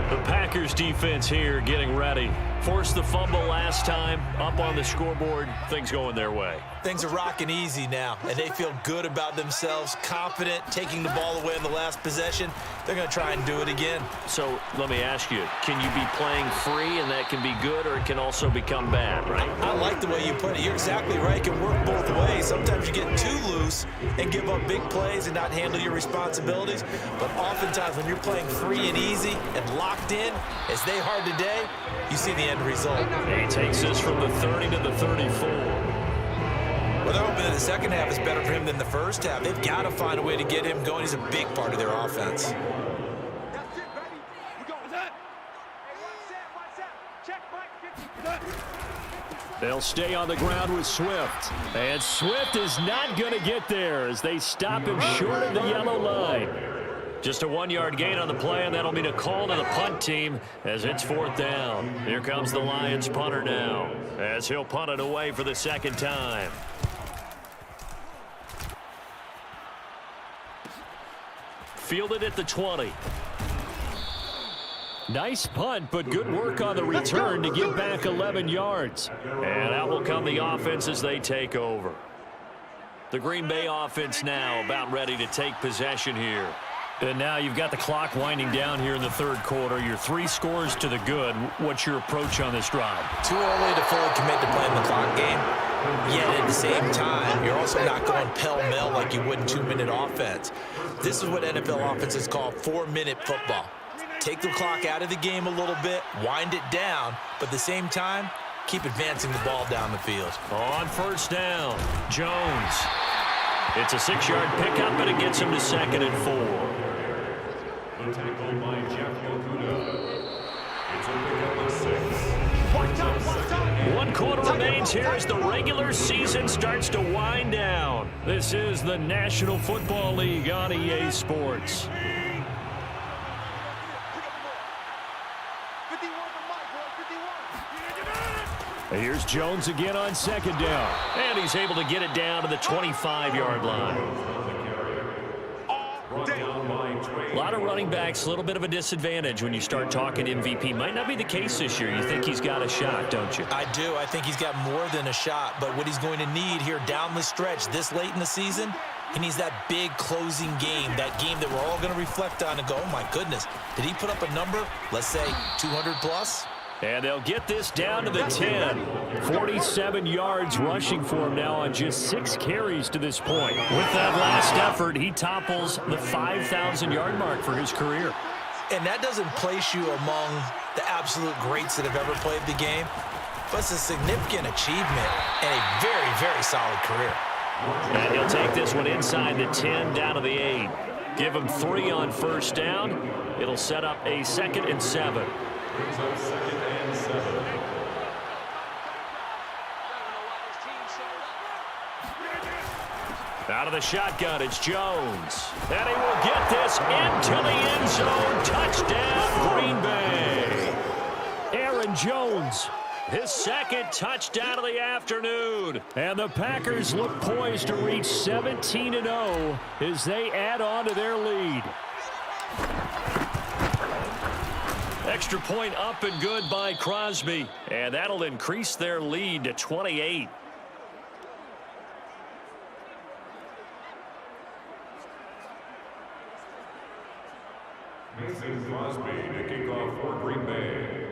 The Packers defense here getting ready. Forced the fumble last time, up on the scoreboard, things going their way. Things are rocking easy now, and they feel good about themselves, confident, taking the ball away in the last possession. They're going to try and do it again. So let me ask you, can you be playing free and that can be good, or it can also become bad, right? I like the way you put it. You're exactly right. It can work both ways. Sometimes you get too loose and give up big plays and not handle your responsibilities. But oftentimes when you're playing free and easy and locked in, as they are today, you see the end result. He takes this from the 30 to the 34. Well, they're hoping that the second half is better for him than the first half. They've got to find a way to get him going. He's a big part of their offense. They'll stay on the ground with Swift. And Swift is not going to get there as they stop him short of the yellow line. Just a 1-yard gain on the play, and that'll mean a call to the punt team as it's 4th down. Here comes the Lions punter now as he'll punt it away for the 2nd time. Fielded at the 20. Nice punt, but good work on the return to get back 11 yards. And out will come the offense as they take over. The Green Bay offense now about ready to take possession here. And now you've got the clock winding down here in the 3rd quarter. You're 3 scores to the good. What's your approach on this drive? Too early to fully commit to playing the clock game. Yet at the same time, you're also not going pell-mell like you would in 2-minute offense. This is what NFL offenses call 4-minute football. Take the clock out of the game a little bit, wind it down, but at the same time, keep advancing the ball down the field. On first down, Jones. It's a 6-yard pickup, and it gets him to 2nd and 4. The tackle by Jeff Okuda. It's a pickup of 6. 1 quarter remains here as the regular season starts to wind down. This is the National Football League on EA Sports. Here's Jones again on 2nd down. And he's able to get it down to the 25-yard line. A lot of running backs, a little bit of a disadvantage when you start talking MVP. Might not be the case this year. You think he's got a shot, don't you? I do. I think he's got more than a shot. But what he's going to need here down the stretch this late in the season, he needs that big closing game, that game that we're all going to reflect on and go, oh, my goodness, did he put up a number, let's say, 200 plus? And they'll get this down to the 10. 47 yards rushing for him now on just 6 carries to this point. With that last effort, he topples the 5,000-yard mark for his career. And that doesn't place you among the absolute greats that have ever played the game, but it's a significant achievement and a very, very solid career. And he'll take this one inside the 10 down to the 8. Give him 3 on first down. It'll set up a 2nd and 7. Brings up 2nd and 7. Out of the shotgun, it's Jones. And he will get this into the end zone. Touchdown, Green Bay. Aaron Jones, his 2nd touchdown of the afternoon. And the Packers look poised to reach 17-0 as they add on to their lead. Extra point up and good by Crosby. And that'll increase their lead to 28. Mason Crosby to kick off for Green Bay.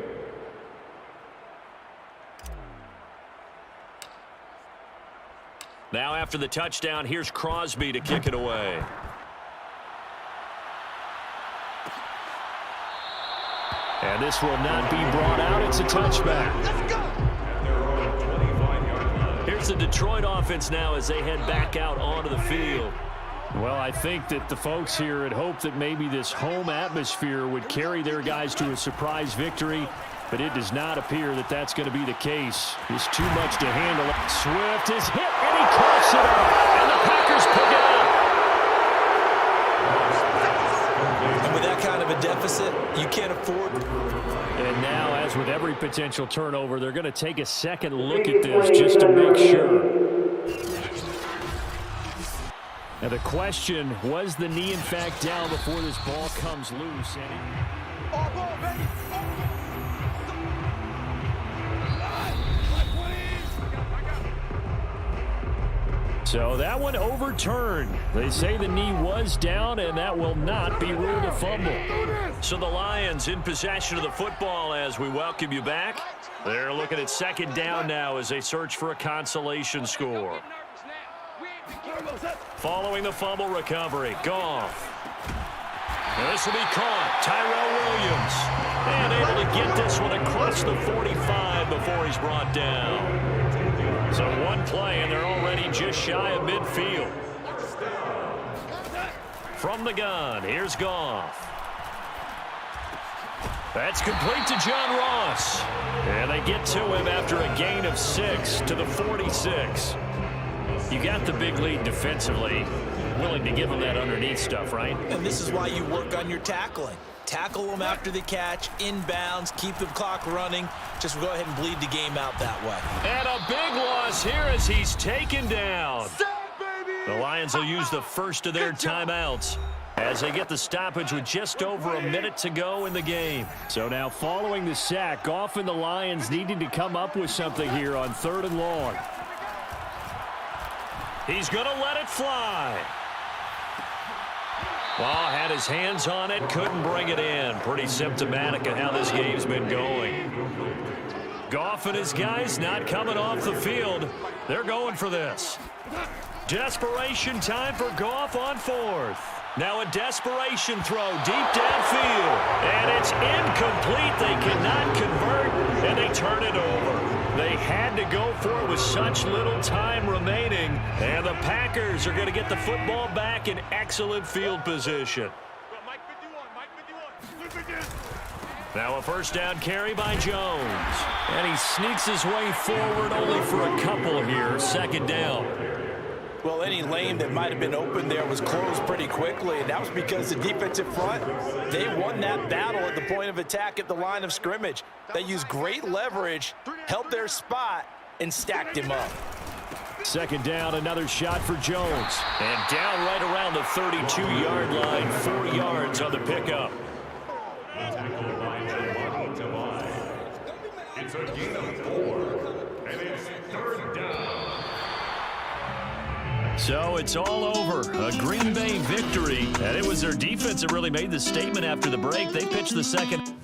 Now after the touchdown, here's Crosby to kick it away. And this will not be brought out. It's a touchback. Let's go. And they're on 25-yard line. Here's the Detroit offense now as they head back out onto the field. Well, I think that the folks here had hoped that maybe this home atmosphere would carry their guys to a surprise victory, but it does not appear that that's going to be the case. It's too much to handle. Swift is hit, and he coughs it up, and the Packers pick it up. And with that kind of a deficit, you can't afford. And now, as with every potential turnover, they're going to take a second look at this just to make sure. Now the question, was the knee in fact down before this ball comes loose? So that one overturned. They say the knee was down, and that will not be ruled a fumble. So the Lions in possession of the football as we welcome you back. They're looking at 2nd down now as they search for a consolation score. Following the fumble recovery, Goff. Now this will be caught. Tyrell Williams. And able to get this one across the 45 before he's brought down. So one play, and they're already just shy of midfield. From the gun, here's Goff. That's complete to John Ross. And they get to him after a gain of 6 to the 46. You got the big lead defensively. Willing to give him that underneath stuff, right? And this is why you work on your tackling. Tackle them after the catch, inbounds, keep the clock running. Just go ahead and bleed the game out that way. And a big loss here as he's taken down. The Lions will use the first of their timeouts as they get the stoppage with just over a minute to go in the game. So now following the sack, Goff and the Lions needing to come up with something here on 3rd and long. He's going to let it fly. Well, had his hands on it, couldn't bring it in. Pretty symptomatic of how this game's been going. Goff and his guys not coming off the field. They're going for this. Desperation time for Goff on 4th. Now a desperation throw deep downfield. And it's incomplete. They cannot convert, and they turn it over. They had to go for it with such little time remaining. And the Packers are going to get the football back in excellent field position. Now a first down carry by Jones. And he sneaks his way forward only for a couple here. 2nd down. Well, any lane that might have been open there was closed pretty quickly, and that was because the defensive front, they won that battle at the point of attack at the line of scrimmage. They used great leverage, held their spot, and stacked him up. 2nd down, another shot for Jones. And down right around the 32-yard line, 4 yards on the pickup. It's a gain of 4, and it's 3rd down. So it's all over. A Green Bay victory. And it was their defense that really made the statement after the break. They pitched the second.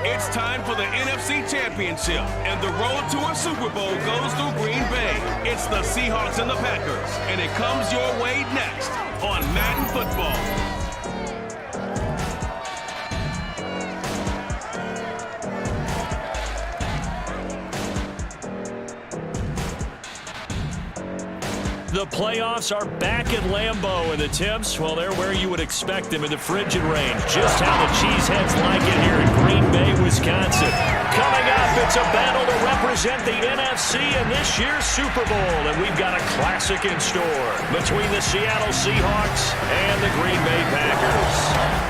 It's time for the NFC Championship, and the road to a Super Bowl goes through Green Bay. It's the Seahawks and the Packers, and it comes your way next on Madden Football. The playoffs are back at Lambeau, and the temps, well, they're where you would expect them in the frigid range. Just how the Cheeseheads like it here in Green Bay, Wisconsin. Coming up, it's a battle to represent the NFC in this year's Super Bowl, and we've got a classic in store between the Seattle Seahawks and the Green Bay Packers.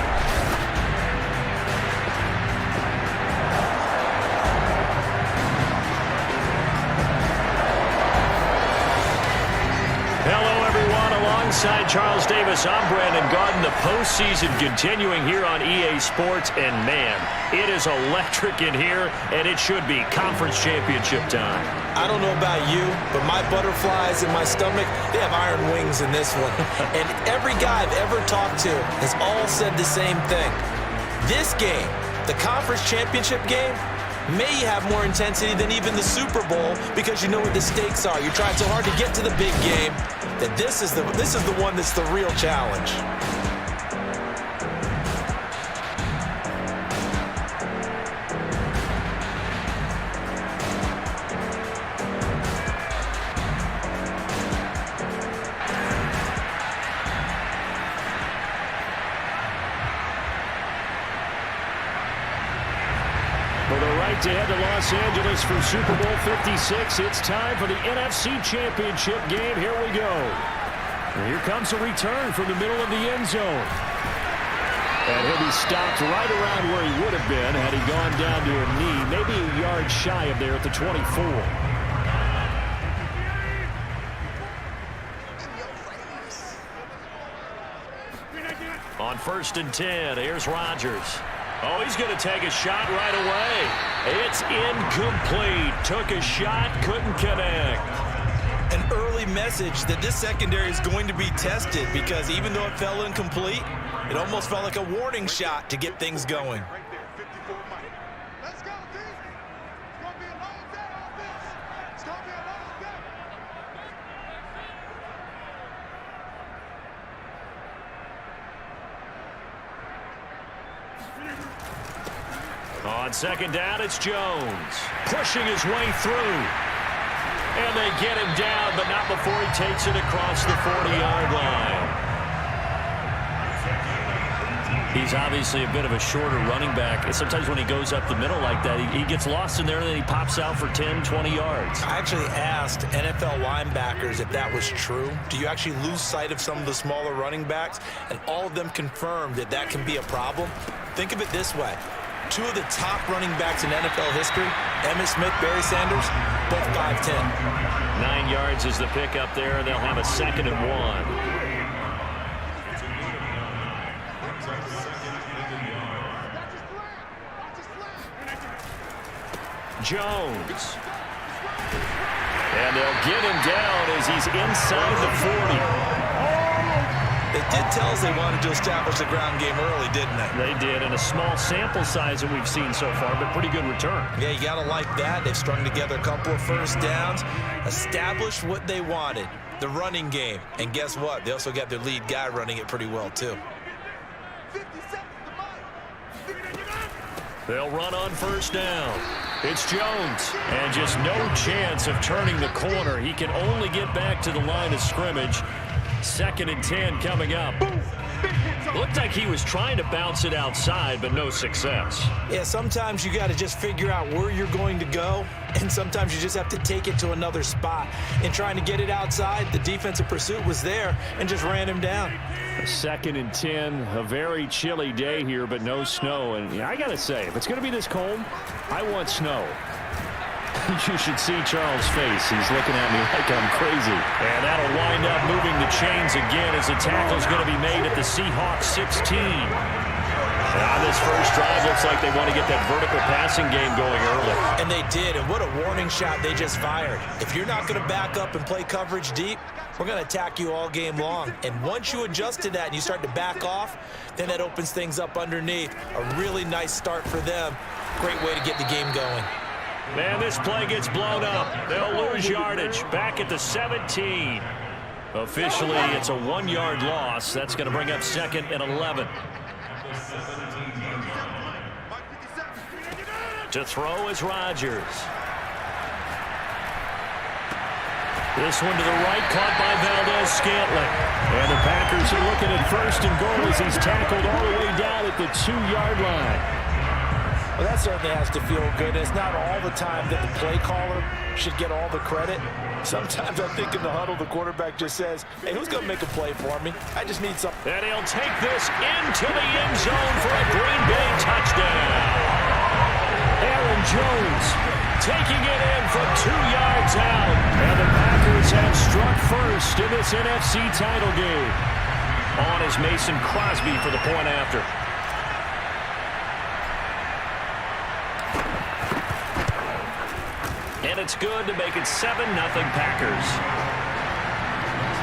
Alongside Charles Davis, I'm Brandon Garden. The postseason continuing here on EA Sports, and man, it is electric in here, and it should be conference championship time. I don't know about you, but my butterflies in my stomach, they have iron wings in this one. And every guy I've ever talked to has all said the same thing. This game, the conference championship game, may have more intensity than even the Super Bowl because you know what the stakes are. You're trying so hard to get to the big game that this is the one that's the real challenge. For the right to head to Los Angeles for Super Bowl 56, it's time for the NFC Championship game. Here we go. And here comes a return from the middle of the end zone. And he'll be stopped right around where he would have been had he gone down to a knee, maybe a yard shy of there at the 24. On 1st and 10, here's Rodgers. Oh, he's going to take a shot right away. It's incomplete. Took a shot, couldn't connect. An early message that this secondary is going to be tested because even though it fell incomplete, it almost felt like a warning shot to get things going. On 2nd down, it's Jones. Pushing his way through. And they get him down, but not before he takes it across the 40-yard line. He's obviously a bit of a shorter running back. And sometimes when he goes up the middle like that, he gets lost in there, and then he pops out for 10, 20 yards. I actually asked NFL linebackers if that was true. Do you actually lose sight of some of the smaller running backs? And all of them confirmed that that can be a problem. Think of it this way. 2 of the top running backs in NFL history, Emmitt Smith, Barry Sanders, both 5'10". 9 yards is the pick up there, and they'll have a 2nd and 1. Jones. And they'll get him down as he's inside the 40. They did tell us they wanted to establish the ground game early, didn't they? They did, and a small sample size that we've seen so far, but pretty good return. Yeah, you got to like that. They've strung together a couple of first downs, established what they wanted, the running game. And guess what? They also got their lead guy running it pretty well, too. They'll run on 1st down. It's Jones, and just no chance of turning the corner. He can only get back to the line of scrimmage. 2nd and 10 coming up. Looked like he was trying to bounce it outside, but no success. Yeah, sometimes you got to just figure out where you're going to go, and sometimes you just have to take it to another spot. In trying to get it outside, the defensive pursuit was there and just ran him down. 2nd and 10, a very chilly day here, but no snow. And I got to say, if it's going to be this cold, I want snow. You should see Charles' face. He's looking at me like I'm crazy. And that'll wind up moving the chains again as the tackle's going to be made at the Seahawks 16. And on this first drive, looks like they want to get that vertical passing game going early. And they did, and what a warning shot they just fired. If you're not going to back up and play coverage deep, we're going to attack you all game long. And once you adjust to that and you start to back off, then that opens things up underneath. A really nice start for them. Great way to get the game going. Man, this play gets blown up. They'll lose yardage. Back at the 17. Officially, it's a 1-yard loss. That's going to bring up 2nd and 11. To throw is Rodgers. This one to the right, caught by Valdez-Scantling. And the Packers are looking at 1st and goal as he's tackled all the way down at the 2-yard line. Well, that certainly has to feel good. It's not all the time that the play caller should get all the credit. Sometimes I think in the huddle, the quarterback just says, hey, who's going to make a play for me? I just need something. And he'll take this into the end zone for a Green Bay touchdown. Aaron Jones taking it in from 2 yards out. And the Packers have struck first in this NFC title game. On is Mason Crosby for the point after. And it's good to make it 7-0 Packers.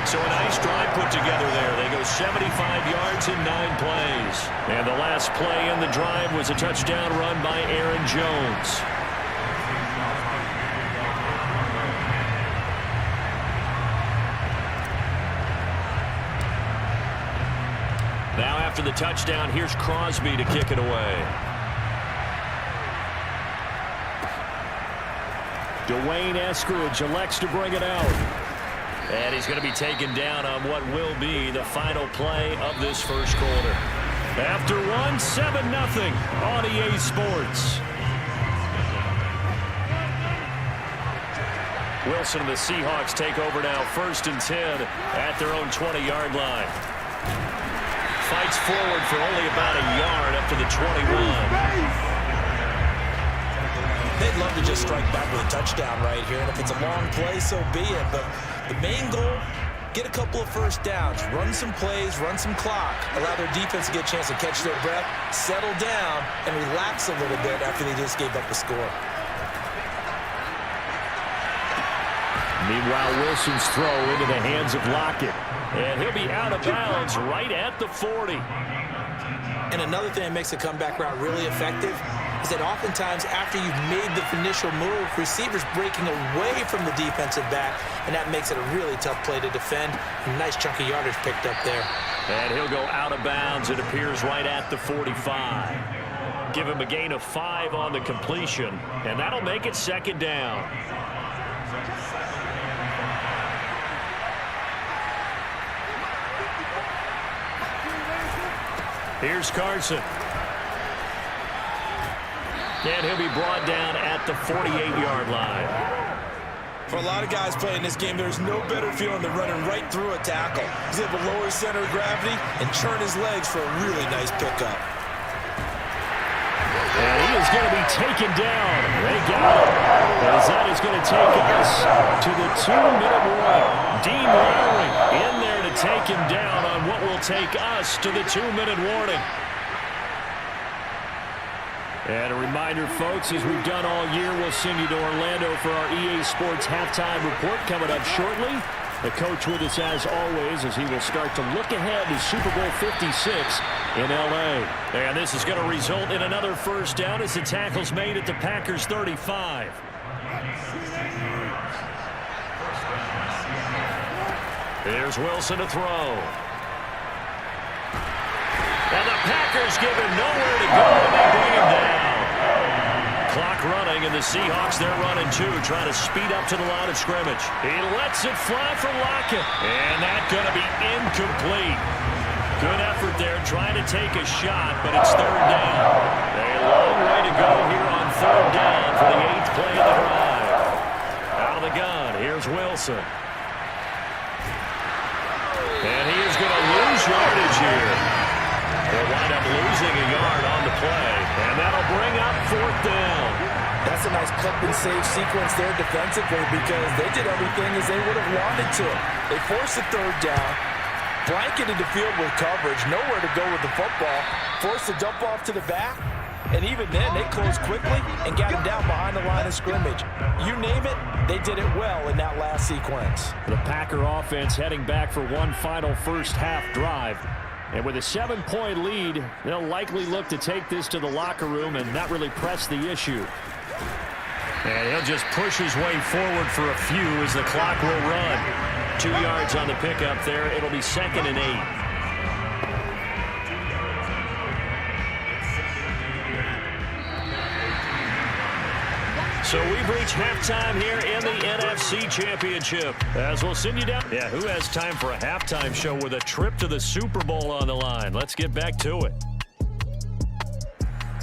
So a nice drive put together there. They go 75 yards in 9 plays. And the last play in the drive was a touchdown run by Aaron Jones. Now after the touchdown, here's Crosby to kick it away. Dwayne Eskridge elects to bring it out. And he's going to be taken down on what will be the final play of this first quarter. After one, 7-0 on EA Sports. Wilson and the Seahawks take over now, 1st and 10 at their own 20-yard line. Fights forward for only about a yard up to the 21. They'd love to just strike back with a touchdown right here, and if it's a long play, so be it. But the main goal, get a couple of first downs, run some plays, run some clock, allow their defense to get a chance to catch their breath, settle down, and relax a little bit after they just gave up a score. Meanwhile, Wilson's throw into the hands of Lockett. And he'll be out of bounds right at the 40. And another thing that makes a comeback route really effective is that oftentimes after you've made the initial move, receivers breaking away from the defensive back, and that makes it a really tough play to defend. A nice chunk of yardage picked up there. And he'll go out of bounds. It appears right at the 45. Give him a gain of 5 on the completion, and that'll make it 2nd down. Here's Carson. And he'll be brought down at the 48-yard line. For a lot of guys playing this game, there's no better feeling than running right through a tackle. He's able to lower his center of gravity and churn his legs for a really nice pickup. And he is going to be taken down. They got him. As that is going to take us to the 2-minute warning. Dean Lowry in there to take him down on what will take us to the 2-minute warning. And a reminder, folks, as we've done all year, we'll send you to Orlando for our EA Sports halftime report coming up shortly. The coach with us as always as he will start to look ahead to Super Bowl 56 in L.A. And this is going to result in another first down as the tackle's made at the Packers 35. Here's Wilson to throw. And the Packers give him nowhere to go, and they bring him down. Clock running, and the Seahawks, they're running too, trying to speed up to the line of scrimmage. He lets it fly for Lockett, and that's going to be incomplete. Good effort there, trying to take a shot, but it's 3rd down. A long way to go here on 3rd down for the 8th play of the drive. Out of the gun, here's Wilson. And he is going to lose yardage here. They'll wind up losing a yard on the play, and that'll bring up 4th down. That's a nice clip and save sequence there defensively because they did everything as they would have wanted to. They forced the 3rd down, blanketed the field with coverage, nowhere to go with the football, forced the dump off to the back, and even then they closed quickly and got him down behind the line of scrimmage. You name it, they did it well in that last sequence. The Packer offense heading back for one final first half drive. And with a 7-point lead, they'll likely look to take this to the locker room and not really press the issue. And he'll just push his way forward for a few as the clock will run. 2 yards on the pickup there. It'll be 2nd and 8. So we've reached halftime here in the NFC Championship. As we'll send you down. Yeah, who has time for a halftime show with a trip to the Super Bowl on the line? Let's get back to it.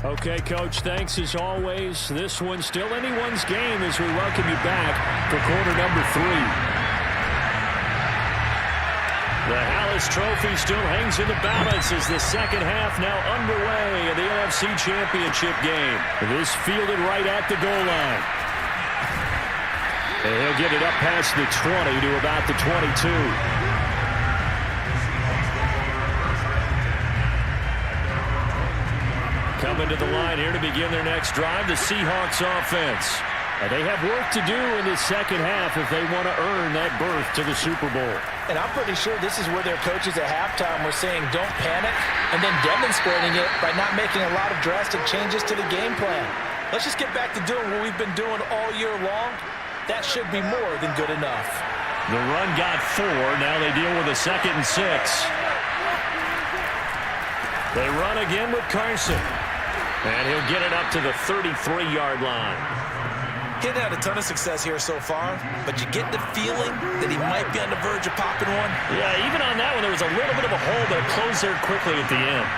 Okay, Coach, thanks as always. This one's still anyone's game as we welcome you back for quarter number 3. The Hallis Trophy still hangs in the balance as the second half now underway in the NFC Championship game. This fielded right at the goal line. And he'll get it up past the 20 to about the 22. Coming to the line here to begin their next drive, the Seahawks offense. They have work to do in the second half if they want to earn that berth to the Super Bowl. And I'm pretty sure this is where their coaches at halftime were saying don't panic and then demonstrating it by not making a lot of drastic changes to the game plan. Let's just get back to doing what we've been doing all year long. That should be more than good enough. The run got 4. Now they deal with a 2nd and 6. They run again with Carson. And he'll get it up to the 33-yard line. He's had a ton of success here so far, but you get the feeling that he might be on the verge of popping one. Yeah, even on that one, there was a little bit of a hole, but it closed there quickly at the end.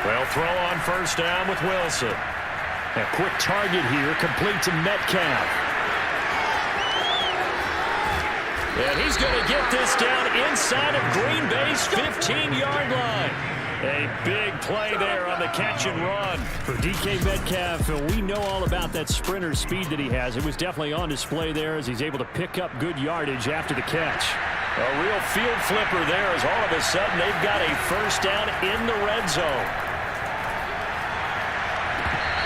Well, throw on first down with Wilson. A quick target here, complete to Metcalf. And he's going to get this down inside of Green Bay's 15-yard line. A big play there on the catch and run. For DK Metcalf, we know all about that sprinter speed that he has. It was definitely on display there as he's able to pick up good yardage after the catch. A real field flipper there as all of a sudden they've got a first down in the red zone.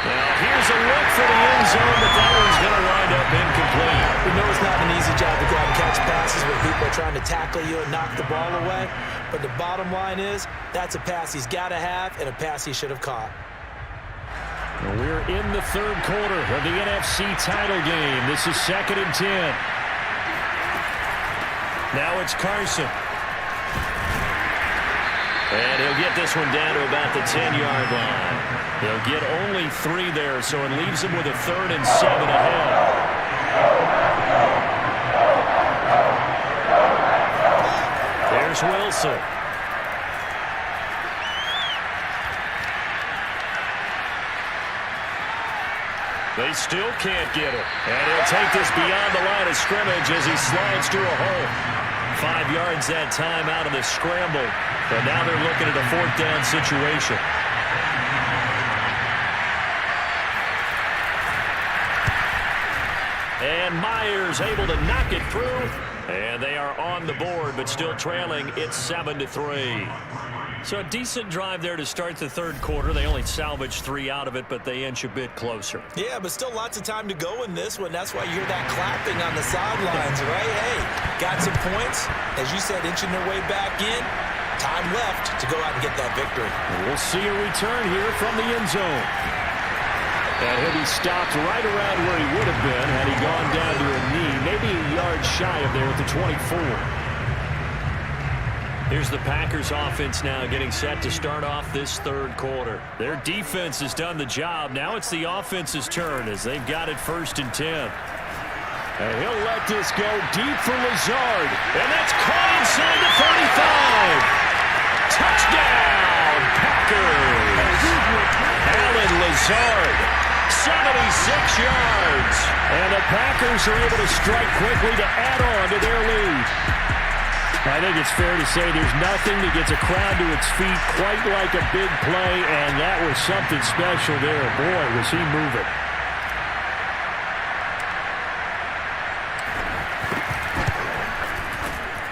Now here's a look for the end zone, but that one's going to wind up incomplete. We know it's not an easy job to go out and catch passes when people are trying to tackle you and knock the ball away. But the bottom line is that's a pass he's got to have and a pass he should have caught. Well, we're in the third quarter of the NFC title game. This is 2nd and 10. Now it's Carson. And he'll get this one down to about the 10-yard line. He'll get only 3 there, so it leaves him with a 3rd and 7 ahead. There's Wilson. They still can't get it. And he'll take this beyond the line of scrimmage as he slides through a hole. 5 yards that time out of the scramble. But now they're looking at a 4th down situation. And Myers able to knock it through. And they are on the board, but still trailing. It's 7-3. So a decent drive there to start the third quarter. They only salvaged 3 out of it, but they inch a bit closer. Yeah, but still lots of time to go in this one. That's why you hear that clapping on the sidelines, right? Hey, got some points. As you said, inching their way back in. Time left to go out and get that victory. We'll see a return here from the end zone. And he'll be stopped right around where he would have been had he gone down to a knee, maybe a yard shy of there at the 24. Here's the Packers offense now getting set to start off this third quarter. Their defense has done the job. Now it's the offense's turn as they've got it 1st and 10. And he'll let this go deep for Lazard. And that's caught inside the 35. Touchdown, Packers. Alan Lazard, 76 yards. And the Packers are able to strike quickly to add on to their lead. I think it's fair to say there's nothing that gets a crowd to its feet quite like a big play, and that was something special there. Boy, was he moving.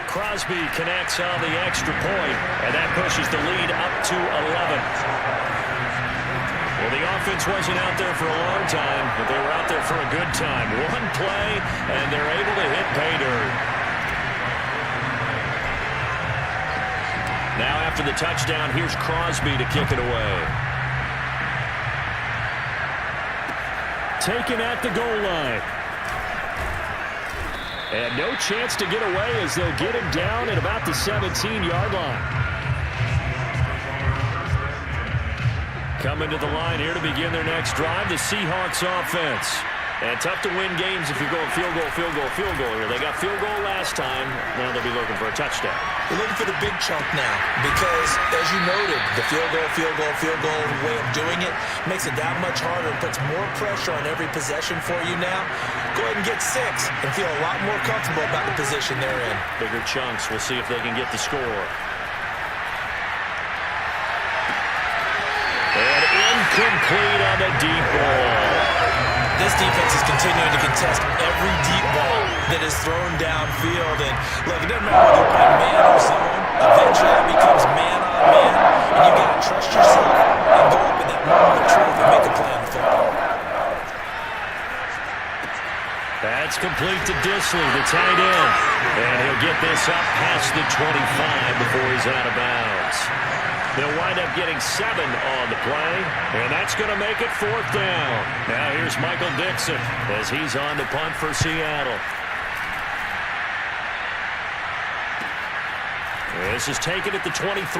Crosby connects on the extra point, and that pushes the lead up to 11. Well, the offense wasn't out there for a long time, but they were out there for a good time. One play, and they're able to hit pay dirt. Now after the touchdown, here's Crosby to kick it away. Taken at the goal line. And no chance to get away as they'll get him down at about the 17-yard line. Coming to the line here to begin their next drive, the Seahawks offense. And tough to win games if you're going field goal, field goal, field goal here. They got field goal last time. Now they'll be looking for a touchdown. They're looking for the big chunk now because, as you noted, the field goal way of doing it makes it that much harder and puts more pressure on every possession for you now. Go ahead and get 6 and feel a lot more comfortable about the position they're in. Bigger chunks. We'll see if they can get the score. And incomplete on the deep ball. This defense is continuing to contest every deep ball that is thrown downfield. And look, it doesn't matter whether you're playing man or zone. Eventually it becomes man on man. And you got to trust yourself and go up in that moment of truth and make a play on the football. That's complete to Disley, the tight end. And he'll get this up past the 25 before he's out of bounds. They'll wind up getting 7 on the play, and that's going to make it 4th down. Now here's Michael Dixon as he's on the punt for Seattle. This is taken at the 23.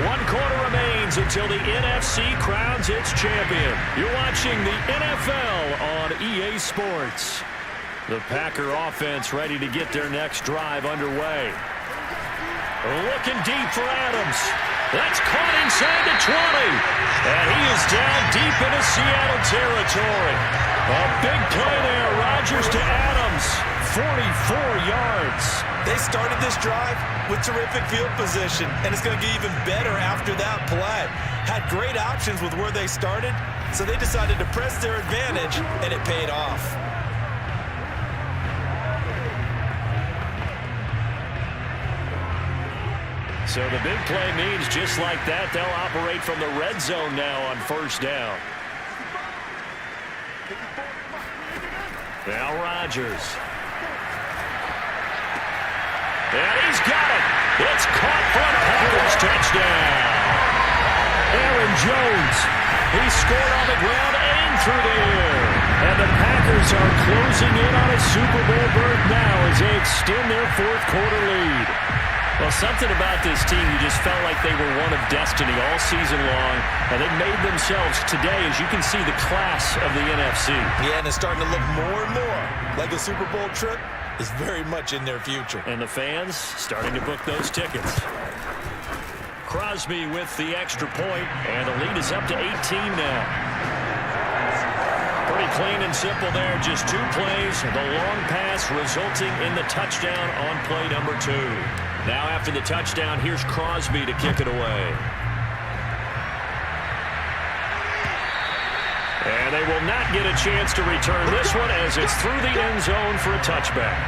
One quarter remains until the NFC crowns its champion. You're watching the NFL on EA Sports. The Packer offense ready to get their next drive underway. Looking deep for Adams. That's caught inside the 20. And he is down deep into Seattle territory. A big play there. Rodgers to Adams. 44 yards. They started this drive with terrific field position, and it's going to get even better after that play. Had great options with where they started, so they decided to press their advantage, and it paid off. So the big play means just like that, they'll operate from the red zone now on first down. Now Rodgers. And he's got it. It's caught for a Packers touchdown. Aaron Jones. He scored on the ground and through the air. And the Packers are closing in on a Super Bowl berth now as they extend their fourth quarter lead. Well, something about this team, you just felt like they were one of destiny all season long. And they made themselves today, as you can see, the class of the NFC. Yeah, and it's starting to look more and more like a Super Bowl trip is very much in their future. And the fans starting to book those tickets. Crosby with the extra point, and the lead is up to 18 now. Pretty clean and simple there, just 2 plays. The long pass resulting in the touchdown on play number 2. Now after the touchdown, here's Crosby to kick it away. And they will not get a chance to return this one as it's through the end zone for a touchback.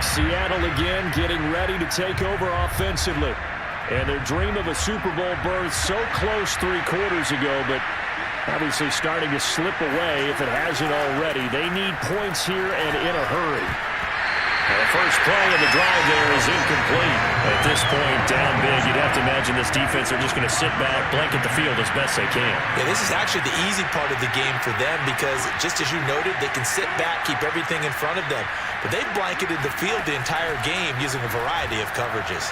Seattle again getting ready to take over offensively. And their dream of a Super Bowl berth so close 3 quarters ago, but obviously starting to slip away if it hasn't already. They need points here and in a hurry. And the first play of the drive there is incomplete. At this point, down big, you'd have to imagine this defense are just going to sit back, blanket the field as best they can. Yeah, this is actually the easy part of the game for them because, just as you noted, they can sit back, keep everything in front of them. But they've blanketed the field the entire game using a variety of coverages.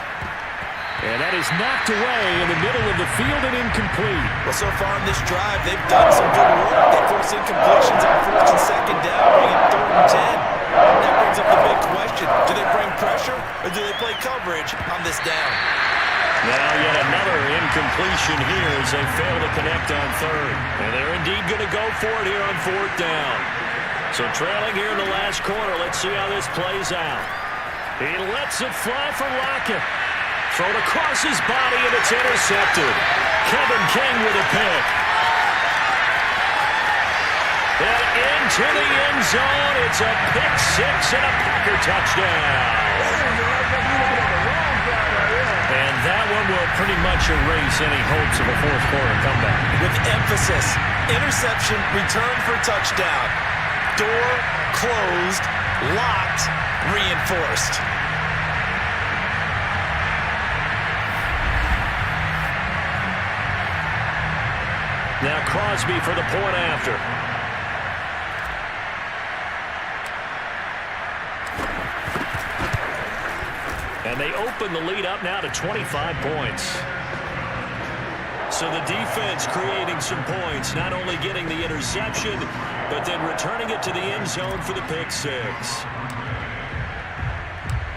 And that is knocked away in the middle of the field and incomplete. Well, so far in this drive, they've done some good work. They force incompletions on first and second down, bring it 3rd and 10. That brings up the big question. Do they bring pressure or do they play coverage on this down? Now yet another incompletion here as they fail to connect on 3rd. And they're indeed going to go for it here on 4th down. So trailing here in the last quarter, let's see how this plays out. He lets it fly for Lockett. Thrown across his body, and it's intercepted. Kevin King with a pick. And into the end zone. It's a pick 6 and a Packer touchdown. And that one will pretty much erase any hopes of a fourth quarter comeback. With emphasis, interception, return for touchdown. Door closed, locked, reinforced. Now Crosby for the point after. And they open the lead up now to 25 points. So the defense creating some points, not only getting the interception, but then returning it to the end zone for the pick 6.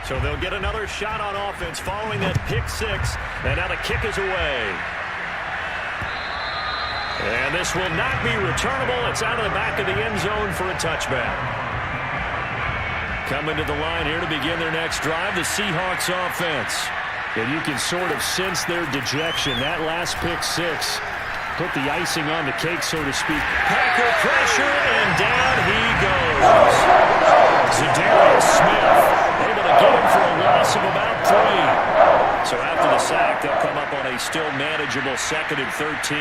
So they'll get another shot on offense following that pick 6, and now the kick is away. And this will not be returnable. It's out of the back of the end zone for a touchback. Coming to the line here to begin their next drive, the Seahawks offense. And you can sort of sense their dejection. That last pick 6 put the icing on the cake, so to speak. Packer pressure, and down he goes. Zadarius Smith able to get him for a loss of about 3. So after the sack, they'll come up on a still manageable 2nd and 13.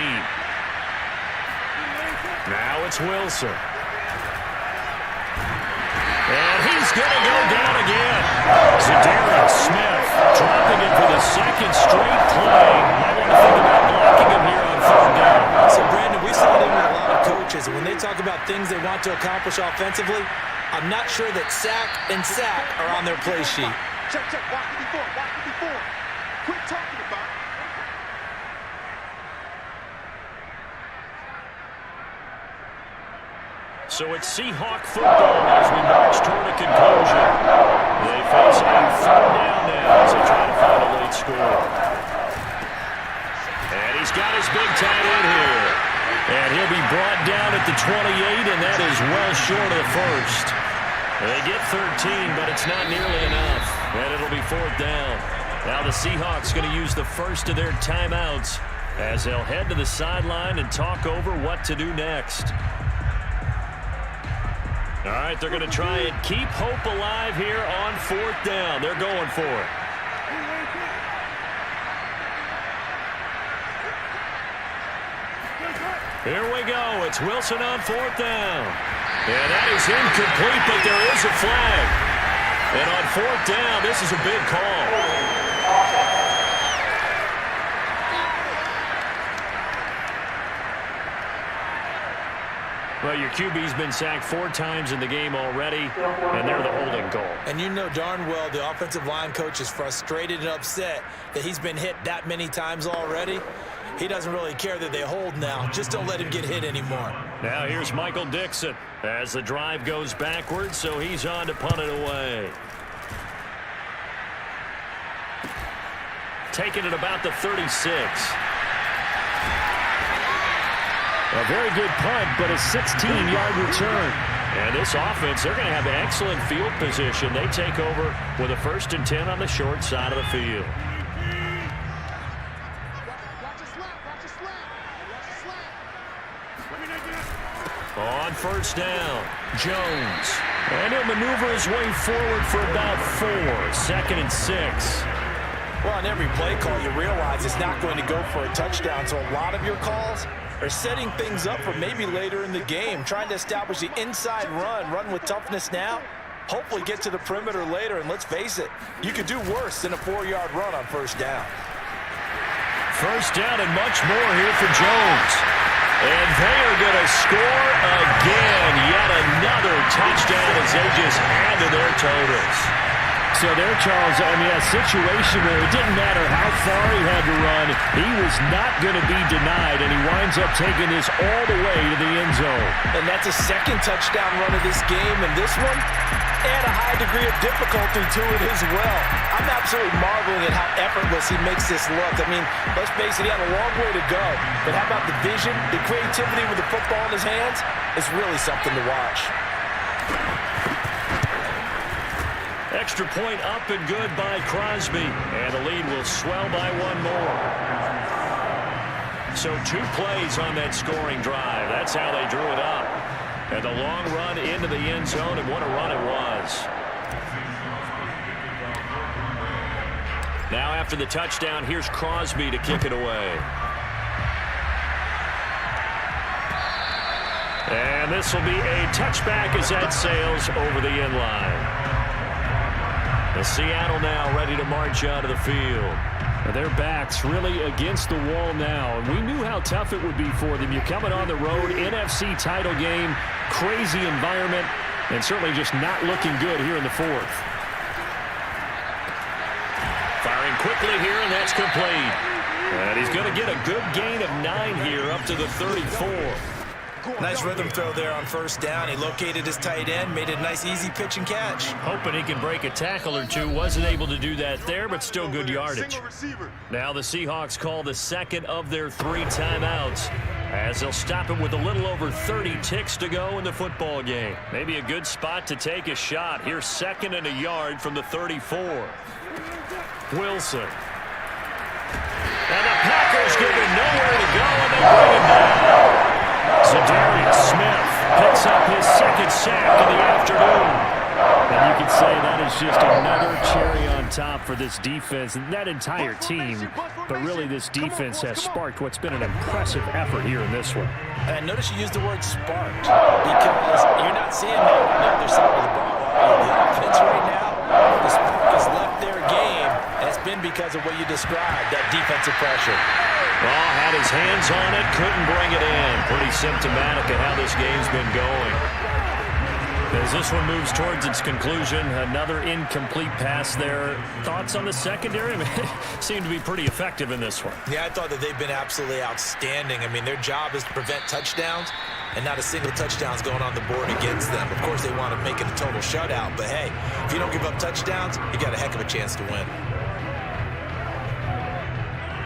Now it's Wilson. And he's going to go down again. Zadarius Smith dropping it for the 2nd straight play. I want to think about blocking him here on 3rd down. So, Brandon, we saw it with a lot of coaches, and when they talk about things they want to accomplish offensively, I'm not sure that sack and sack are on their play sheet. Check, watch it before. Quit talking about it. So it's Seahawk football as we march toward a conclusion. They face a 3rd down now as they try to find a late score. And he's got his big tight end here. And he'll be brought down at the 28, and that is well short of the first. They get 13, but it's not nearly enough. And it'll be 4th down. Now the Seahawks going to use the first of their timeouts as they'll head to the sideline and talk over what to do next. All right, they're going to try and keep hope alive here on 4th down. They're going for it. Here we go. It's Wilson on 4th down. And that is incomplete, but there is a flag. And on 4th down, this is a big call. Well, your QB's been sacked 4 times in the game already, and they're the holding goal. And you know darn well the offensive line coach is frustrated and upset that he's been hit that many times already. He doesn't really care that they hold now. Just don't let him get hit anymore. Now here's Michael Dixon as the drive goes backwards, so he's on to punt it away. Taking it about the 36. A very good punt, but a 16-yard return. And this offense, they're going to have excellent field position. They take over with a 1st and 10 on the short side of the field. On 1st down, Jones. And he'll maneuver his way forward for about 4. 2nd and 6. Well, on every play call, you realize it's not going to go for a touchdown. So a lot of your calls are setting things up for maybe later in the game, trying to establish the inside run with toughness now, hopefully get to the perimeter later. And let's face it, you could do worse than a 4-yard run on 1st down. 1st down and much more here for Jones. And they are going to score again. Yet another touchdown as they just add to their totals. So there, Charles, I mean, a situation where it didn't matter how far he had to run, he was not going to be denied, and he winds up taking this all the way to the end zone. And that's a 2nd touchdown run of this game, and this one, add a high degree of difficulty to it as well. I'm absolutely marveling at how effortless he makes this look. I mean, let's face it, he had a long way to go, but how about the vision, the creativity with the football in his hands? It's really something to watch. Extra point up and good by Crosby. And the lead will swell by 1 more. So 2 plays on that scoring drive. That's how they drew it up. And the long run into the end zone, and what a run it was. Now after the touchdown, here's Crosby to kick it away. And this will be a touchback as that sails over the end line. The Seattle now ready to march out of the field. Their backs really against the wall now. And we knew how tough it would be for them. You're coming on the road, NFC title game, crazy environment, and certainly just not looking good here in the 4th. Firing quickly here, and that's complete. And he's going to get a good gain of 9 here up to the 34. Nice rhythm throw there on 1st down. He located his tight end, made it a nice easy pitch and catch. Hoping he can break a tackle or two. Wasn't able to do that there, but still good yardage. Now the Seahawks call the 2nd of their 3 timeouts as they'll stop it with a little over 30 ticks to go in the football game. Maybe a good spot to take a shot. Here's 2nd and a yard from the 34. Wilson. And the Packers give him nowhere to go, and they bring him down. Zadarius Smith picks up his 2nd sack of the afternoon. And you could say that is just another cherry on top for this defense and that entire team. But really, this defense has sparked what's been an impressive effort here in this one. And notice you used the word sparked because you're not seeing that on the other side of the ball. The offense right now, the spark has left their game, and it's been because of what you described, that defensive pressure. Well, had his hands on it, couldn't bring it in. Pretty symptomatic of how this game's been going. As this one moves towards its conclusion, another incomplete pass there. Thoughts on the secondary? I mean, seem to be pretty effective in this one. Yeah, I thought that they've been absolutely outstanding. I mean, their job is to prevent touchdowns, and not a single touchdown's going on the board against them. Of course, they want to make it a total shutout, but hey, if you don't give up touchdowns, you got a heck of a chance to win.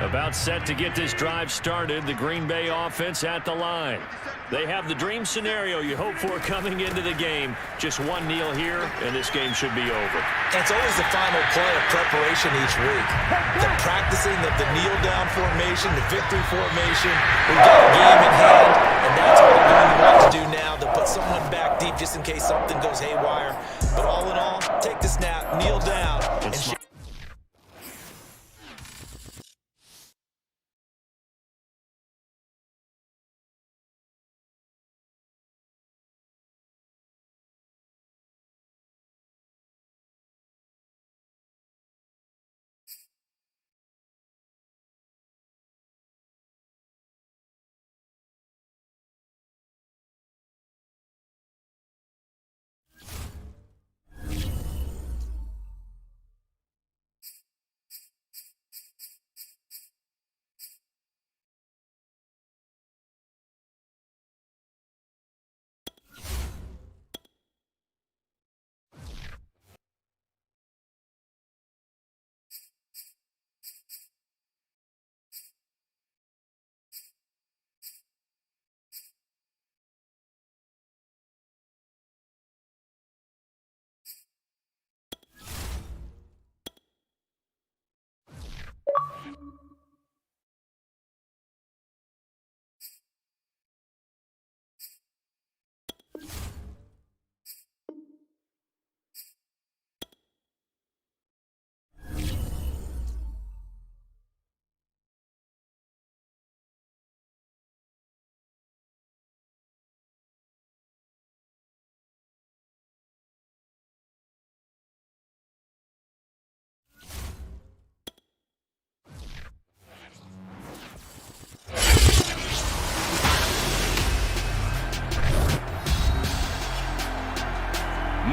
About set to get this drive started. The Green Bay offense at the line. They have the dream scenario you hope for coming into the game. Just one kneel here, and this game should be over. It's always the final play of preparation each week. The practicing of the kneel-down formation, the victory formation. We've got a game in hand, and that's what they're going to want to do now. They'll put someone back deep just in case something goes haywire. But all in all, take the snap, kneel down, and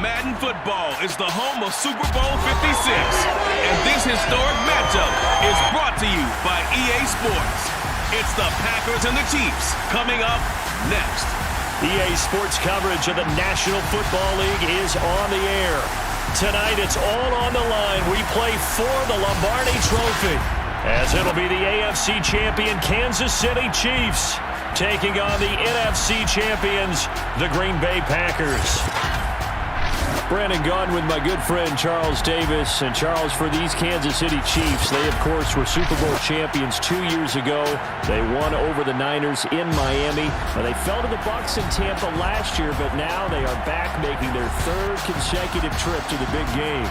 Madden football is the home of Super Bowl 56, and this historic matchup is brought to you by EA Sports. It's the Packers and the Chiefs coming up next. EA Sports coverage of the National Football League is on the air. Tonight, it's all on the line. We play for the Lombardi Trophy, as it'll be the AFC champion Kansas City Chiefs taking on the NFC champions, the Green Bay Packers. Brandon Gunn with my good friend Charles Davis. And Charles, for these Kansas City Chiefs, they of course were Super Bowl champions 2 years ago. They won over the Niners in Miami. Now, they fell to the Bucs in Tampa last year, but now they are back making their third consecutive trip to the big game.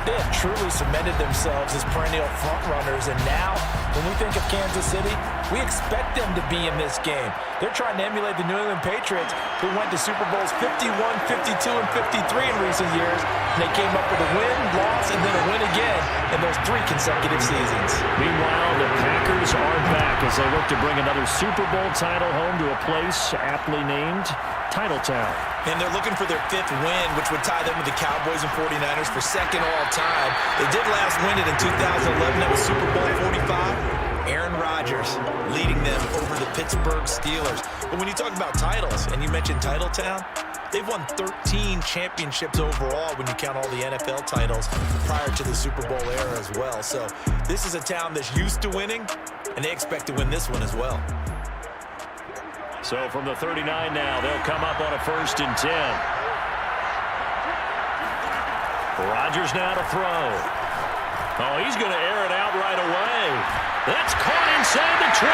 they have truly cemented themselves as perennial frontrunners. And now, when we think of Kansas City, we expect them to be in this game. They're trying to emulate the New England Patriots, who went to Super Bowls 51, 52, and 53 in recent years. And they came up with a win, loss, and then a win again in those 3 consecutive seasons. Meanwhile, the Packers are back as they look to bring another Super Bowl title home to a place aptly named Titletown. And they're looking for their 5th win, which would tie them with the Cowboys and 49ers for 2nd all-time. They did last win it in 2011. That was Super Bowl 45. Aaron Rodgers leading them over the Pittsburgh Steelers. But when you talk about titles, and you mentioned Titletown, they've won 13 championships overall when you count all the NFL titles prior to the Super Bowl era as well. So this is a town that's used to winning, and they expect to win this one as well. So from the 39 now, they'll come up on a 1st and 10. Rodgers now to throw. Oh, he's going to air it out right away. That's caught inside the 20.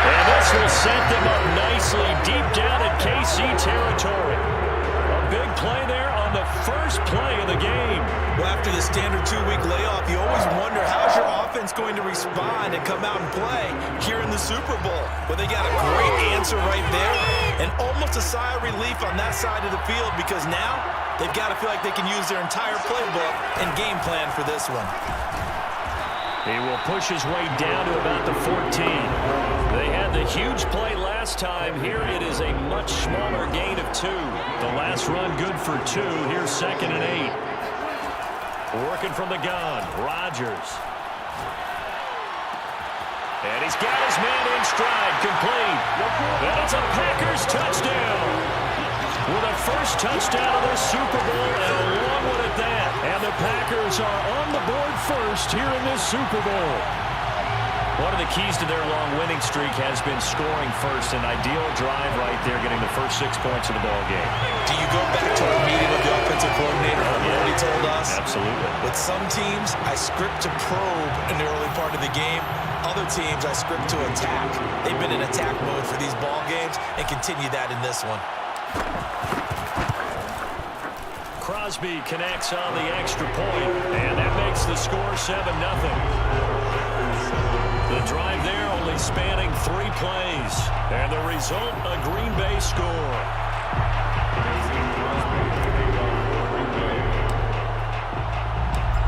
And this will set them up nicely deep down in KC territory. A big play there on the first play of the game. Well, after the standard 2-week layoff, you always wonder how's your offense going to respond and come out and play here in the Super Bowl. Well, they got a great answer right there and almost a sigh of relief on that side of the field, because now they've got to feel like they can use their entire playbook and game plan for this one. He will push his way down to about the 14. They had the huge play last time. Here it is a much smaller gain of 2. The last run good for 2. Here's 2nd and 8. Working from the gun, Rodgers. And he's got his man in stride, complete. And it's a Packers touchdown. With a first touchdown of the Super Bowl, and a long one at that. And the Packers are on the board first here in this Super Bowl. One of the keys to their long winning streak has been scoring first. An ideal drive right there, getting the first 6 points of the ball game. Do you go back to our meeting with the offensive coordinator on what he told us? Absolutely. With some teams, I script to probe in the early part of the game. Other teams, I script to attack. They've been in attack mode for these ball games and continue that in this one. Crosby connects on the extra point, and that makes the score 7-0. The drive there only spanning 3 plays, and the result, a Green Bay score.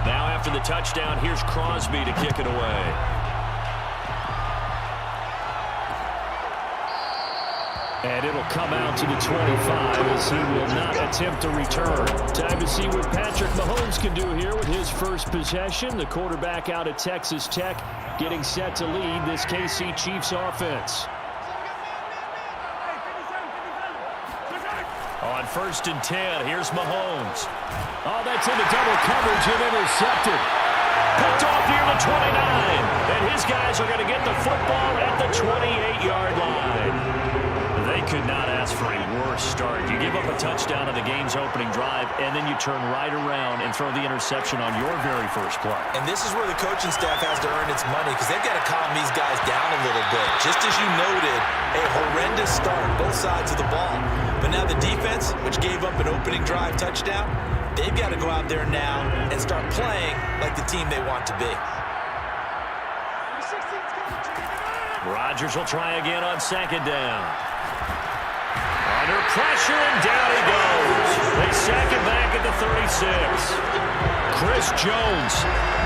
Now after the touchdown, here's Crosby to kick it away. And it'll come out to the 25 as he will not attempt to return. Time to see what Patrick Mahomes can do here with his first possession. The quarterback out at Texas Tech getting set to lead this KC Chiefs offense. On 1st and 10, here's Mahomes. Oh, that's into double coverage and intercepted. Picked off near the 29. And his guys are going to get the football at the 28-yard line. They could not ask for a worse start. You give up a touchdown on the game's opening drive, and then you turn right around and throw the interception on your very first play. And this is where the coaching staff has to earn its money because they've got to calm these guys down a little bit. Just as you noted, a horrendous start, both sides of the ball. But now the defense, which gave up an opening drive touchdown, they've got to go out there now and start playing like the team they want to be. Rodgers will try again on 2nd down. Under pressure, and down he goes. They sack him back at the 36. Chris Jones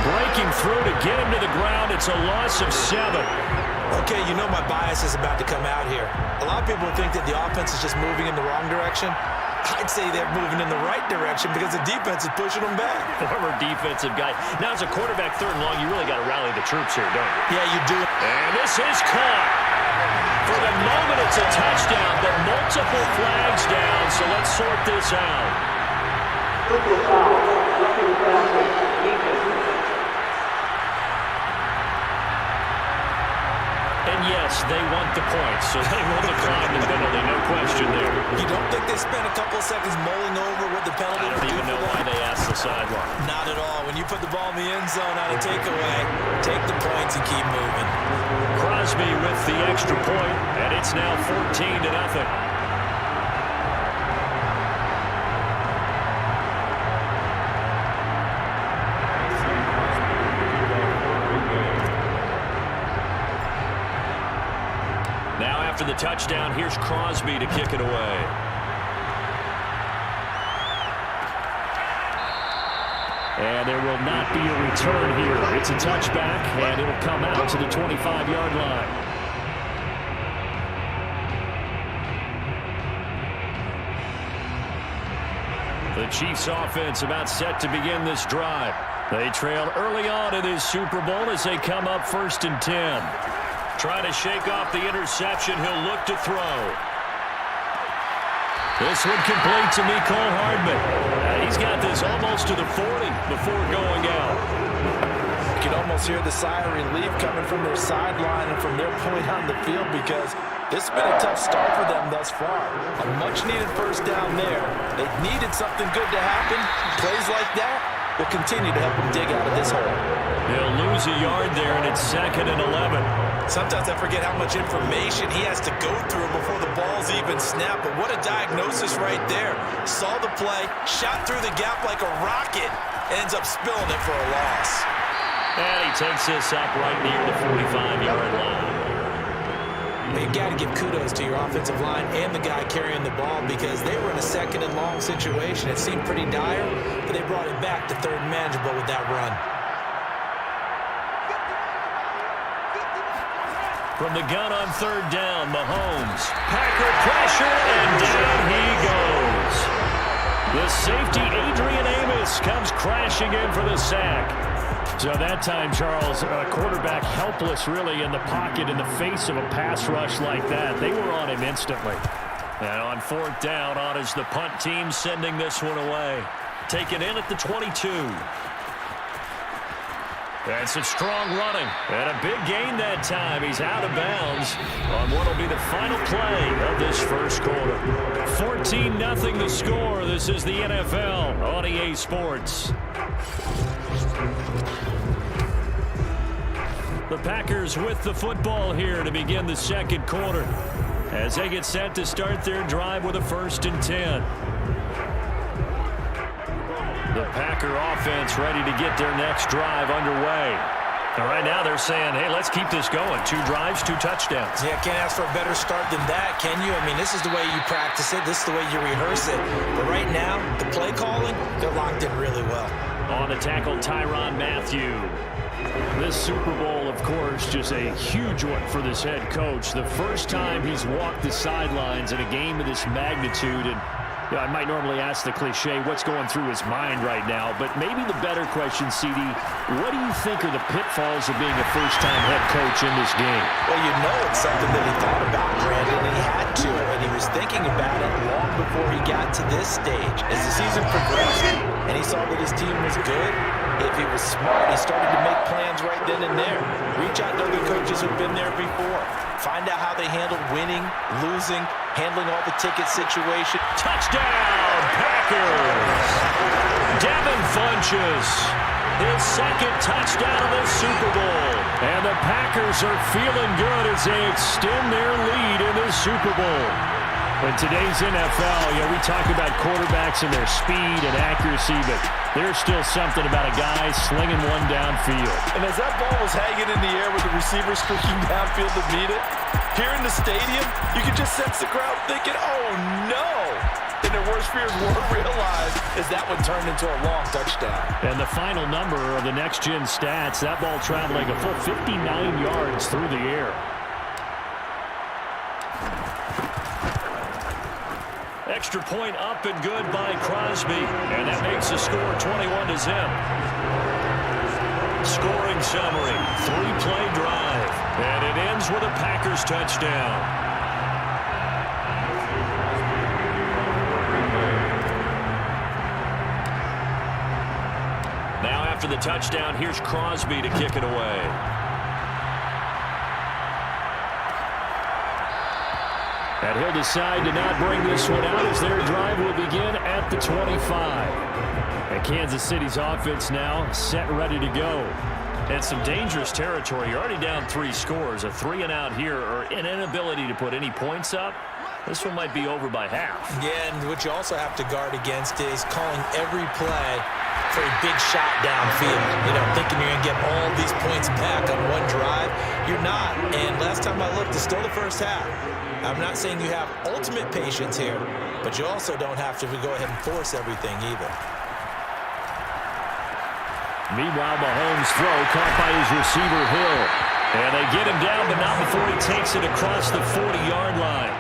breaking through to get him to the ground. It's a loss of 7. Okay, you know my bias is about to come out here. A lot of people think that the offense is just moving in the wrong direction. I'd say they're moving in the right direction because the defense is pushing them back. Former defensive guy. Now, as a quarterback, 3rd and long, you really got to rally the troops here, don't you? Yeah, you do. And this is caught. For the moment, it's a touchdown, but multiple flags down, so let's sort this out. And yes, they want the points, so they will decline the penalty, no question there. You don't think they spent a couple of seconds mulling over what the penalty I don't even know why they asked the sideline. Not at all. When you put the ball in the end zone on a takeaway, take the points and keep moving. Crosby with the extra point, and it's now 14-0. Now after the touchdown, here's Crosby to kick it away. And there will not be a return here. It's a touchback, and it'll come out to the 25-yard line. The Chiefs offense about set to begin this drive. They trail early on in this Super Bowl as they come up 1st and 10. Trying to shake off the interception. He'll look to throw. This one complete to Mecole Hardman. He's got this almost to the 40 before going out. You can almost hear the sigh of relief coming from their sideline and from their point on the field because this has been a tough start for them thus far. A much-needed 1st down there. They needed something good to happen. Plays like that will continue to help them dig out of this hole. They'll lose a yard there, and it's 2nd and 11. Sometimes I forget how much information he has to go through before the ball's even snapped, but what a diagnosis right there. Saw the play, shot through the gap like a rocket, ends up spilling it for a loss. And he takes this up right near the 45-yard line. You got to give kudos to your offensive line and the guy carrying the ball because they were in a 2nd and long situation. It seemed pretty dire, but they brought it back to 3rd and manageable with that run. From the gun on 3rd down, Mahomes. Packer pressure, and down he goes. The safety, Adrian Amos, comes crashing in for the sack. So that time, Charles, a quarterback helpless really in the pocket in the face of a pass rush like that. They were on him instantly. And on 4th down, on is the punt team sending this one away. Taken in at the 22. And some strong running. And a big gain that time. He's out of bounds on what will be the final play of this first quarter. 14-0 the score. This is the NFL on EA Sports. The Packers with the football here to begin the second quarter as they get set to start their drive with a 1st and 10. The Packer offense ready to get their next drive underway. And right now they're saying, hey, let's keep this going. 2 drives, 2 touchdowns. Yeah, can't ask for a better start than that, can you? I mean, this is the way you practice it. This is the way you rehearse it. But right now, the play calling, they're locked in really well. On the tackle, Tyrann Mathieu. This Super Bowl, of course, just a huge one for this head coach. The first time he's walked the sidelines in a game of this magnitude. And I might normally ask the cliche, what's going through his mind right now? But maybe the better question, CD, what do you think are the pitfalls of being a first-time head coach in this game? Well, you know it's something that he thought about, Brandon, and he had to, and he was thinking about it long before he got to this stage. As the season progressed, and he saw that his team was good, if he was smart, he started to make plans right then and there. Reach out to other coaches who've been there before. Find out how they handled winning, losing, handling all the ticket situation. Touchdown, Packers! Devin Funchess, his second touchdown of the Super Bowl. And the Packers are feeling good as they extend their lead in the Super Bowl. In today's NFL, we talk about quarterbacks and their speed and accuracy, but there's still something about a guy slinging one downfield. And as that ball was hanging in the air with the receiver streaking downfield to meet it, here in the stadium, you could just sense the crowd thinking, oh no! And their worst fears were realized as that one turned into a long touchdown. And the final number of the next-gen stats, that ball traveling a full 59 yards through the air. Extra point up and good by Crosby. And that makes the score 21-0. Scoring summary, 3-play drive. And it ends with a Packers touchdown. Now after the touchdown, here's Crosby to kick it away. And he'll decide to not bring this one out as their drive will begin at the 25. And Kansas City's offense now set and ready to go. And some dangerous territory. You're already down 3 scores. A 3-and-out here or an inability to put any points up. This one might be over by half. Yeah, and what you also have to guard against is calling every play for a big shot downfield. Thinking you're going to get all these points back on one drive. You're not. And last time I looked, it's still the first half. I'm not saying you have ultimate patience here, but you also don't have to go ahead and force everything either. Meanwhile, Mahomes' throw caught by his receiver, Hill. And they get him down, but not before he takes it across the 40-yard line.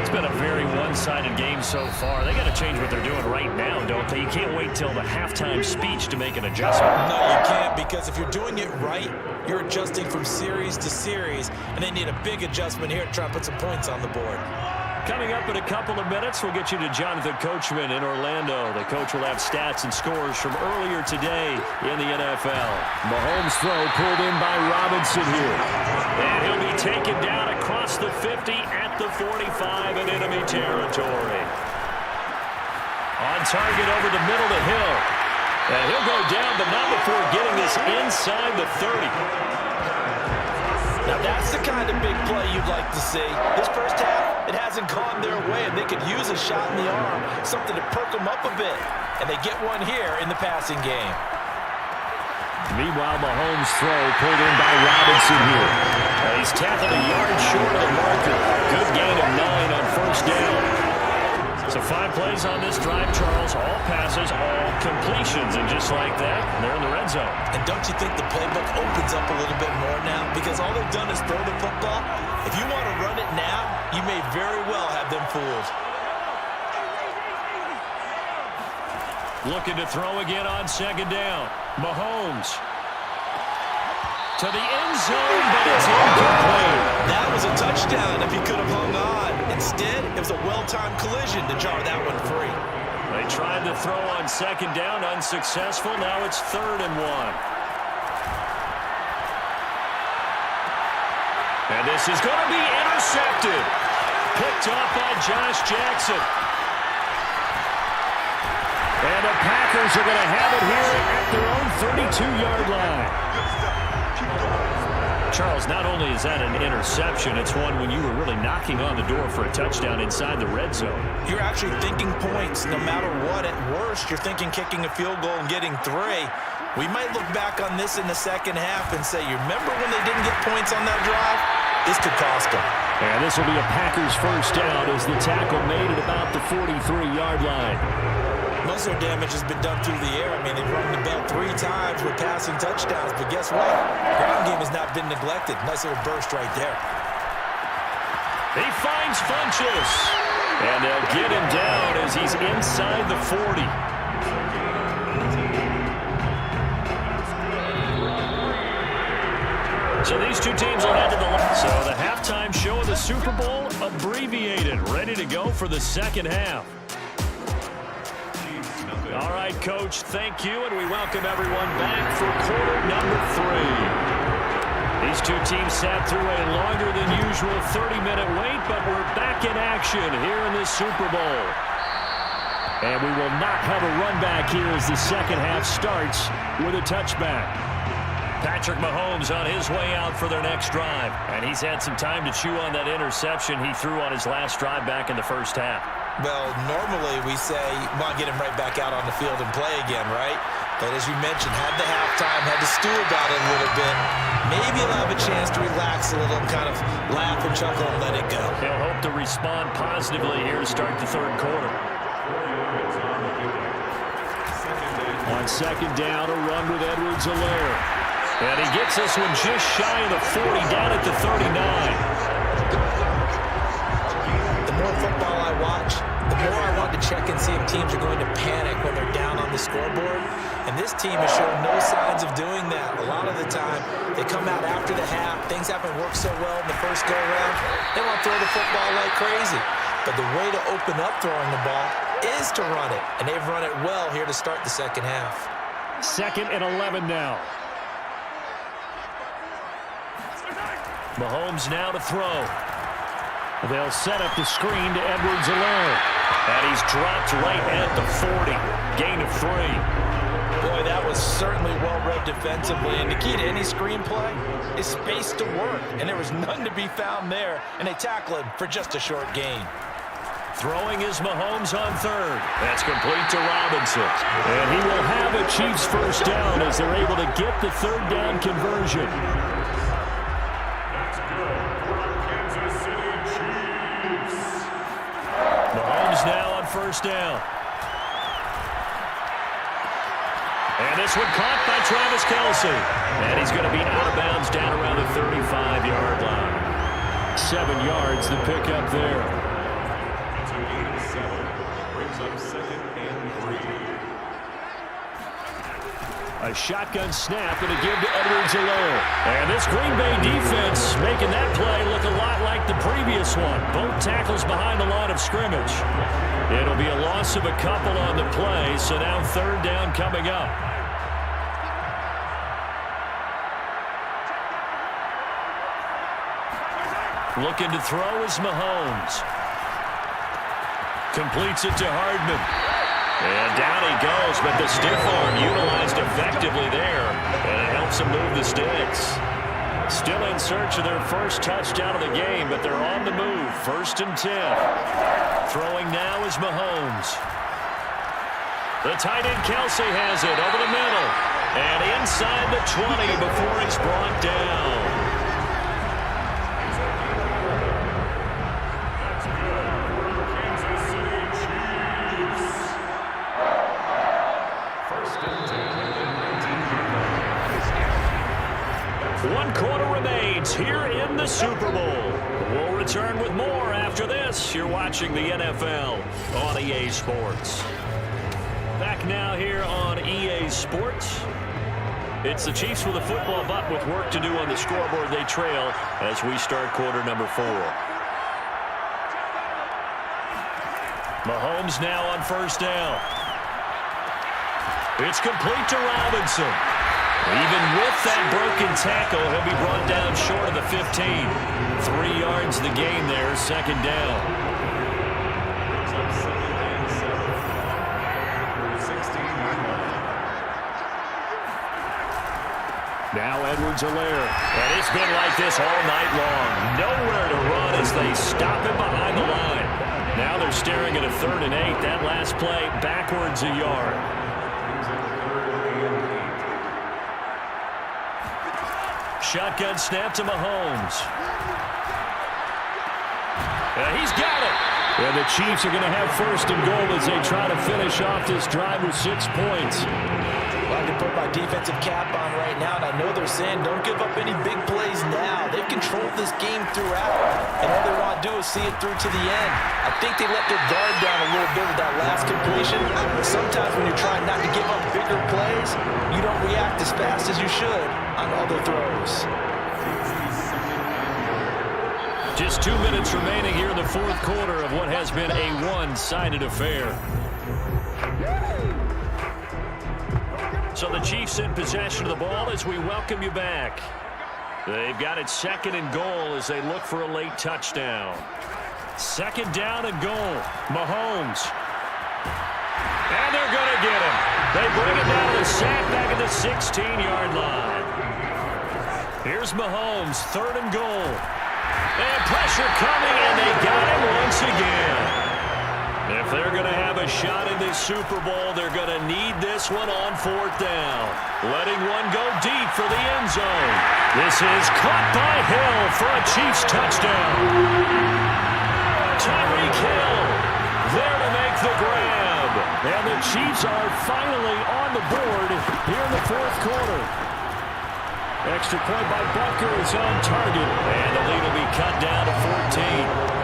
It's been a very one-sided game so far. They got to change what they're doing right now, don't they? You can't wait till the halftime speech to make an adjustment. No, you can't, because if you're doing it right, you're adjusting from series to series, and they need a big adjustment here to try and put some points on the board. Coming up in a couple of minutes, we'll get you to Jonathan Coachman in Orlando. The coach will have stats and scores from earlier today in the NFL. Mahomes' throw pulled in by Robinson here. And he'll be taken down across the 50 at the 45 in enemy territory. On target over the middle to Hill. And he'll go down, but not before getting this inside the 30. Now that's the kind of big play you'd like to see. This first half, it hasn't gone their way, and they could use a shot in the arm, something to perk them up a bit. And they get one here in the passing game. Meanwhile, Mahomes' throw pulled in by Robinson here. He's tackled a yard short of the marker. Good gain of 9 on first down. So 5 plays on this drive, Charles. All passes, all completions. And just like that, they're in the red zone. And don't you think the playbook opens up a little bit more now? Because all they've done is throw the football. If you want to run it now, you may very well have them fooled. Looking to throw again on second down. Mahomes to the end zone, but it's incomplete. That was a touchdown if he could have hung on. Instead, it was a well-timed collision to jar that one free. They tried to throw on second down, unsuccessful. Now it's 3rd and 1. And this is going to be intercepted. Picked off by Josh Jackson. And the Packers are going to have it here at their own 32-yard line. Charles, not only is that an interception, it's one when you were really knocking on the door for a touchdown inside the red zone. You're actually thinking points no matter what. At worst, you're thinking kicking a field goal and getting 3. We might look back on this in the second half and say, you remember when they didn't get points on that drive? This could cost them. And this will be a Packers first down as the tackle made at about the 43-yard line. Most of their damage has been done through the air. I mean, they've rung the bell 3 times with passing touchdowns, but guess what? Ground game has not been neglected. Nice little burst right there. He finds Funchess. And they'll get him down as he's inside the 40. So these two teams will head to the line. So the halftime show of the Super Bowl abbreviated, ready to go for the second half. All right, Coach, thank you, and we welcome everyone back for quarter number 3. These two teams sat through a longer than usual 30-minute wait, but we're back in action here in the Super Bowl. And we will not have a run back here as the second half starts with a touchback. Patrick Mahomes on his way out for their next drive. And he's had some time to chew on that interception he threw on his last drive back in the first half. Well, normally we say, want to get him right back out on the field and play again, right? But as you mentioned, had the halftime, had to stew about it a little bit. Maybe he'll have a chance to relax a little and kind of laugh and chuckle and let it go. He'll hope to respond positively here to start the third quarter. On second down, a run with Edwards-Helaire. And he gets this one just shy of the 40, down at the 39. The more football I watch, the more I want to check and see if teams are going to panic when they're down on the scoreboard. And this team has shown no signs of doing that. A lot of the time, they come out after the half. Things haven't worked so well in the first go-around. They want to throw the football like crazy. But the way to open up throwing the ball is to run it. And they've run it well here to start the second half. 2nd and 11 now. Mahomes now to throw. They'll set up the screen to Edwards-Helaire. And he's dropped right at the 40. Gain of 3. Boy, that was certainly well-read defensively. And the key to any screenplay is space to work. And there was none to be found there. And they tackle him for just a short gain. Throwing is Mahomes on third. That's complete to Robinson. And he will have a Chiefs first down as they're able to get the third down conversion. Mahomes now on first down. And this one caught by Travis Kelce. And he's going to be out of bounds down around the 35-yard line. 7 yards the pickup there. A shotgun snap and a give to Edwards-Helaire. And this Green Bay defense making that play look a lot like the previous one. Both tackles behind the line of scrimmage. It'll be a loss of a couple on the play, so now third down coming up. Looking to throw is Mahomes. Completes it to Hardman. And down he goes, but the stiff arm utilized effectively there. And it helps him move the sticks. Still in search of their first touchdown of the game, but they're on the move. 1st and 10. Throwing now is Mahomes. The tight end Kelce has it over the middle. And inside the 20 before he's brought down. Here in the Super Bowl. We'll return with more after this. You're watching the NFL on EA Sports. Back now here on EA Sports. It's the Chiefs with a football, but with work to do on the scoreboard. They trail as we start quarter number 4. Mahomes now on first down. It's complete to Robinson. Even with that broken tackle, he'll be brought down short of the 15. 3 yards the gain there, second down. Now Edwards-Helaire. And it's been like this all night long. Nowhere to run as they stop him behind the line. Now they're staring at a 3rd and 8. That last play backwards a yard. Shotgun snap to Mahomes. He's got it. And the Chiefs are going to have 1st and goal as they try to finish off this drive with 6 points. Well, I can put my defensive cap on right now, and I know they're saying don't give up any big plays now. They've controlled this game throughout, and all they want to do is see it through to the end. I think they let their guard down a little bit with that last completion. But sometimes when you're trying not to give up bigger plays, you don't react as fast as you should on other throws. Just 2 minutes remaining here in the 4th quarter of what has been a one-sided affair. So the Chiefs in possession of the ball as we welcome you back. They've got it 2nd and goal as they look for a late touchdown. 2nd down and goal. Mahomes. And they're going to get him. They bring him down to the sack back at the 16-yard line. Here's Mahomes, 3rd and goal. And pressure coming, and they got him once again. If they're going to have a shot in this Super Bowl, they're going to need this one on 4th down. Letting one go deep for the end zone. This is caught by Hill for a Chiefs touchdown. Tyreek Hill there to make the grab. And the Chiefs are finally on the board here in the 4th quarter. Extra point by Butker is on target. And the lead will be cut down to 14.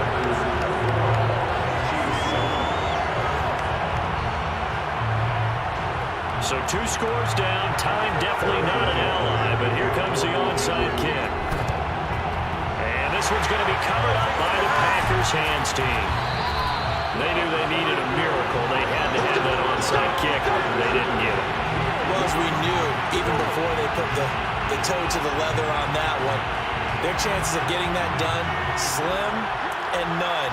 So 2 scores down. Time definitely not an ally, but here comes the onside kick. And this one's going to be covered up by the Packers hands team. They knew they needed a miracle. They had to have that onside kick. They didn't get it. Well, as we knew, even before they put the toe to the leather on that one, their chances of getting that done, slim and none.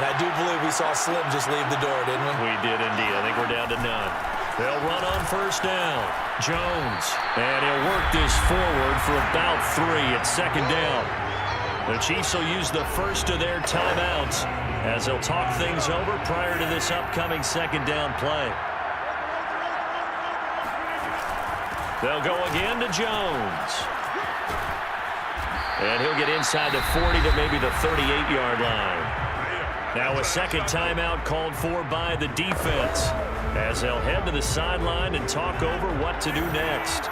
And I do believe we saw Slim just leave the door, didn't we? We did indeed. I think we're down to none. They'll run on 1st down. Jones. And he'll work this forward for about 3 at 2nd down. The Chiefs will use the first of their timeouts as they'll talk things over prior to this upcoming 2nd down play. They'll go again to Jones. And he'll get inside the 40 to maybe the 38-yard line. Now a 2nd timeout called for by the defense as they'll head to the sideline and talk over what to do next.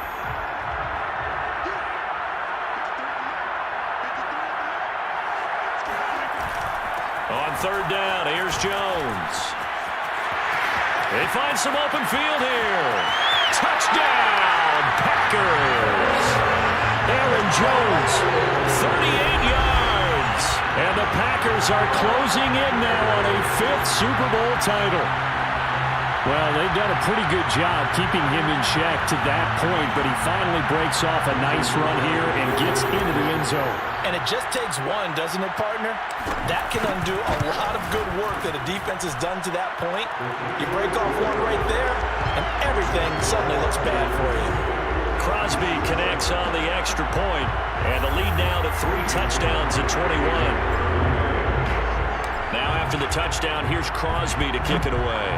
On 3rd down, here's Jones. They find some open field here. Touchdown, Packers! Aaron Jones, 38 yards. And the Packers are closing in now on a 5th Super Bowl title. Well, they've done a pretty good job keeping him in check to that point, but he finally breaks off a nice run here and gets into the end zone. And it just takes one, doesn't it, partner? That can undo a lot of good work that a defense has done to that point. You break off one right there, and everything suddenly looks bad for you. Crosby connects on the extra point, and the lead now to 3 touchdowns at 21. Now after the touchdown, here's Crosby to kick it away.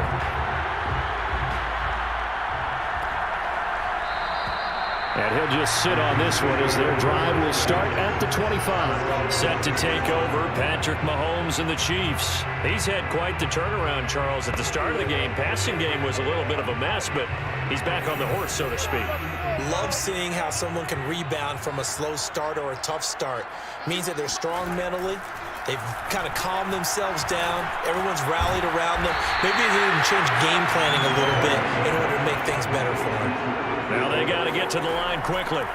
And he'll just sit on this one as their drive will start at the 25. Set to take over, Patrick Mahomes and the Chiefs. He's had quite the turnaround, Charles, at the start of the game. Passing game was a little bit of a mess, but he's back on the horse, so to speak. Love seeing how someone can rebound from a slow start or a tough start. Means that they're strong mentally. They've kind of calmed themselves down. Everyone's rallied around them. Maybe they even change game planning a little bit in order to make things better for them. Now they got to get to the line quickly.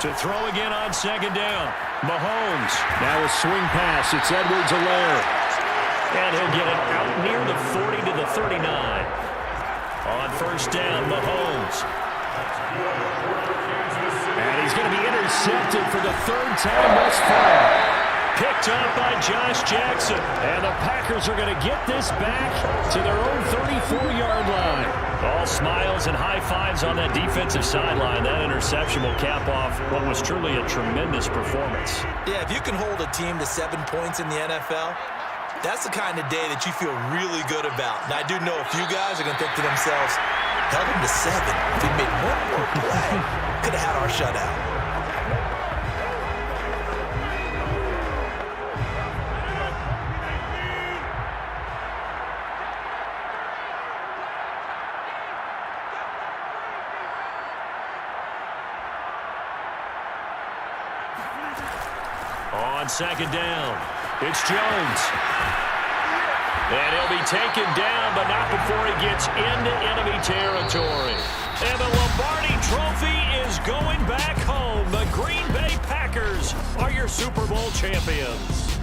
To throw again on 2nd down. Mahomes. Now a swing pass. It's Edwards-Helaire. And he'll get it out near the 40 to the 39. On 1st down, Mahomes. is going to be intercepted for the third time thus far. Picked up by Josh Jackson. And the Packers are going to get this back to their own 34-yard line. All smiles and high fives on that defensive sideline. That interception will cap off what was truly a tremendous performance. Yeah, if you can hold a team to 7 points in the NFL, that's the kind of day that you feel really good about. And I do know a few guys are going to think to themselves, held him to 7. If we made one more play, could have had our shutout. On second down, it's Jones. And he'll be taken down, but not before he gets into enemy territory. And the Lombardi Trophy is going back home. The Green Bay Packers are your Super Bowl champions.